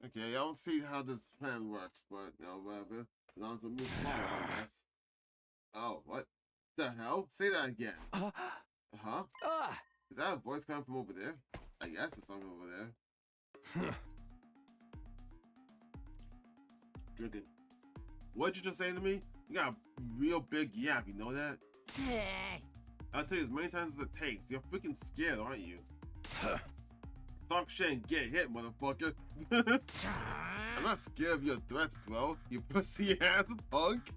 Okay, I don't see how this plan works, but you know, whatever. As long as it moves forward, I guess. Oh, what the hell? Say that again. Huh? Is that a voice coming from over there? I guess it's something over there. Drinking. What'd you just say to me? You got a real big yap, you know that? I'll tell you as many times as it takes. You're freaking scared, aren't you? Talk shit and get hit, motherfucker. I'm not scared of your threats, bro. You pussy ass punk.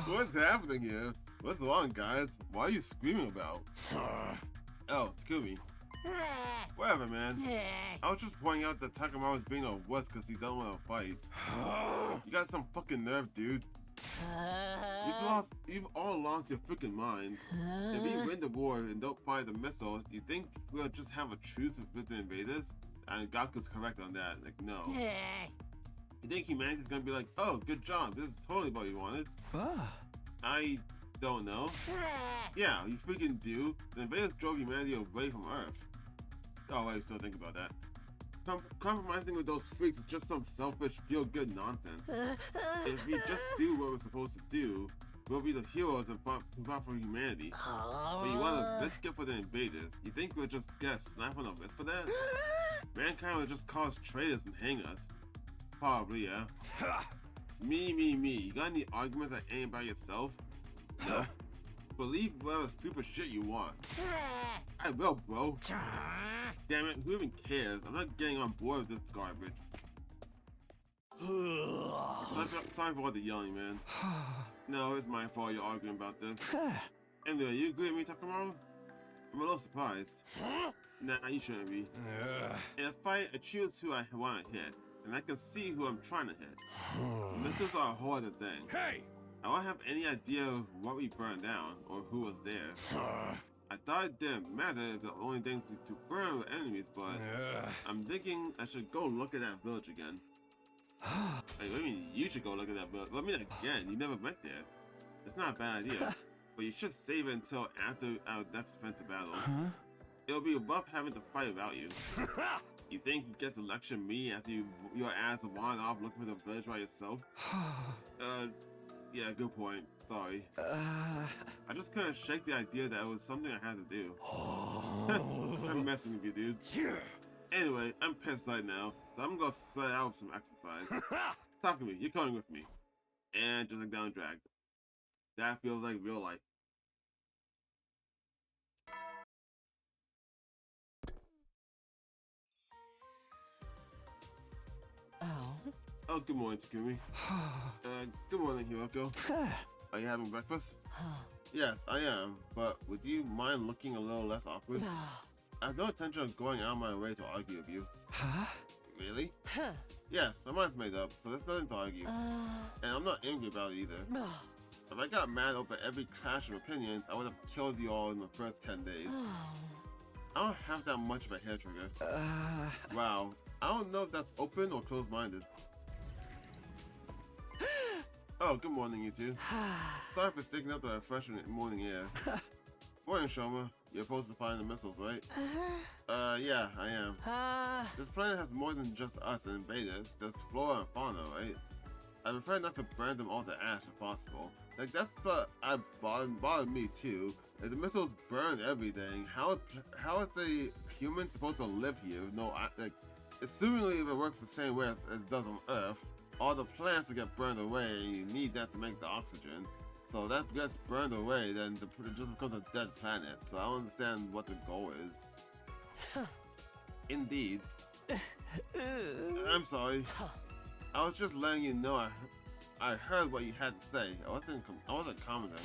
What's happening here? What's wrong, guys? What are you screaming about? Oh, Takumi. Whatever, man. I was just pointing out that Takamaru's being a wuss because he doesn't want to fight. You got some fucking nerve, dude. You've all lost your freaking mind. If we win the war and don't fire the missiles, do you think we'll just have a truce with the invaders? And Gaku's correct on that. Like, no. You think humanity's gonna be like, oh, good job, this is totally what we wanted? I don't know. Yeah, you freaking do. The invaders drove humanity away from Earth. Oh, wait, still think about that. Compromising with those freaks is just some selfish, feel-good nonsense. If we just do what we're supposed to do, we'll be the heroes and fight for humanity. But you want to risk it for the invaders? You think we'll just get a slap on the wrist for that? Mankind will just cause traitors and hang us. Probably, yeah. Me. You got any arguments that ain't about yourself? No. Believe whatever stupid shit you want. I will, bro. Damn it, who even cares? I'm not getting on board with this garbage. Sorry for all the yelling, man. No, it's my fault you're arguing about this. Anyway, you agree with me, Takamaru? I'm a little surprised. Nah, you shouldn't be. In a fight, I choose who I want to hit, and I can see who I'm trying to hit. Missiles are a whole other thing. Hey! I don't have any idea what we burned down, or who was there. I thought it didn't matter if the only thing to burn were enemies, but I'm thinking I should go look at that village again. Hey, what do you mean you should go look at that village? Well, I mean again, you never went there. It's not a bad idea, but you should save it until after our next offensive battle. It'll be rough having to fight without you. You think you get to lecture me after your ass wandered off looking for the village by yourself? Yeah, good point. Sorry. I just couldn't shake the idea that it was something I had to do. I'm messing with you, dude. Anyway, I'm pissed right now, so I'm gonna sweat out some exercise. Talk to me, you're coming with me. And just like down drag. That feels like real life. Oh, good morning, Takumi. Good morning, Hiroko. Are you having breakfast? Yes, I am, but would you mind looking a little less awkward? I have no intention of going out of my way to argue with you. Really? Yes, my mind's made up, so there's nothing to argue. And I'm not angry about it either. If I got mad over every clash of opinions, I would have killed you all in the first 10 days. I don't have that much of a hair trigger. Wow, I don't know if that's open or closed-minded. Oh, good morning, you two. Sorry for sticking up the refreshing morning air. Morning, Shoma. You're supposed to find the missiles, right? Yeah, I am. This planet has more than just us and invaders. There's flora and fauna, right? I prefer not to burn them all to ash if possible. Like, that's bothered me too. If the missiles burn everything, how is a human supposed to live here? No, like, assumingly if it works the same way as it does on Earth, all the plants will get burned away, and you need that to make the oxygen. So that gets burned away, then it just becomes a dead planet. So I don't understand what the goal is. Indeed. I'm sorry. I was just letting you know I heard what you had to say. I wasn't commenting.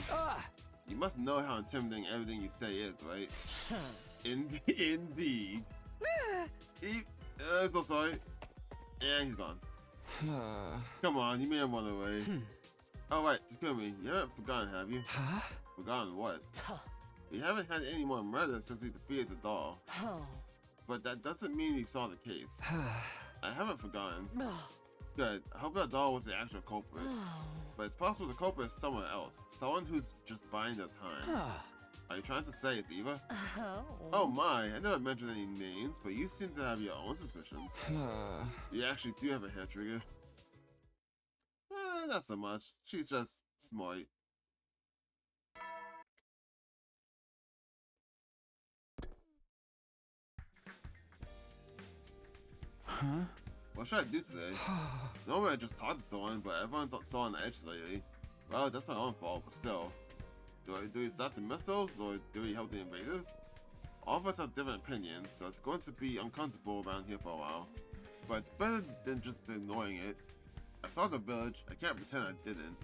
You must know how intimidating everything you say is, right? Indeed. I'm so sorry. And he's gone. Come on, you made him run away. Oh right, Takumi, you haven't forgotten, have you? Huh? Forgotten what? We haven't had any more murder since we defeated the doll. But that doesn't mean you saw the case. I haven't forgotten. Good. I hope that doll was the actual culprit. But it's possible the culprit is someone else. Someone who's just buying their time. Are you trying to say it's Eva? Oh my, I never mentioned any names, but you seem to have your own suspicions. You actually do have a hair trigger. Not so much. She's just smart. Huh? What should I do today? Normally I just talk to someone, but everyone's so on the edge lately. Well, that's my own fault, but still. Do we stop the missiles, or do we help the invaders? All of us have different opinions, so it's going to be uncomfortable around here for a while. But it's better than just ignoring it. I saw the village, I can't pretend I didn't.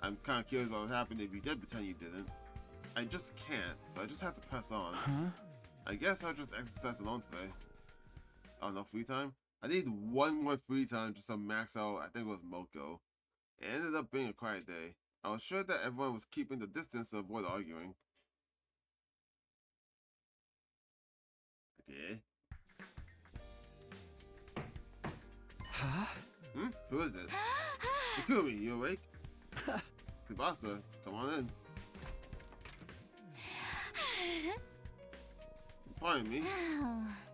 I'm kind of curious what would happen if you did pretend you didn't. I just can't, so I just have to press on. I guess I'll just exercise alone today. Oh, no free time? I need one more free time just to max out, I think it was Moko. It ended up being a quiet day. I was sure that everyone was keeping the distance to avoid arguing. Okay. Huh? Who is it? Takumi, you awake? Tsubasa, come on in. Pardon me.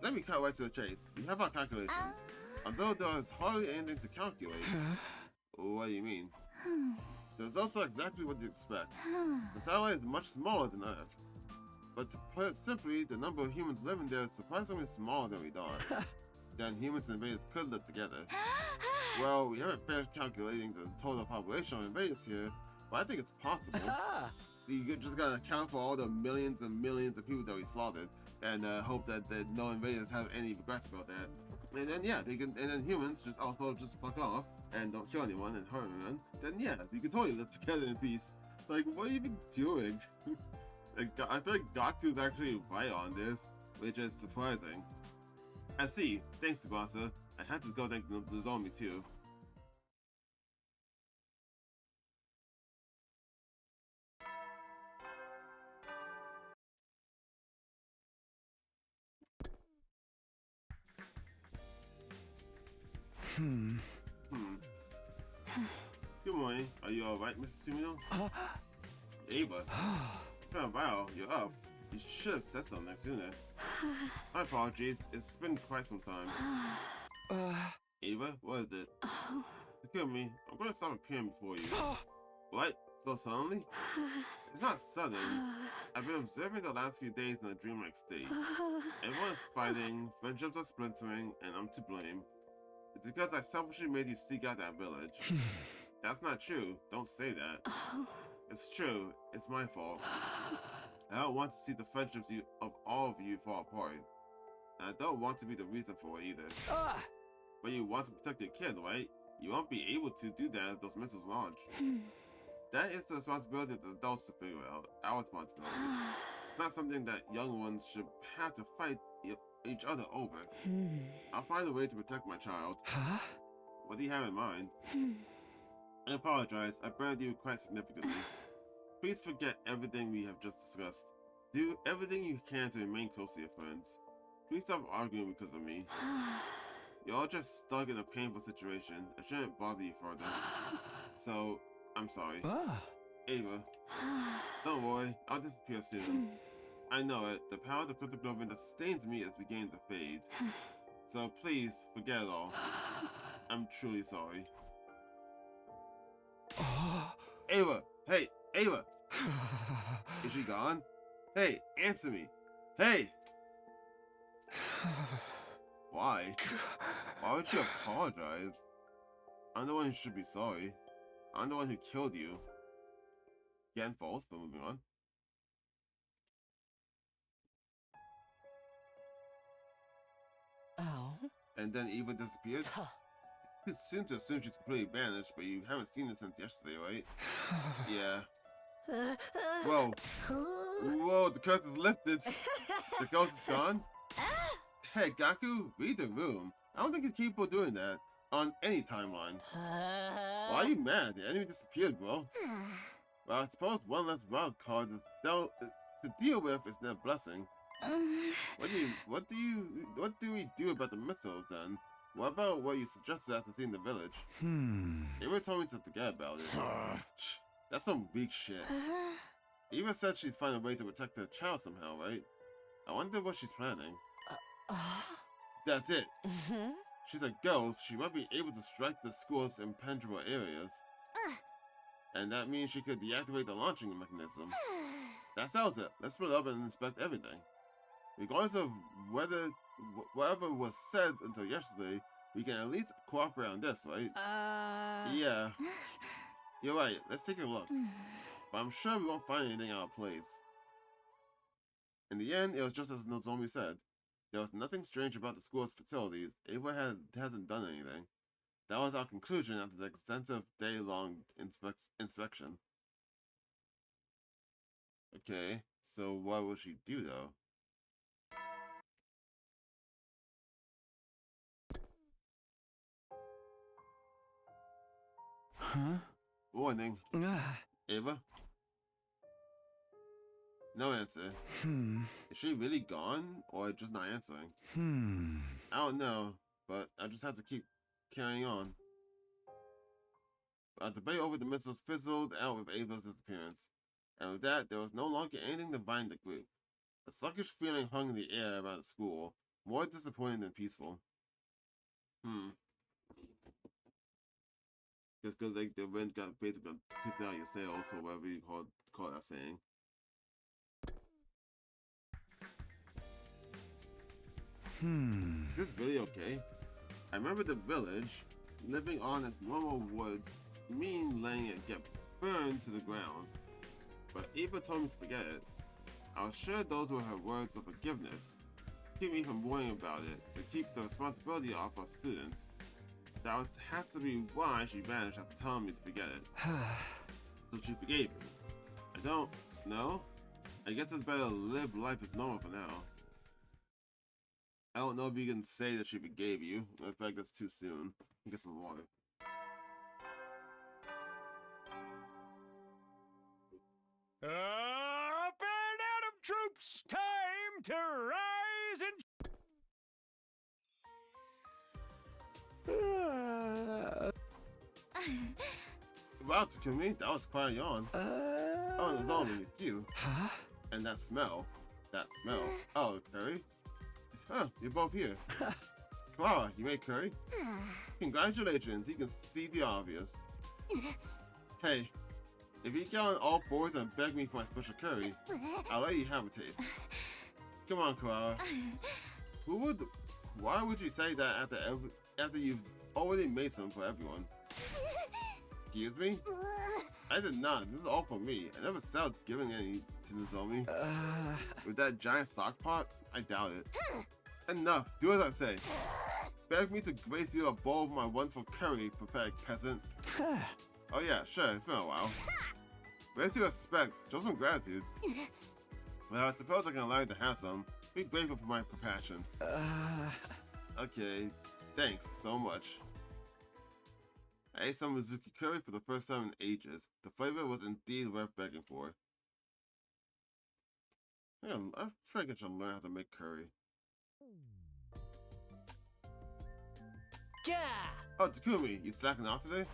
Let me cut right to the chase. We have our calculations. Although there is hardly anything to calculate. What do you mean? The results are exactly what you expect. The satellite is much smaller than Earth. But to put it simply, the number of humans living there is surprisingly smaller than we thought. Then humans and invaders could live together. Well, we haven't finished calculating the total population of invaders here, but I think it's possible. You just gotta account for all the millions and millions of people that we slaughtered, and hope that no invaders have any regrets about that. And then yeah, they can, and then humans just also just fuck off and don't kill anyone and hurt anyone. Then yeah, you can totally live together in peace. Like, what are you even doing? Like, I feel like Gaku's actually right on this, which is surprising. I see. Thanks, Tsubasa. I had to go thank the zombie too. Good morning. Are you alright, Mr. Sumino? Ava. It's been a while. You're up. You should have said something sooner. My apologies. It's been quite some time. Ava, what is it? Forgive me. I'm going to stop appearing before you. What? So suddenly? It's not sudden. I've been observing the last few days in a dreamlike state. Everyone is fighting, friendships are splintering, and I'm to blame. It's because I selfishly made you seek out that village. That's not true. Don't say that. It's true. It's my fault. I don't want to see the friendships of all of you fall apart. And I don't want to be the reason for it either. But you want to protect your kid, right? You won't be able to do that if those missiles launch. That is the responsibility of the adults to figure out. Our responsibility. It's not something that young ones should have to fight each other over. I'll find a way to protect my child. What do you have in mind? I apologize. I burned you quite significantly. Please forget everything we have just discussed. Do everything you can to remain close to your friends. Please stop arguing because of me. You're all just stuck in a painful situation. I shouldn't bother you further. So, I'm sorry. Ava, don't worry. I'll disappear soon. I know it. The power of the critical event that sustains me is beginning to fade. So please, forget it all. I'm truly sorry. Ava! Hey! Ava! Is she gone? Hey! Answer me! Hey! What? Why? Why would you apologize? I'm the one who should be sorry. I'm the one who killed you. Again, false, but moving on. Oh? And then Eva disappeared. Tuh. It's soon to assume she's completely vanished, but you haven't seen her since yesterday, right? Yeah. Whoa. Whoa, the curse is lifted. The ghost is gone. Hey, Gaku, read the room. I don't think it's capable of doing that on any timeline. Why are you mad? The enemy disappeared, bro. Well, I suppose one less wild card to deal with is their blessing. What do we do about the missiles then? What about what you suggested after seeing the village? Eva told me to forget about it. That's some weak shit. Eva said she'd find a way to protect her child somehow, right? I wonder what she's planning. That's it. She's a ghost. She might be able to strike the school's impenetrable areas. And that means she could deactivate the launching mechanism. That sounds it. Let's split up and inspect everything. Regardless of whatever was said until yesterday, we can at least cooperate on this, right? Yeah. You're right. Let's take a look. But I'm sure we won't find anything out of place. In the end, it was just as Nozomi said. There was nothing strange about the school's facilities. Ava hasn't done anything. That was our conclusion after the extensive day-long inspection. Okay, so what will she do though? Huh? Warning. Ava? No answer. Is she really gone, or just not answering? I don't know, but I just have to keep carrying on. Our debate over the missiles fizzled out with Ava's disappearance, and with that, there was no longer anything to bind the group. A sluggish feeling hung in the air around the school, more disappointing than peaceful. Just because like the wind got basically kicked out of your sails, or whatever you call that saying. Is this really okay? I remember the village living on its normal would mean letting it get burned to the ground. But Eva told me to forget it. I was sure those were her words of forgiveness. Keep me from worrying about it, to keep the responsibility off our students. That has to be why she vanished after telling me to forget it. So she forgave me. I don't know. I guess it's better to live life as normal for now. I don't know if you can say that she forgave you. In fact, that's too soon. Get some water. Up and Atom troops, time to rise and... Wow, Takumi, that was quite a yawn. Oh, it was only you. Huh? And that smell. Oh, curry? Huh, you're both here. Wow, you made curry? Congratulations, you can see the obvious. Hey, if you get on all fours and beg me for my special curry, I'll let you have a taste. Come on, Kawawa. Why would you say that after you've already made some for everyone? Excuse me? I did not. This is all for me. I never said giving any to Nozomi. With that giant stock pot? I doubt it. Enough. Do as I say. Beg me to grace you a bowl of my wonderful curry, pathetic peasant. Oh yeah, sure. It's been a while. Raise your respect. Show some gratitude. Well, I suppose I can allow you to have some. Be grateful for my compassion. Okay. Thanks so much. I ate some Mizuki curry for the first time in ages. The flavor was indeed worth begging for. Yeah, I think I should learn how to make curry. Yeah. Oh, Takumi, you slacking off today?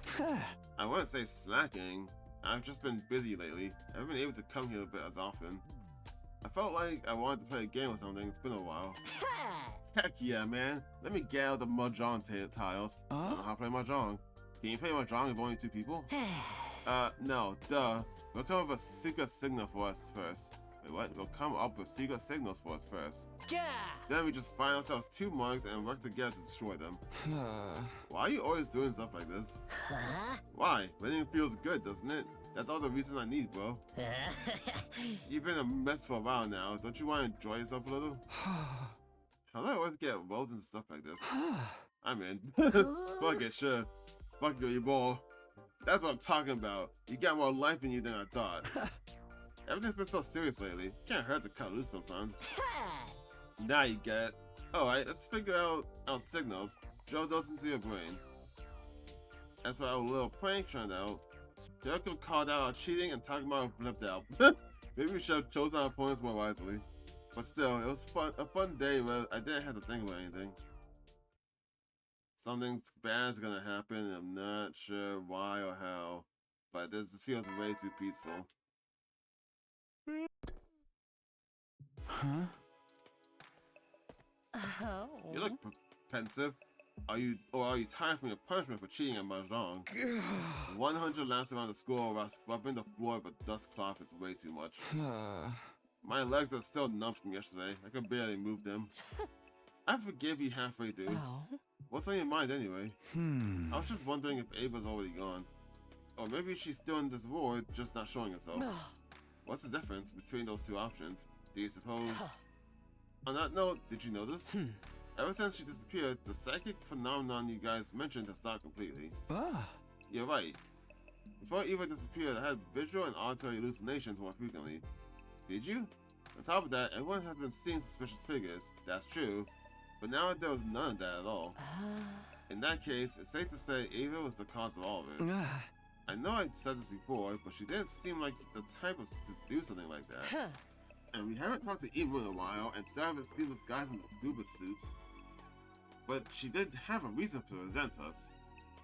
I wouldn't say slacking. I've just been busy lately. I haven't been able to come here a bit as often. I felt like I wanted to play a game or something. It's been a while. Heck yeah, man. Let me get out the Mahjong tiles. I don't know how to play Mahjong. Can you play Mahjong with only 2 people? No, duh. We'll come up with a secret signal for us first. Wait, what? We'll come up with secret signals for us first. Gah! Then we just find ourselves 2 monks and work together to destroy them. Why are you always doing stuff like this? Huh? Why? Winning feels good, doesn't it? That's all the reason I need, bro. You've been a mess for a while now. Don't you want to enjoy yourself a little? How do I always get involved in stuff like this? I'm in. Fuck it, sure. Fuck you ball. That's what I'm talking about. You got more life in you than I thought. Everything's been so serious lately. Can't hurt to cut loose sometimes. Now you get it. Alright, let's figure out our signals. Drill those into your brain. As for our little prank turned out, Jericho called out our cheating and talking about flipped out. Maybe we should have chosen our opponents more wisely. But still, it was a fun day where I didn't have to think about anything. Something bad's gonna happen and I'm not sure why or how. But this feels way too peaceful. Huh? Oh. You look pensive. Are you tired from your punishment for cheating at Mahjong? 100 laps around the school while scrubbing the floor with a dust cloth is way too much. My legs are still numb from yesterday. I can barely move them. I forgive you halfway through. Oh. What's on your mind anyway? I was just wondering if Ava's already gone. Or maybe she's still in this ward, just not showing herself. What's the difference between those 2 options? Do you suppose... On that note, did you notice? Ever since she disappeared, the psychic phenomenon you guys mentioned has stopped completely. You're right. Before Eva disappeared, I had visual and auditory hallucinations more frequently. Did you? On top of that, everyone has been seeing suspicious figures. That's true. But now there was none of that at all. In that case, it's safe to say Ava was the cause of all of it. I know I said this before, but she didn't seem like the type of to do something like that. And we haven't talked to Eva in a while, and still haven't seen the guys in the scuba suits. But she did have a reason to resent us.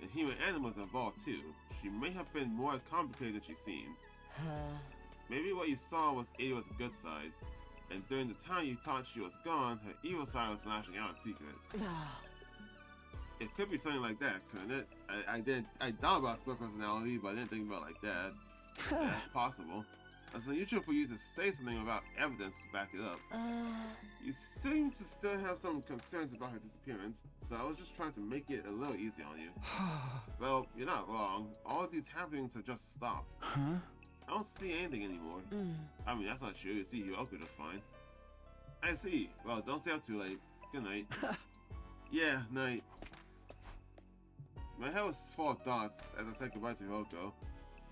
And human animals involved too. She may have been more complicated than she seemed. Maybe what you saw was Ava's good side, and during the time you thought she was gone, her evil side was lashing out in secret. It could be something like that, couldn't it? I thought about split personality, but I didn't think about it like that. That's possible. It's unusual for you to say something without evidence to back it up. You seem to still have some concerns about her disappearance, so I was just trying to make it a little easier on you. Well, you're not wrong. All of these happenings have just stopped. I don't see anything anymore. I mean, that's not true. You see Hiroko just fine. I see. Well, don't stay up too late. Good night. Yeah, night. My head was full of thoughts as I said goodbye to Hiroko.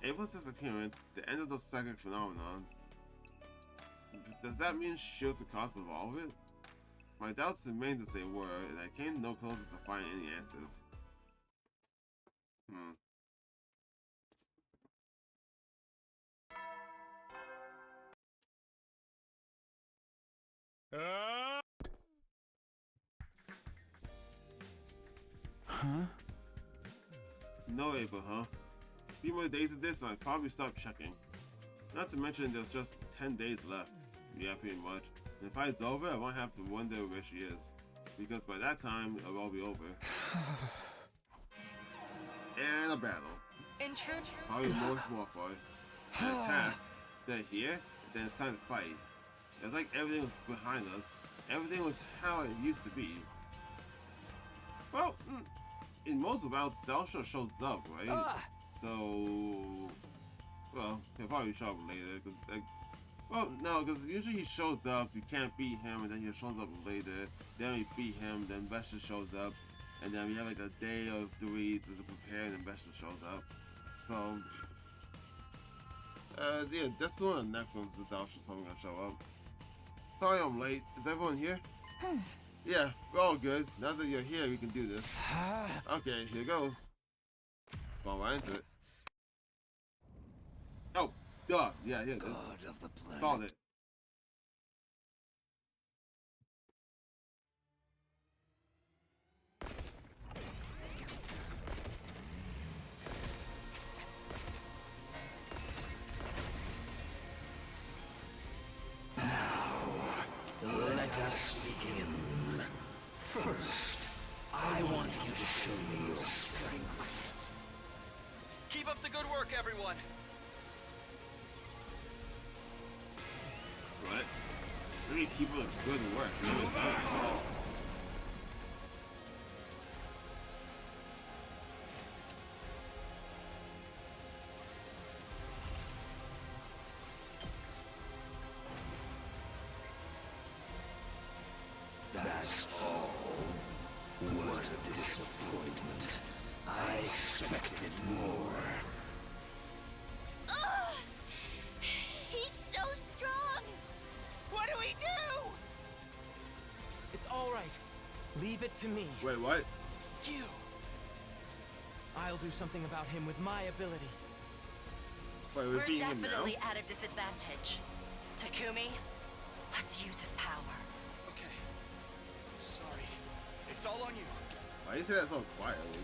Ava's disappearance, the end of the psychic phenomenon. Does that mean she was the cause of all of it? My doubts remained as they were, and I came no closer to finding any answers. No Ava, huh? A few more days of this and I'd probably stop checking. Not to mention there's just 10 days left. Yeah, pretty much. And if fight's over, I won't have to wonder where she is. Because by that time, it'll all be over. And a battle. Intruder? Probably more small boy. An attack. They're here, and then it's time to fight. It was like everything was behind us. Everything was how it used to be. Well, in most battles, Dalsha shows up, right? So, well, he'll probably show up later. Cause, like, well, no, because usually he shows up, you can't beat him, and then he shows up later. Then we beat him, then Vesta shows up, and then we have like a day or 3 to prepare, and then Vesta shows up. So, yeah, that's one of the next ones that Dalsha's probably gonna show up. Sorry I'm late. Is everyone here? Yeah, we're all good. Now that you're here, we can do this. Okay, here goes. Going right into it. Oh, duh. Yeah, here it is. God of the planet. Called it. Let us begin. First, I want you to show me your strength. Keep up the good work, everyone. what? Maybe keep up good work. Really good. That's all. What a disappointment. I expected more. Ugh! He's so strong! What do we do? It's all right. Leave it to me. Wait, what? You. I'll do something about him with my ability. Wait, we're We're beating him now? definitely at a disadvantage. Takumi, let's use his power. Okay. Sorry. It's all on you. Why do you say that so quietly?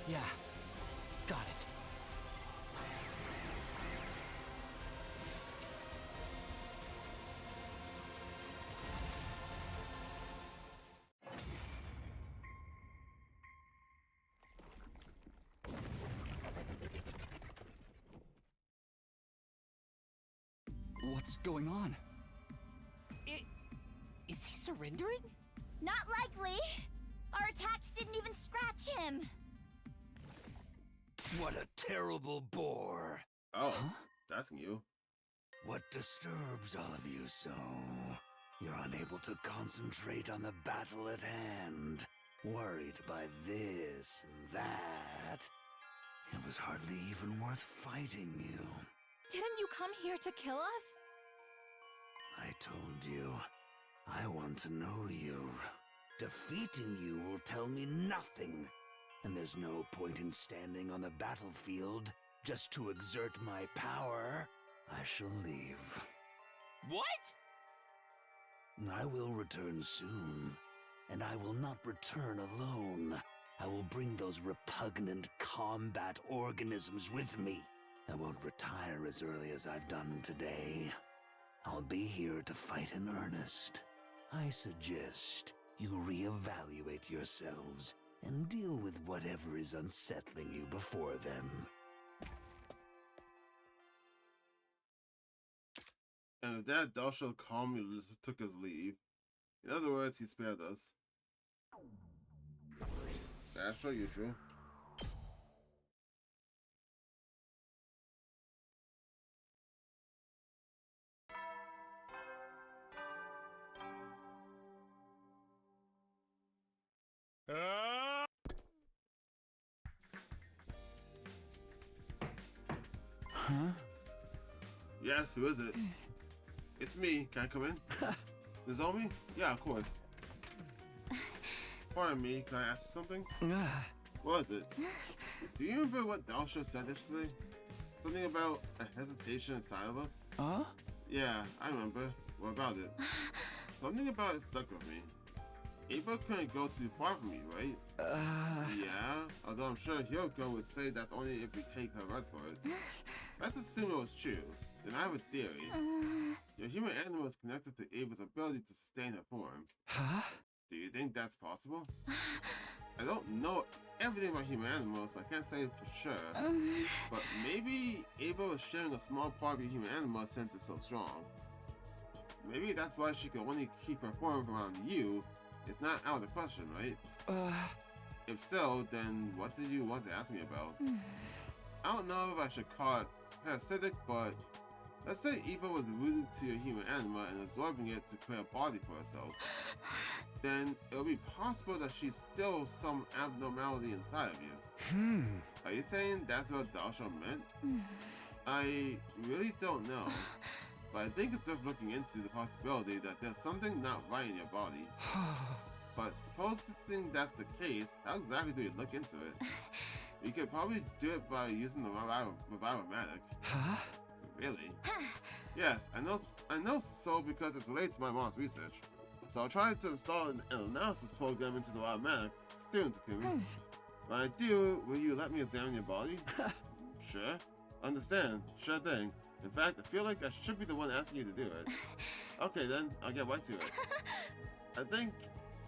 Yeah. Got it. What's going on? Is he surrendering? Not likely. Our attacks didn't even scratch him. What a terrible bore. Oh, that's new. What disturbs all of you so? You're unable to concentrate on the battle at hand. Worried by this and that. It was hardly even worth fighting you. Didn't you come here to kill us? I told you. I want to know you. Defeating you will tell me nothing. And there's no point in standing on the battlefield just to exert my power. I shall leave. What? I will return soon. And I will not return alone. I will bring those repugnant combat organisms with me. I won't retire as early as I've done today. I'll be here to fight in earnest. I suggest you reevaluate yourselves and deal with whatever is unsettling you before then. And with that, Dalsha calmly took his leave. In other words, he spared us. That's so usual. Huh? Yes, who is it? It's me. Can I come in? Is all me? Yeah, of course. Pardon me, can I ask you something? What is it? Do you remember what Dalsha said yesterday? Something about a hesitation inside of us? Huh? Yeah, I remember. What about it? Something about it stuck with me. Ava couldn't go too far from me, right? Yeah, although I'm sure Hyoko would say that's only if we take her word for it. Let's assume it was true. Then I have a theory. Your human animal is connected to Ava's ability to sustain her form. Huh? Do you think that's possible? I don't know everything about human animals, so I can't say for sure. But maybe Ava is sharing a small part of your human animal since it's so strong. Maybe that's why she can only keep her form around you. It's not out of the question, right? If so, then what did you want to ask me about? I don't know if I should call it parasitic, but let's say Eva was rooted to your human animal and absorbing it to create a body for herself. Then it would be possible that she's still some abnormality inside of you. Are you saying that's what Dalsha meant? I really don't know. But I think it's worth looking into the possibility that there's something not right in your body. But supposing that's the case, how exactly do you look into it? You could probably do it by using the revivomatic. Huh? Really? Yes, I know so because it's related to my mom's research. So I'll try to install an analysis program into the revivomatic. Student Takumi. When I do, will you let me examine your body? Sure. Understand. Sure thing. In fact, I feel like I should be the one asking you to do it. Okay then, I'll get right to it. I think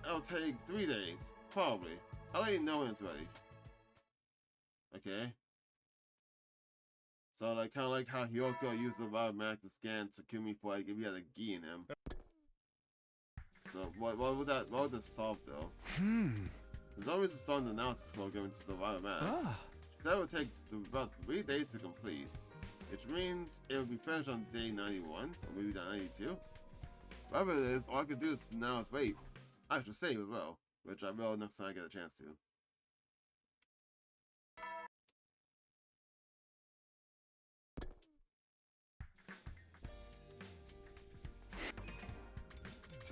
it'll take 3 days. Probably. I'll let you know when it's ready. Okay. So like kind of like how Hyoko used the automatic to scan Takumi for like if he had a gi in him. So what would this solve though? There's always a starting the analysis program into the automatic. That would take about 3 days to complete, which means it would be finished on day 91 or maybe day 92. Whatever it is, all I can do is now is wait. I should save as well, which I will next time I get a chance to.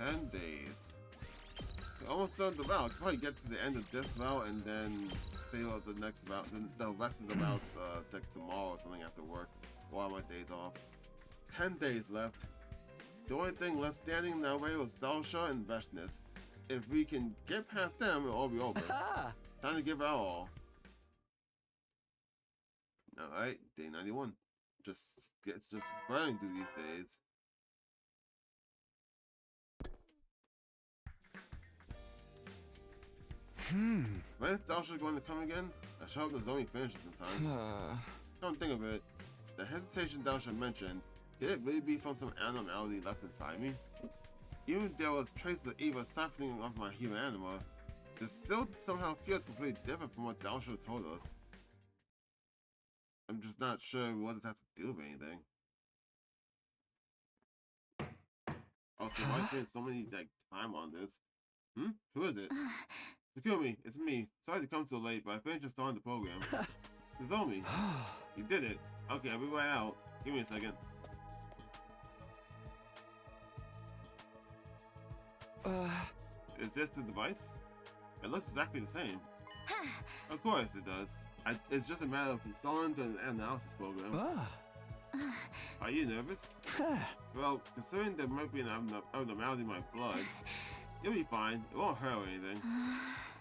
$10 days. We're almost done the route. Probably get to the end of this route and then fail out the next route. The rest of the routes like tomorrow or something after work. Or on my days off. 10 days left. The only thing left standing in that way was Dalsha and Veshness. If we can get past them, it'll all be over. Time to give it our all. Alright, day 91. It's just burning through these days. When is Dalsha going to come again? I sure hope the zombie finishes in time. Come think of it, the hesitation Dalsha mentioned, could it really be from some abnormality left inside me? Even if there was traces of evil siphoning off my human anima, it still somehow feels completely different from what Dalsha told us. I'm just not sure what it has to do with anything. Also, why spend so many time on this? Who is it? Takumi, it's me. Sorry to come so late, but I finished just starting the program. Nozomi, you did it. Okay, I'll be right out. Give me a second. Is this the device? It looks exactly the same. Of course it does. It's just a matter of installing the analysis program. Are you nervous? Well, considering there might be an abnormality in my blood, you'll be fine. It won't hurt or anything.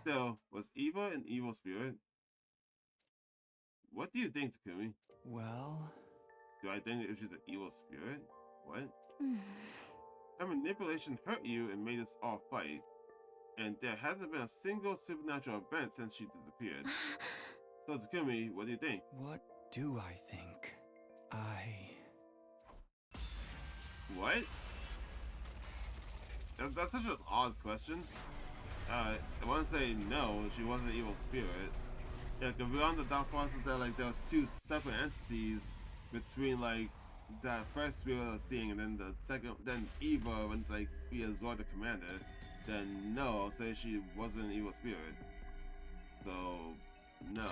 Still, was Eva an evil spirit? What do you think, Takumi? Well... Do I think that she's an evil spirit? What? Her manipulation hurt you and made us all fight. And there hasn't been a single supernatural event since she disappeared. So Takumi, what do you think? What do I think? What? That's such an odd question. I want to say no, she wasn't an evil spirit. Yeah, because beyond the thought process that there was two separate entities between that first spirit I was seeing and then the second, then Eva when we absorbed the commander. Then no, I'll say she wasn't an evil spirit. So no.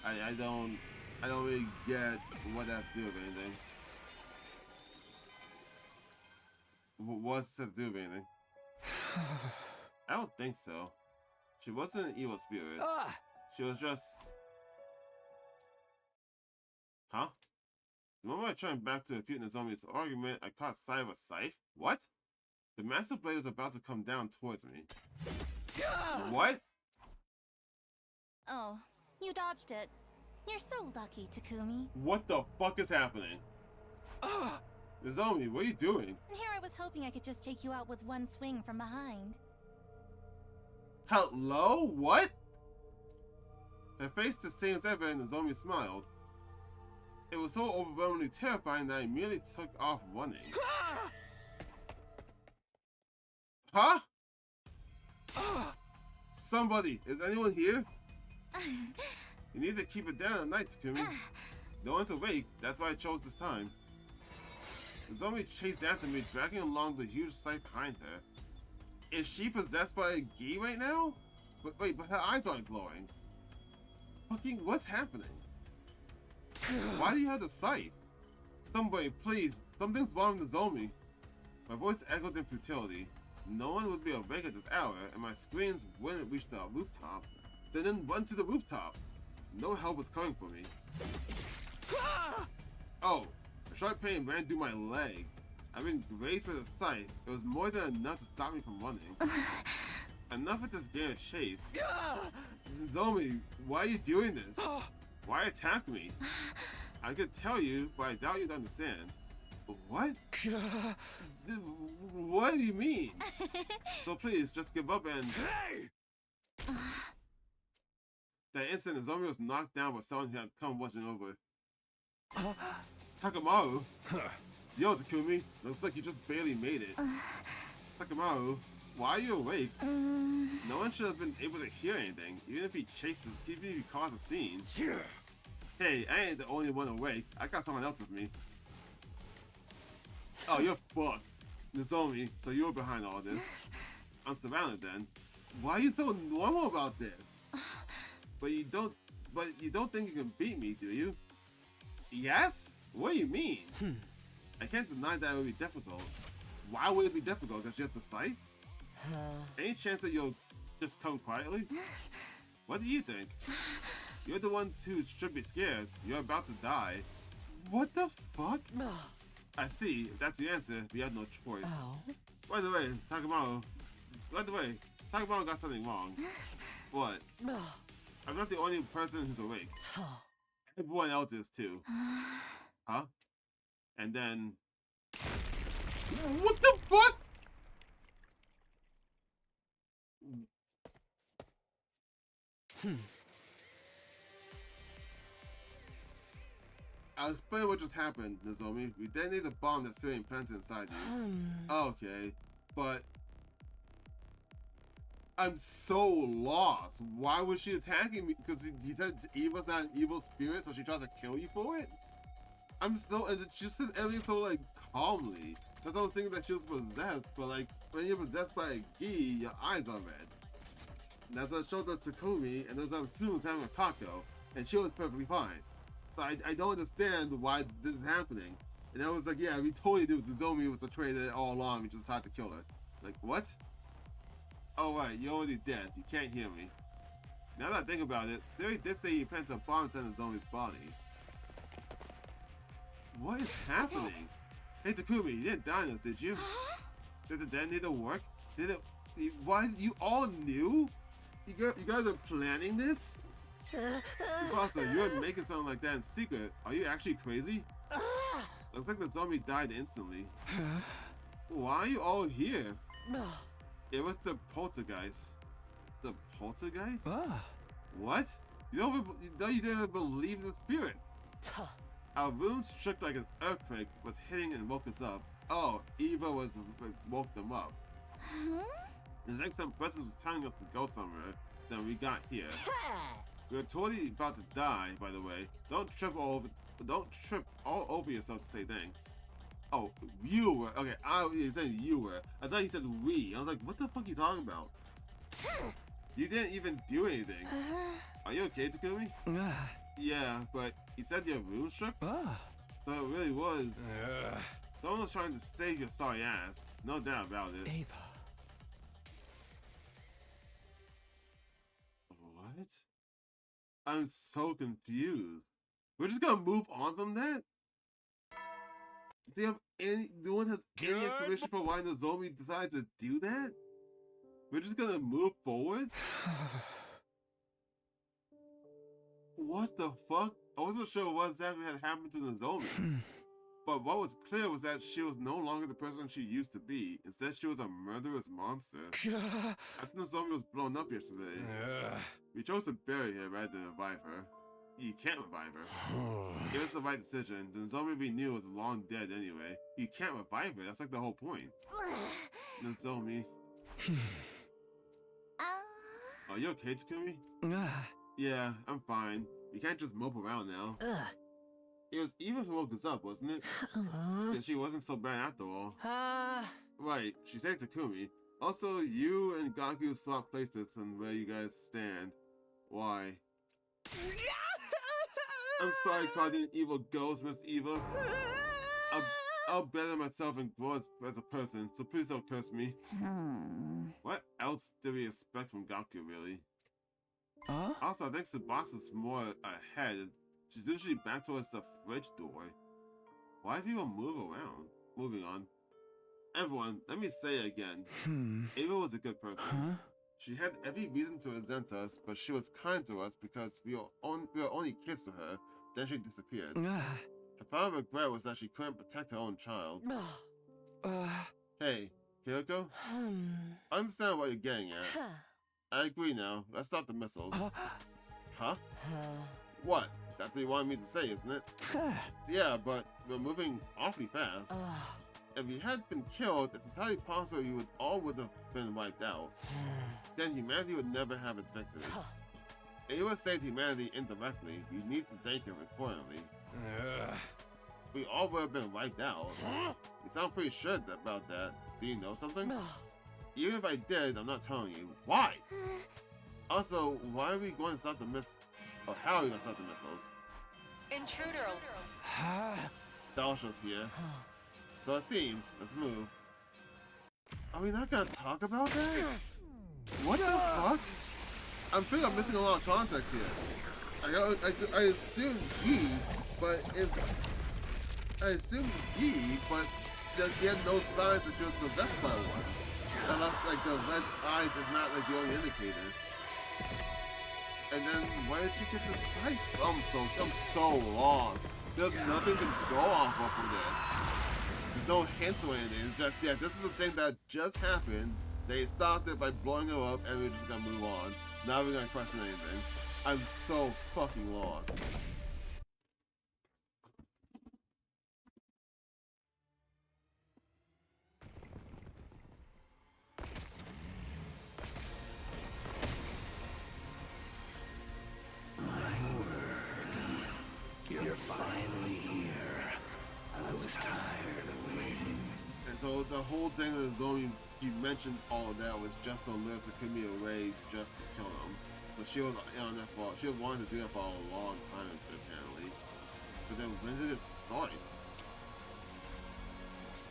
I don't really get what that has to do with anything. What's it to do with anything? I don't think so. She wasn't an evil spirit. She was just... Huh? The moment I turned back to refute Nozomi's argument, I caught sight of a scythe. What? The massive blade was about to come down towards me. What? Oh, you dodged it. You're so lucky, Takumi. What the fuck is happening? Nozomi, what are you doing? Here I was hoping I could just take you out with one swing from behind. Hello? What? Her face the same as ever and Nozomi smiled. It was so overwhelmingly terrifying that I immediately took off running. Huh? Somebody, is anyone here? You need to keep it down at night, Takumi. No one's awake, that's why I chose this time. Nozomi chased after me, dragging along the huge scythe behind her. Is she possessed by a gi right now? But wait, but her eyes aren't glowing. Fucking, what's happening? Why do you have the scythe? Somebody, please, something's wrong with Nozomi. My voice echoed in futility. No one would be awake at this hour, and my screams wouldn't reach the rooftop. Then run to the rooftop. No help was coming for me. Oh, a sharp pain ran through my leg. Having grazed with a scythe, it was more than enough to stop me from running. Enough with this game of chase. Nozomi, why are you doing this? Why attack me? I could tell you, but I doubt you'd understand. What? What do you mean? So please, just give up and... Hey! That instant, Nozomi was knocked down by someone who had come watching over. Takamaru? Yo, Takumi, looks like you just barely made it. Takamaru, why are you awake? No one should have been able to hear anything, even if he chases, even if he caused a scene. Hey, I ain't the only one awake. I got someone else with me. Oh, you're fucked. Nozomi, so you're behind all this. I'm surrounded then. Why are you so normal about this? But you don't think you can beat me, do you? Yes? What do you mean? I can't deny that it would be difficult. Why would it be difficult? Because you have to sight? Any chance that you'll just come quietly? What do you think? You're the ones who should be scared. You're about to die. What the fuck? I see. If that's the answer, we have no choice. By the way, Takamaru got something wrong. What? I'm not the only person who's awake. Everyone else is too. Huh? And then... What the fuck?! I'll explain what just happened, Nozomi. We detonated a bomb that's still implanted inside you. Okay, but... I'm so lost. Why was she attacking me? Because he said Eva's not an evil spirit, so she tries to kill you for it? I'm so... And she said everything so, like, calmly. Because I was thinking that she was possessed, but, like, when you're possessed by a gi, your eyes are red. And that's what showed up to Takumi, and as I'm assuming having a taco, and she was perfectly fine. So I don't understand why this is happening. And I was like, yeah, we totally knew Nozomi was a traitor all along. We just had to kill her. Like, what? Oh, right, you're already dead. You can't hear me. Now that I think about it, Siri did say he planted a bomb inside Nozomi's body. What is happening? Hey, Takumi, you didn't die in this, did you? Did the detonator work? Did it... Why? You all knew? You guys are planning this? Also, you're making something like that in secret. Are you actually crazy? Looks like the zombie died instantly. Why are you all here? It was the poltergeist. The poltergeist? What? You didn't believe in the spirit. Our rooms shook like an earthquake was hitting and woke us up. Oh, Eva woke them up. It's like some person was telling us to go somewhere. Then we got here. We were totally about to die, by the way. Don't trip all over yourself to say thanks. Oh, you were. Okay, you said you were. I thought you said we. I was like, what the fuck are you talking about? You didn't even do anything. Are you okay, Takumi? Yeah, but you said your room shook? So it really was. Someone was trying to save your sorry ass. No doubt about it. Ava. What? I'm so confused. We're just gonna move on from that? Do no one has any explanation for why Nozomi decided to do that? We're just gonna move forward? What the fuck? I wasn't sure what exactly had happened to Nozomi. But what was clear was that she was no longer the person she used to be. Instead, she was a murderous monster. After Nozomi was blown up yesterday, we chose to bury her rather than revive her. You can't revive her. It was the right decision. The Nozomi we knew was long dead anyway. You can't revive her. That's like the whole point. Nozomi. Are you okay, Takumi? Yeah, I'm fine. We can't just mope around now. It was Eva who woke us up, wasn't it? Because she wasn't so bad after all. Right, she said Takumi. Also, you and Gaku swapped places on where you guys stand. Why? I'm sorry, calling an evil ghost, Miss Eva. I'll better myself and grow as a person, so please don't curse me. What else did we expect from Gaku, really? Also, I think Tsubasa's more ahead. She's usually back towards the fridge door. Why do people move around? Moving on. Everyone, let me say it again. Ava was a good person. She had every reason to resent us, but she was kind to us because we were only kids to her. Then she disappeared. Her final regret was that she couldn't protect her own child. Hey, Hiroko? I understand what you're getting at. I agree now. Let's stop the missiles. Huh? What? That's what you wanted me to say, isn't it? Yeah, but we're moving awfully fast. If you had been killed, it's entirely possible you would all would have been wiped out. Then humanity would never have its victory. If you would save humanity indirectly, you need to thank him accordingly. We all would have been wiped out. You sound pretty sure about that. Do you know something? Even if I did, I'm not telling you. Why? Also, why are we going to stop the or how are we going to stop the missiles? Intruder. Dalsha's here. So it seems, let's move. Are we not going to talk about that? What the fuck? I'm sure I'm missing a lot of context here. I assume Yi, but he had no signs that she was possessed by one. Unless, like, the red eyes is not, like, the only indicator. And then, why did she get the sight? I'm so lost. There's nothing to go off of for this. There's no hints or anything. It's just, yeah, this is the thing that just happened. They stopped it by blowing it up, and we're just gonna move on. Not even gonna question anything. I'm so fucking lost. You're finally here. I was tired of waiting. And so the whole thing of going, you mentioned all of that was just so Liv to put me away just to kill him. So she was on that for, she wanted to do that for a long time apparently. But then when did it start?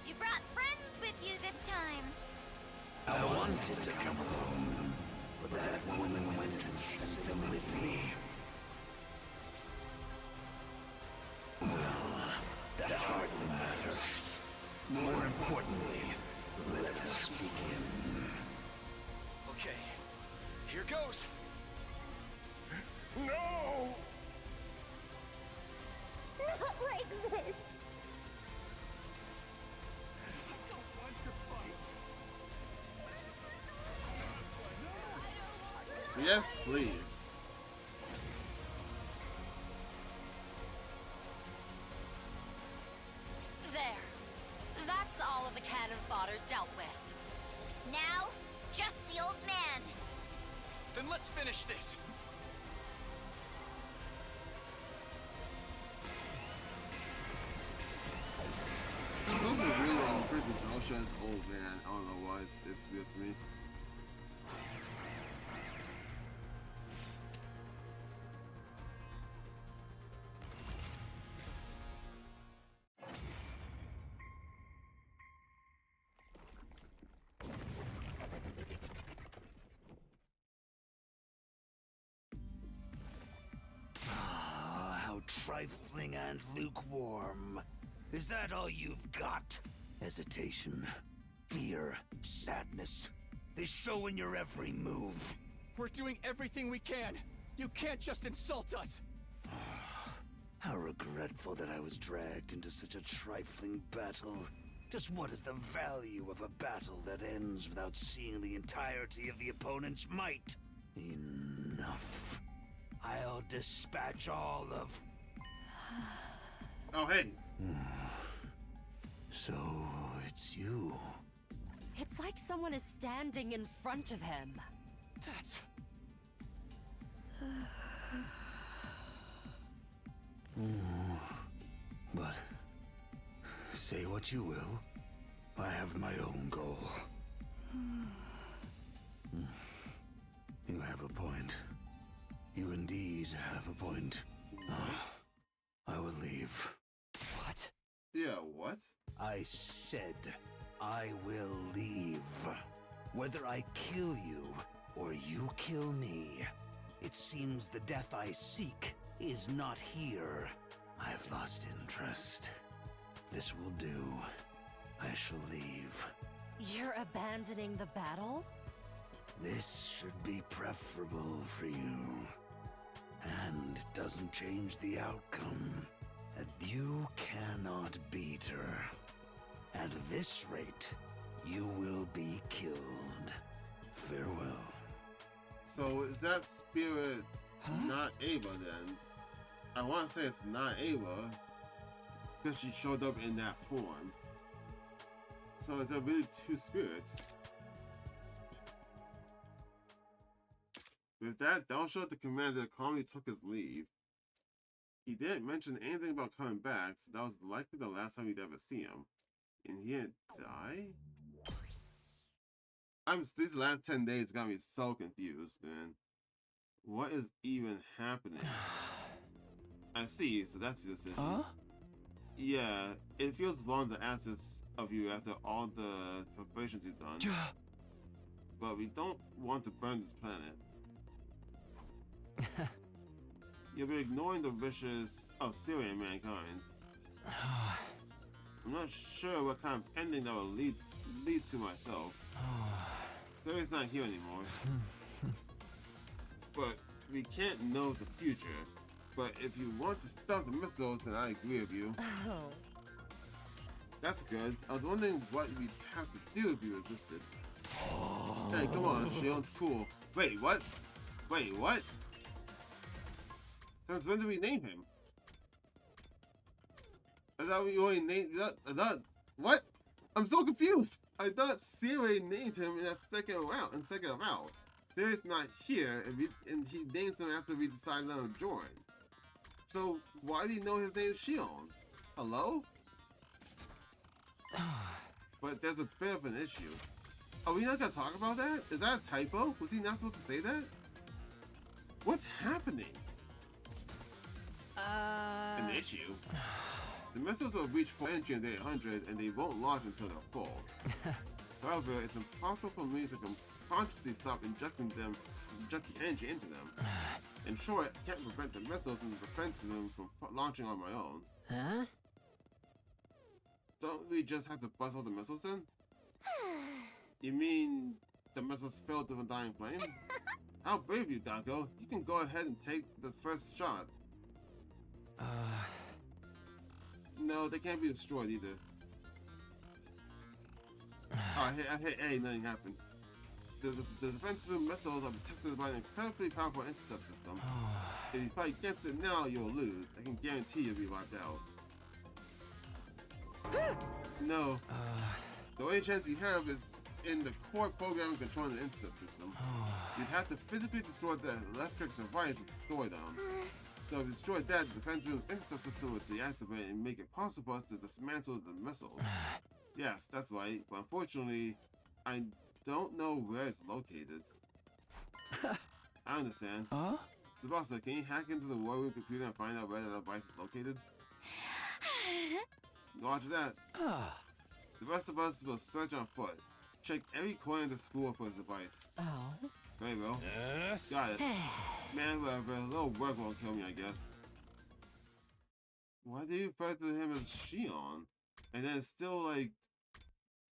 You brought friends with you this time. I wanted to come alone, but that woman went and sent them with me. Well, that hardly matters. More importantly, let us begin. Okay, here goes. No! Not like this. I don't want to fight. Yes, please. There. That's all of the cannon fodder dealt with. Now, just the old man. Then let's finish this. Those are really refer to Dalsha as old man. I don't know why it's weird to me. How trifling and lukewarm. Is that all you've got? Hesitation, fear, sadness. They show in your every move. We're doing everything we can. You can't just insult us. How regretful that I was dragged into such a trifling battle. Just what is the value of a battle that ends without seeing the entirety of the opponent's might? Enough. I'll dispatch all of... Oh, hey. So, it's you. It's like someone is standing in front of him. That's... But, say what you will, I have my own goal. You have a point. You indeed have a point. I will leave. What? Yeah, what? I said I will leave. Whether I kill you or you kill me, it seems the death I seek is not here. I've lost interest. This will do. I shall leave. You're abandoning the battle? This should be preferable for you. And it doesn't change the outcome. That you cannot beat her. At this rate, you will be killed. Farewell. So is that spirit not Ava then? I want to say it's not Ava, because she showed up in that form. So is there really two spirits? With that, that'll show that the commander calmly took his leave. He didn't mention anything about coming back, so that was likely the last time we'd ever see him. And he didn't die? These last 10 days got me so confused, man. What is even happening? I see, so that's the decision. Huh? Yeah, it feels wrong to ask this of you after all the preparations you've done. But we don't want to burn this planet. You'll be ignoring the wishes of Syrian mankind. I'm not sure what kind of ending that will lead to myself. Syrian's not here anymore. But we can't know the future. But if you want to stop the missiles, then I agree with you. That's good. I was wondering what we'd have to do if you resisted. Hey, come on, Shion's cool. Wait, what? Wait, what? Since when did we name him? I thought we only named... What? I'm so confused! I thought Siri named him in that second round. Siri's not here, and he names him after we decide to let him join. So, why do you know his name is Shion? Hello? But there's a bit of an issue. Are we not gonna talk about that? Is that a typo? Was he not supposed to say that? What's happening? An issue? The missiles will reach full energy in day 100 and they won't launch until they're full. However, it's impossible for me to consciously stop injecting energy into them. In short, I can't prevent the missiles in the defense room from launching on my own. Huh? Don't we just have to bust all the missiles then? You mean the missiles filled with a dying flame? How brave of you, Dako. You can go ahead and take the first shot. No, they can't be destroyed either. Oh, hey, nothing happened. The defensive missiles are protected by an incredibly powerful intercept system. If you fight against it now, you'll lose. I can guarantee you'll be wiped out. No. The only chance you have is in the core programming controlling the intercept system. You'd have to physically destroy the electric device and destroy them. So if you destroy that, the defense room's intercept system would deactivate and make it possible for us to dismantle the missiles. Yes, that's right, but unfortunately, I don't know where it's located. I understand. Tsubasa, can you hack into the war room computer and find out where the device is located? Roger that. The rest of us will search on foot. Check every corner of the school for his device. Very well. Got it. Man, whatever. A little work won't kill me, I guess. Why do you refer to him as Shion? And then it's still like...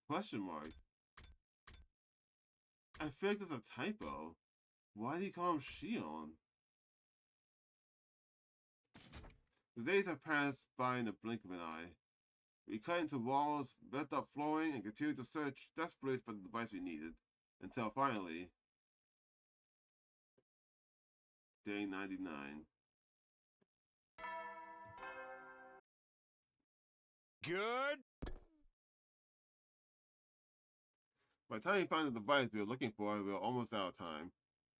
question mark. I feel like there's a typo. Why do you call him Shion? The days have passed by in the blink of an eye. We cut into walls, built up flooring, and continued to search desperately for the device we needed. Until finally... Day 99. Good. By the time we found the device we were looking for, we were almost out of time.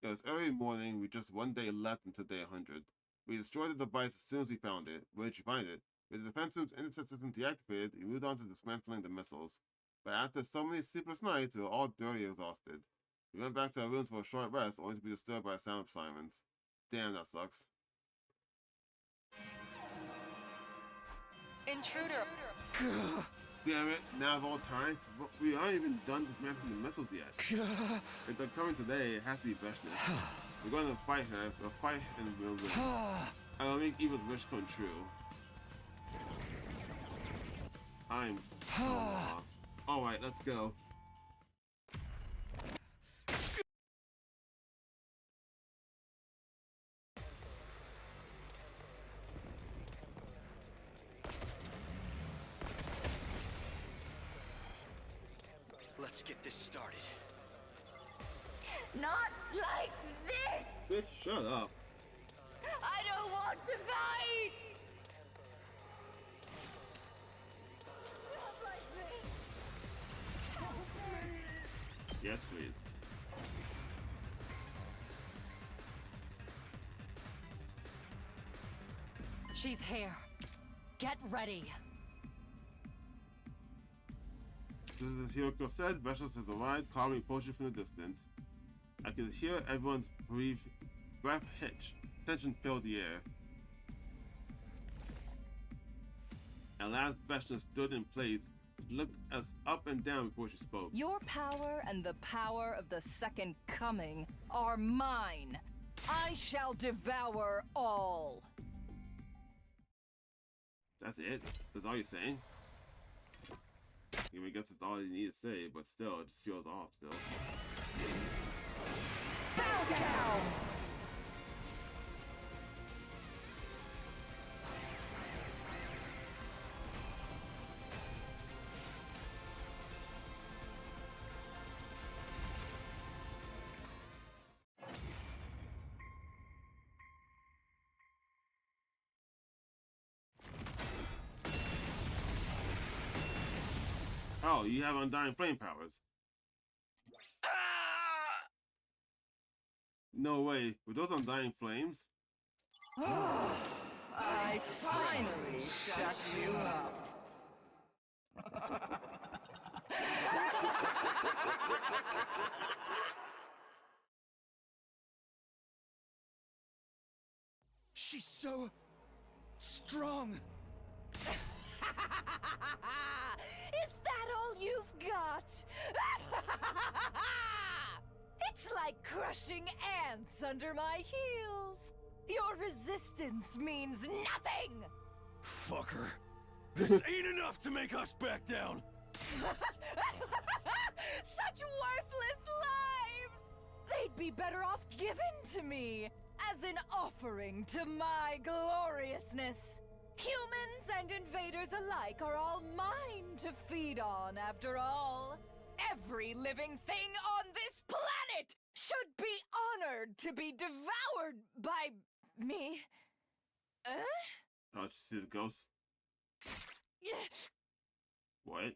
It was early morning with just one day left until day 100. We destroyed the device as soon as we found it. Where did you find it? With the defense room's intercept system deactivated, we moved on to dismantling the missiles. But after so many sleepless nights, we were all dirty and exhausted. We went back to our rooms for a short rest, only to be disturbed by a sound of sirens. Damn, that sucks. Intruder. Damn it, now of all times, we aren't even done dismantling the missiles yet. If they're coming today, it has to be Veshna. We're going to fight her, we'll fight and we'll win. I will make Eva's wish come true. I'm so lost. Alright, let's go. Let's get this started. Not like this! Bitch, shut up. I don't want want to fight! Not like this! Help me! Yes, please. She's here. Get ready. Just as Hiroko said, Veshnos has arrived, calming approaching from the distance. I could hear everyone's breath hitch. Tension filled the air. At last, Veshnos stood in place, looked us up and down before she spoke. Your power and the power of the Second Coming are mine. I shall devour all. That's it? That's all you're saying? I guess that's all you need to say, but still, it just feels off still. Bow down! Oh, you have Undying Flame powers. No way. Were those Undying Flames? I finally shut you up. She's so strong. Is that all you've got? It's like crushing ants under my heels. Your resistance means nothing. Fucker. This ain't enough to make us back down. Such worthless lives! They'd be better off given to me as an offering to my gloriousness. Humans and invaders alike are all mine to feed on, after all. Every living thing on this planet should be honored to be devoured by me. Oh, did you see the ghost? What?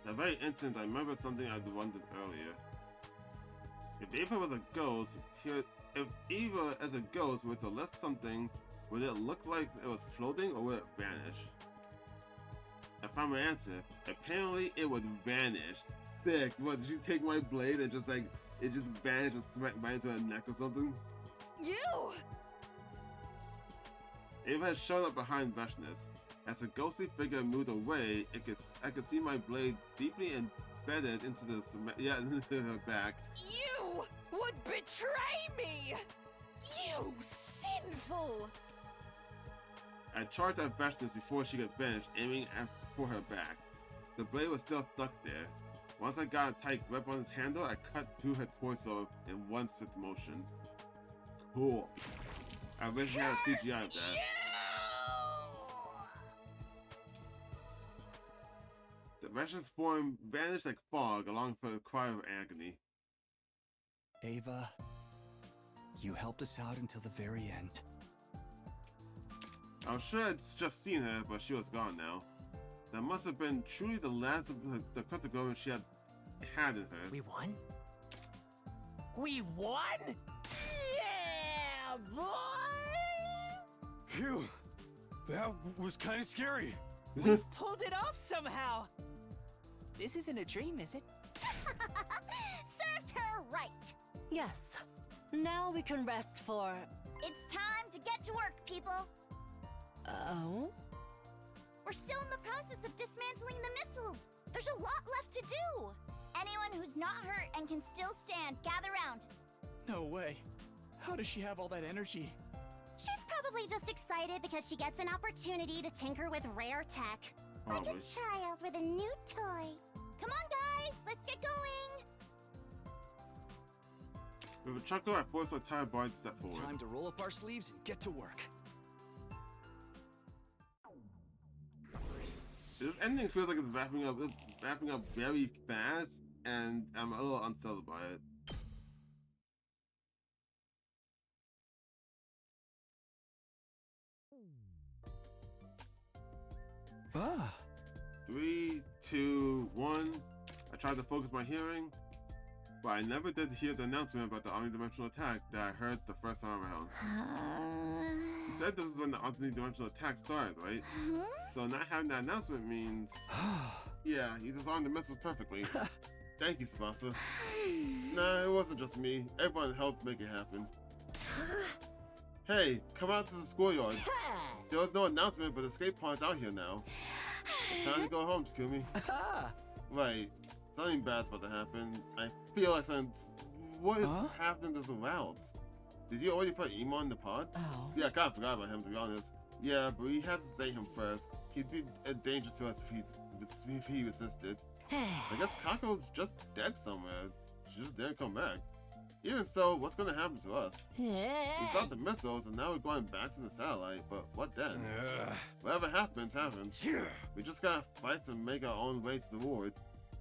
That very instant, I remembered something I wondered earlier. If Eva was a ghost, if Eva as a ghost were to lift something, would it look like it was floating or would it vanish? I found my answer. Apparently, it would vanish. Sick. What, did you take my blade and just like, it just vanished and smacked right into her neck or something? You! Eva had shown up behind Veshnos. As the ghostly figure moved away, I could see my blade deeply embedded into into her back. You would betray me! You sinful! I charged at Veshnos before she could finish, aiming for her back. The blade was still stuck there. Once I got a tight grip on its handle, I cut through her torso in one swift motion. Cool. I wish I had a CGI of that. The Veshnos form vanished like fog along with a cry of agony. Ava, you helped us out until the very end. I was sure I'd just seen her, but she was gone now. That must have been truly the last of the cryptogram she had in her. We won? We won? Yeah, boy! Phew. That was kind of scary. We pulled it off somehow. This isn't a dream, is it? Serves her right. Yes. Now we can rest for... It's time to get to work, people. Oh? We're still in the process of dismantling the missiles. There's a lot left to do. Anyone who's not hurt and can still stand, gather round. No way. How does she have all that energy? She's probably just excited because she gets an opportunity to tinker with rare tech. Like Probably. a child with a new toy. Come on, guys, let's get going. With a chuckle, I forced my tired body to step forward. Time to roll up our sleeves and get to work. This ending feels like it's wrapping up very fast, and I'm a little unsettled by it. Ah. 3, 2, 1. I tried to focus my hearing, but I never did hear the announcement about the omnidimensional attack that I heard the first time around. You said this is when the omnidimensional attack started, right? So not having that announcement means... yeah, you designed the missiles perfectly. Thank you, Tsubasa. Nah, it wasn't just me. Everyone helped make it happen. Hey, come out to the schoolyard. There was no announcement, but the skate pod's out here now. It's time to go home, Takumi. Right. Something bad's about to happen. I feel like something... What is happening to the routes? Did you already put Emo in the pod? Oh. Yeah, I kind of forgot about him, to be honest. Yeah, but we had to stay him first. He'd be a danger to us if he resisted. I guess Kako's just dead somewhere. She just didn't come back. Even so, what's gonna happen to us? We stopped the missiles and now we're going back to the satellite, but what then? Whatever happens, happens. We just gotta fight to make our own way to the ward.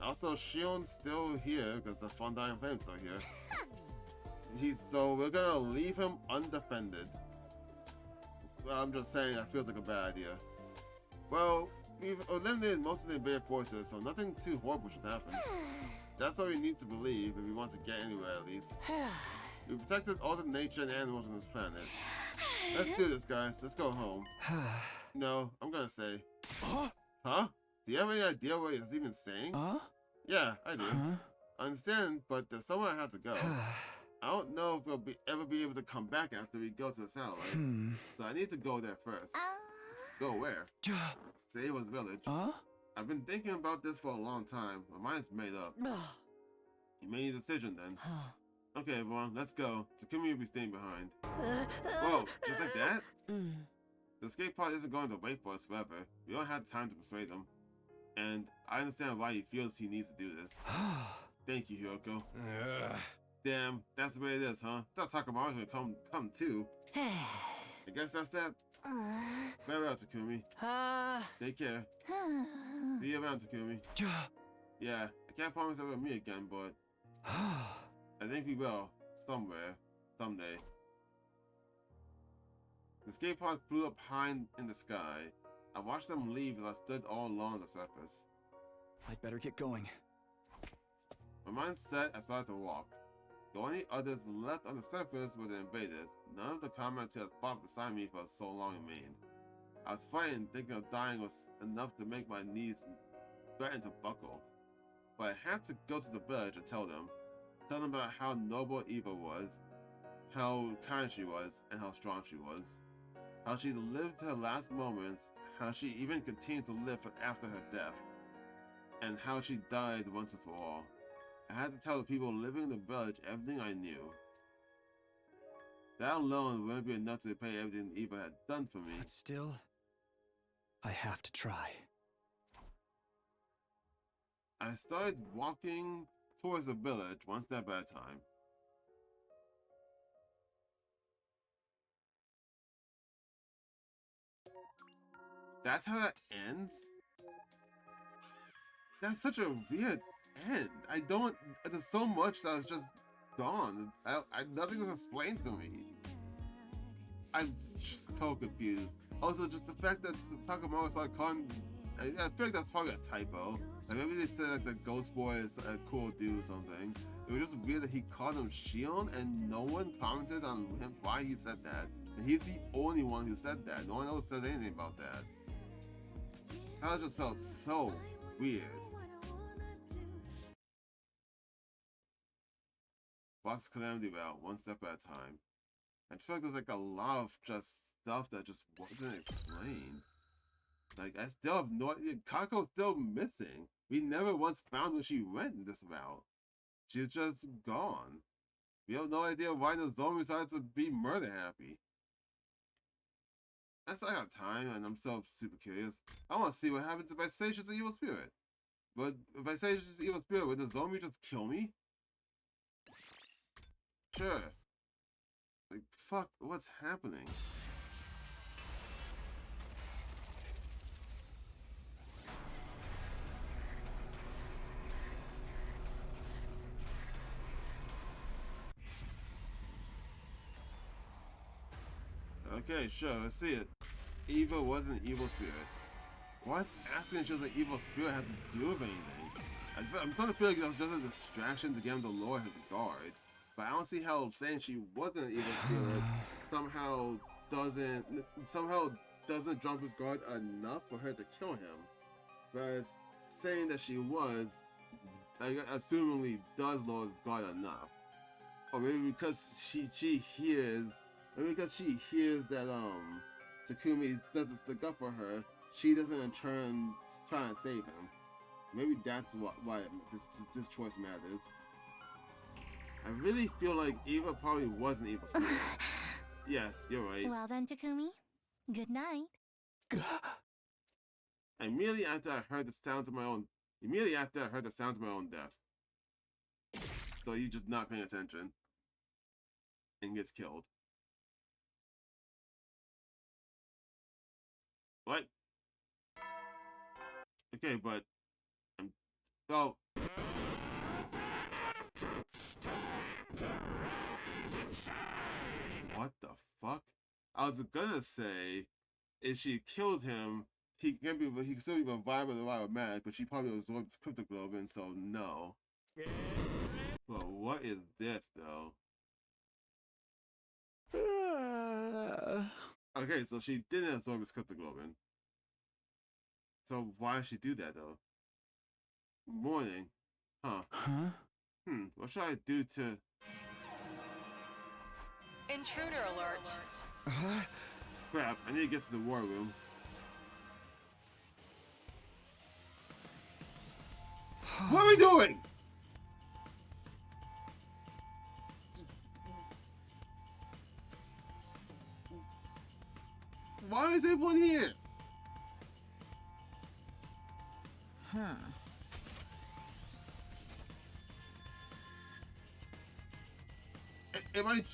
Also, Shion's still here because the Fondyne Flame's still here. So we're gonna leave him undefended. Well, I'm just saying, that feels like a bad idea. Well, we've eliminated most of the invaded forces, so nothing too horrible should happen. That's all we need to believe if we want to get anywhere, at least. We protected all the nature and animals on this planet. Let's do this, guys. Let's go home. No, I'm gonna stay. Huh? Do you have any idea what he's even saying? Yeah, I do. I understand, but there's somewhere I have to go. I don't know if we'll ever be able to come back after we go to the satellite. So I need to go there first. Go where? Seiwa's village. I've been thinking about this for a long time. My mind's made up. You made a decision then. Okay, everyone, let's go. Takumi will be staying behind. Whoa, just like that? The escape pod isn't going to wait for us forever. We don't have time to persuade him. And I understand why he feels he needs to do this. Thank you, Hiroko. Damn, that's the way it is, huh? Thought Takamaru's gonna come too. I guess that's that. Farewell, Takumi. Take care. See you around, Takumi. Yeah, I can't promise it will meet again, but I think we will. Somewhere. Someday. The escape pod flew up high in the sky. I watched them leave as I stood all along the surface. I'd better get going. My mind set, I started to walk. The only others left on the surface were the invaders. None of the comrades who had fought beside me for so long remained. I was frightened, thinking of dying was enough to make my knees threaten to buckle. But I had to go to the village and tell them about how noble Eva was, how kind she was, and how strong she was. How she lived her last moments, how she even continued to live after her death, and how she died once and for all. I had to tell the people living in the village everything I knew. That alone wouldn't be enough to repay everything Eva had done for me. But still, I have to try. I started walking towards the village, one step at a time. That's how that ends? That's such a weird end. I don't... There's so much that was just gone. Nothing was explained to me. I'm just so confused. Also, just the fact that Takamaru started calling... I feel like that's probably a typo. Like maybe they said like the Ghost Boy is a cool dude or something. It was just weird that he called him Shion and no one commented on him why he said that. And he's the only one who said that. No one else said anything about that. That just felt so weird. Boss Calamity route, one step at a time. I just feel like there's like a lot of just stuff that just wasn't explained. Like, I still have no idea. Kako's still missing. We never once found where she went in this route. She's just gone. We have no idea why the zombie decided to be murder happy. I still got time, and I'm still super curious. I want to see what happens if I say she's an evil spirit. But if I say she's an evil spirit, would the zombie just kill me? Sure. Like, fuck, what's happening? Okay, sure, let's see it. Eva was an evil spirit. Why is asking if she was an evil spirit have to do with anything? I'm starting to feel like that was just a distraction to get him to lower his guard. But I don't see how saying she wasn't an evil spirit somehow doesn't drop his guard enough for her to kill him. But saying that she was, assumingly does lower his guard enough. Or maybe because she hears that Takumi doesn't stick up for her, she doesn't in turn try and save him. Maybe that's why this choice matters. I really feel like Eva probably was an evil spirit. Yes, you're right. Well then, Takumi, good night. Immediately after I heard the sounds of my own death. So you just not paying attention and gets killed. What? Okay, but so what the fuck? I was gonna say if she killed him, he can still be revived with a lot of magic, but she probably absorbed cryptoglobin, so no. But what is this though? Okay, so she didn't absorb his cryptoglobin. So why did she do that though? Morning. Huh. What should I do to... Intruder alert. Crap, I need to get to the war room. What are we doing? Why is everyone here?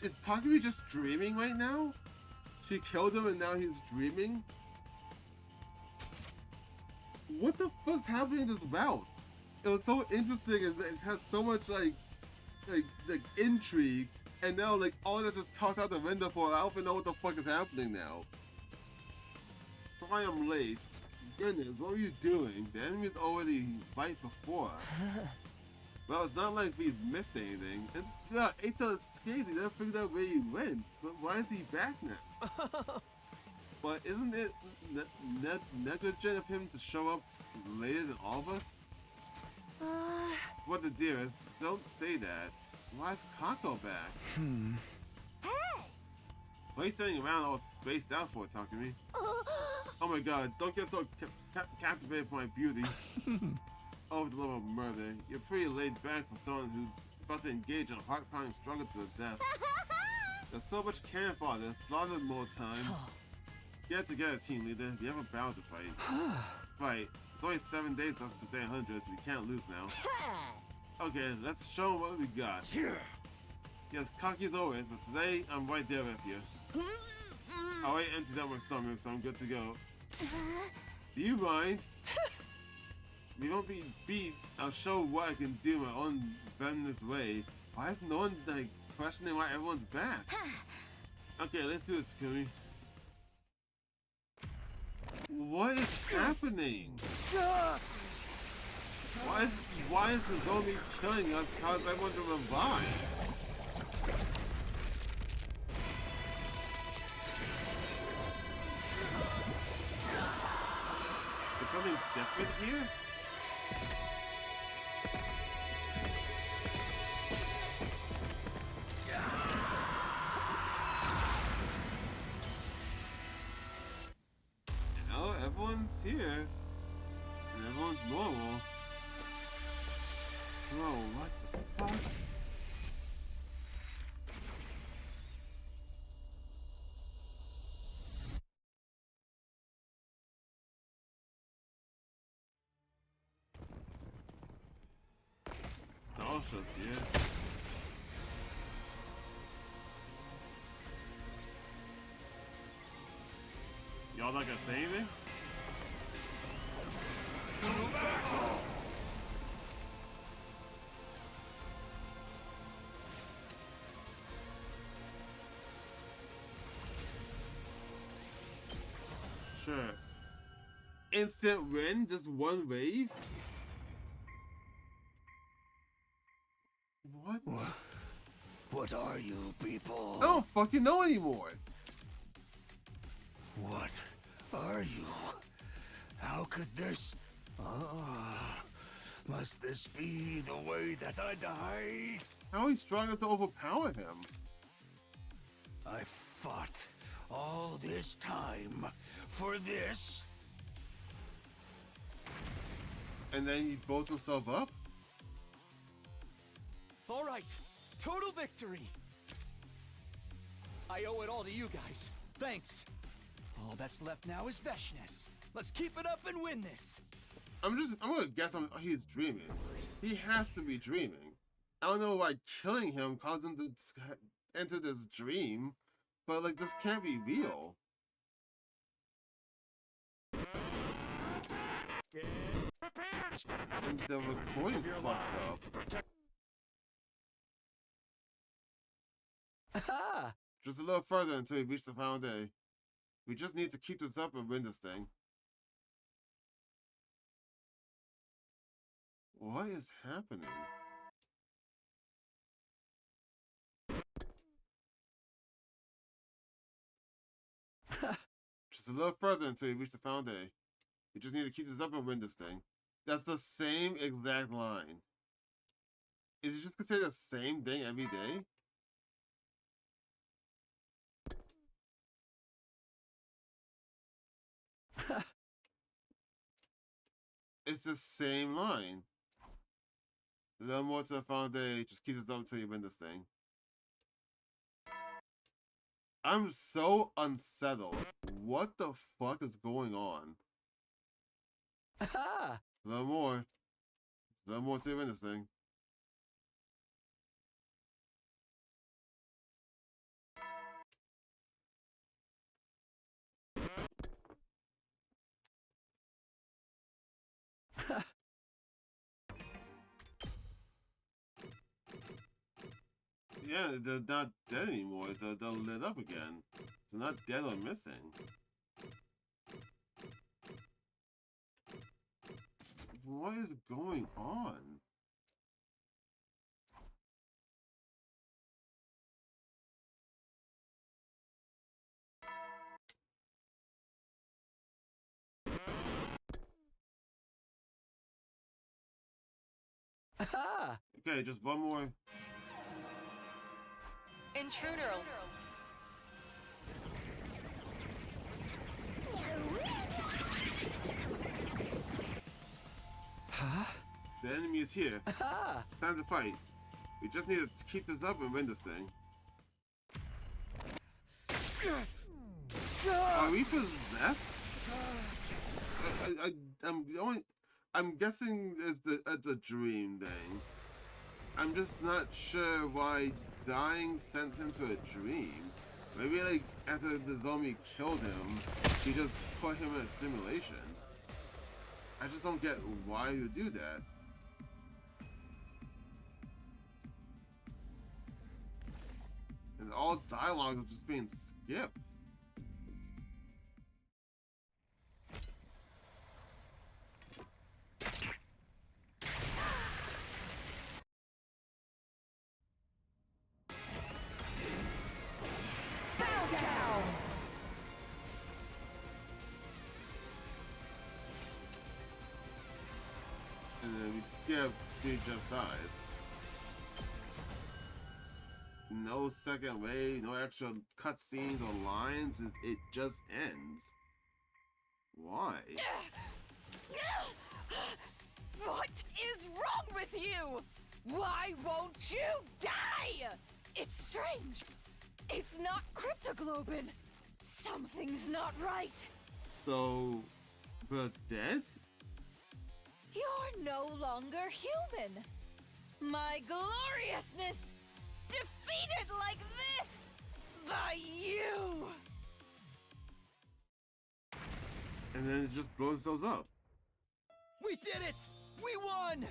Is Takumi just dreaming right now? She killed him and now he's dreaming? What the fuck's happening in this route? It was so interesting, it has so much like intrigue, and now like all that just tossed out the window for I don't even know what the fuck is happening now. Sorry I'm late. Goodness, what were you doing? The enemy's already right before us. Well, it's not like we've missed anything. And yeah, Eito escaped, he never figured out where he went. But why is he back now? But isn't it negligent of him to show up later than all of us? What the dearest, don't say that. Why is Kako back? Hey! What are you standing around all spaced out for, Takumi? Oh my god, don't get so captivated by my beauty. Over the level of murder, you're pretty laid back for someone who's about to engage in a heart-pounding struggle to the death. There's so much cannon fodder, slaughter more time. Get together, team leader. We have a battle to fight. Fight. It's only 7 days left to day 100. We can't lose now. Okay, let's show them what we got. Yes, cocky as always, but today I'm right there with you. I already emptied out my stomach, so I'm good to go. Do you mind? We won't be beat. I'll show what I can do my own venomous way. Why is no one like questioning why everyone's back? Okay, let's do this, Kumi. What is happening? Why is the zombie killing us? Cause everyone to revive? Is something different here? Now everyone's here. And everyone's normal. Whoa, what the fuck? Dalsha's here. Y'all not gonna say anything? Sure. instant win? Just one wave? What? What are you people? I don't fucking know anymore. What are you? How could this... must this be the way that I die? How are you strong enough to overpower him? I fought all this time for this? And then he blows himself up? All right, total victory. I owe it all to you guys. Thanks. All that's left now is Veshness. Let's keep it up and win this. I'm gonna guess he's dreaming. He has to be dreaming. I don't know why killing him caused him to enter this dream, but like this can't be real. And the recording's fucked up. Aha! Just a little further until we reach the final day. We just need to keep this up and win this thing. What is happening? Just a little further until we reach the final day. We just need to keep this up and win this thing. That's the same exact line. Is he just gonna say the same thing every day? It's the same line. A little more to the final day. Just keep this up until you win this thing. I'm so unsettled. What the fuck is going on? Aha! A little more. A little more to win this thing. Yeah, they're not dead anymore. They're lit up again. They're not dead or missing. What is going on? Aha! Okay, just one more. Intruder. Huh? The enemy is here. Aha! Time to fight. We just need to keep this up and win this thing. Are we possessed? I'm guessing it's a dream thing. I'm just not sure why dying sent him to a dream. Maybe like after the zombie killed him, he just put him in a simulation. I just don't get why you would do that. And all dialogue is just being skipped. And then we skip, he just dies. No second wave, no extra cutscenes or lines, it just ends. Why? What is wrong with you? Why won't you die? It's strange. It's not cryptoglobin. Something's not right. So, but dead? You're no longer human. My gloriousness defeated like this by you. And then it just blows themselves up. We did it! We won!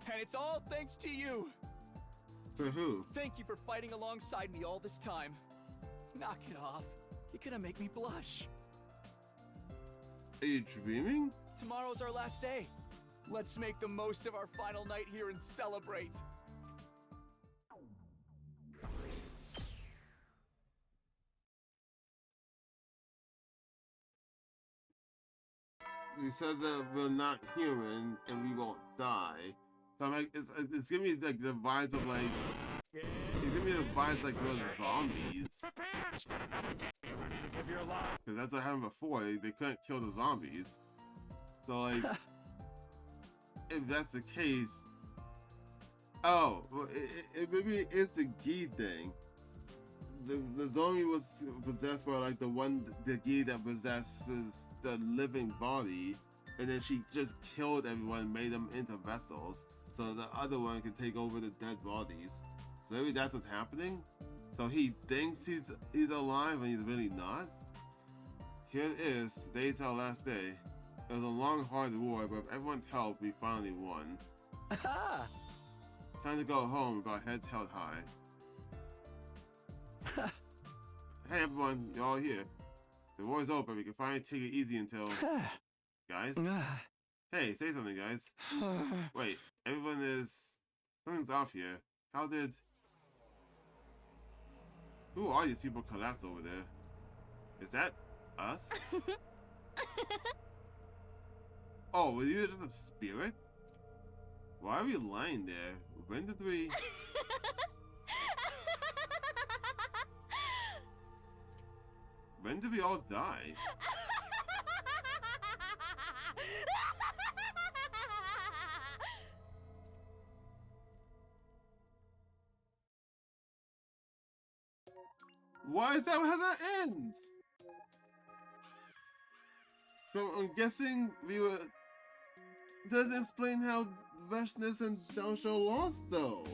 And it's all thanks to you. To who? Thank you for fighting alongside me all this time. Knock it off. You're gonna make me blush. Are you dreaming? Tomorrow's our last day. Let's make the most of our final night here and celebrate. You said that we're not human and we won't die. So I'm like, it's giving me like the vibes of like, it's giving me the vibes like we're zombies. Because that's what happened before. They couldn't kill the zombies. So like, if that's the case, oh, well, maybe it is the Gi thing. The zombie was possessed by like the Gi that possesses the living body, and then she just killed everyone, made them into vessels, so the other one can take over the dead bodies. So maybe that's what's happening. So he thinks he's alive, and he's really not. Here it is. Today's our last day. It was a long, hard war, but with everyone's help, we finally won. It's time to go home with our heads held high. Hey everyone, you're all here. The war's over, we can finally take it easy until... Guys? Hey, say something, guys. Wait, everyone is... Something's off here. How did... Who are these people collapsed over there? Is that us? Oh, were you just a spirit? Why are we lying there? When did we... When did we all die? Why is that how that ends? So I'm guessing we were... Doesn't explain how Veshness and Daosho lost though.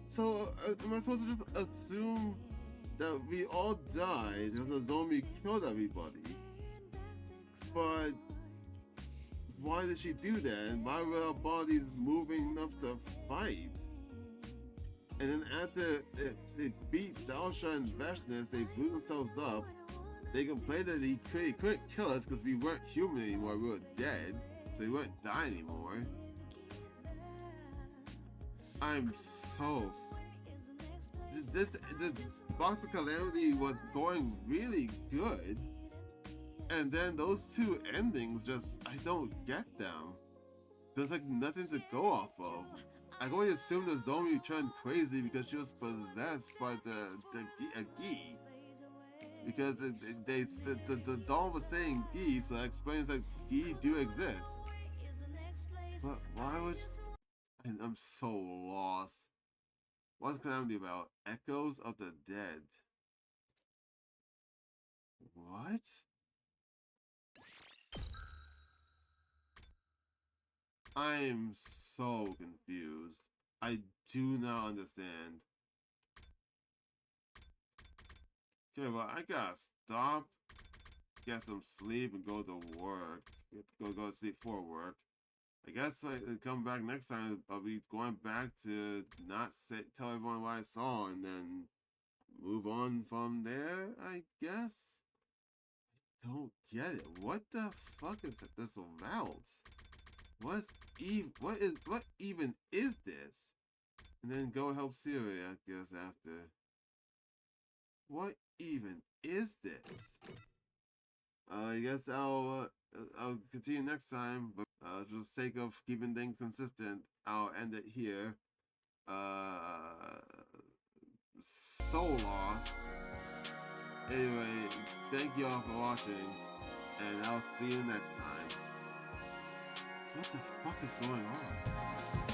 So am I supposed to just assume that we all died and the zombie killed everybody? But why did she do that? And why were our bodies moving enough to fight? And then after they beat Daosha and Veshness, they blew themselves up. They complained that he couldn't kill us because we weren't human anymore, we were dead, so we wouldn't die anymore. I'm so... This Box of Calamity was going really good, and then those two endings just, I don't get them. There's like nothing to go off of. I can only assume the zombie turned crazy because she was possessed by the Gi. Because the doll was saying Gi, so that explains that Gi do exist. But why would... I'm so lost. What's Calamity about? Echoes of the dead. What? I'm so confused. I do not understand. Okay, well, I gotta stop, get some sleep, and go to work. Go to sleep for work. I guess when I come back next time, I'll be going back to not tell everyone what I saw and then move on from there, I guess? I don't get it. What the fuck is this about? What even is this? And then go help Siri, I guess, after. What even is this? I guess I'll continue next time, but for the sake of keeping things consistent, I'll end it here. So lost. Anyway, thank you all for watching, and I'll see you next time. What the fuck is going on?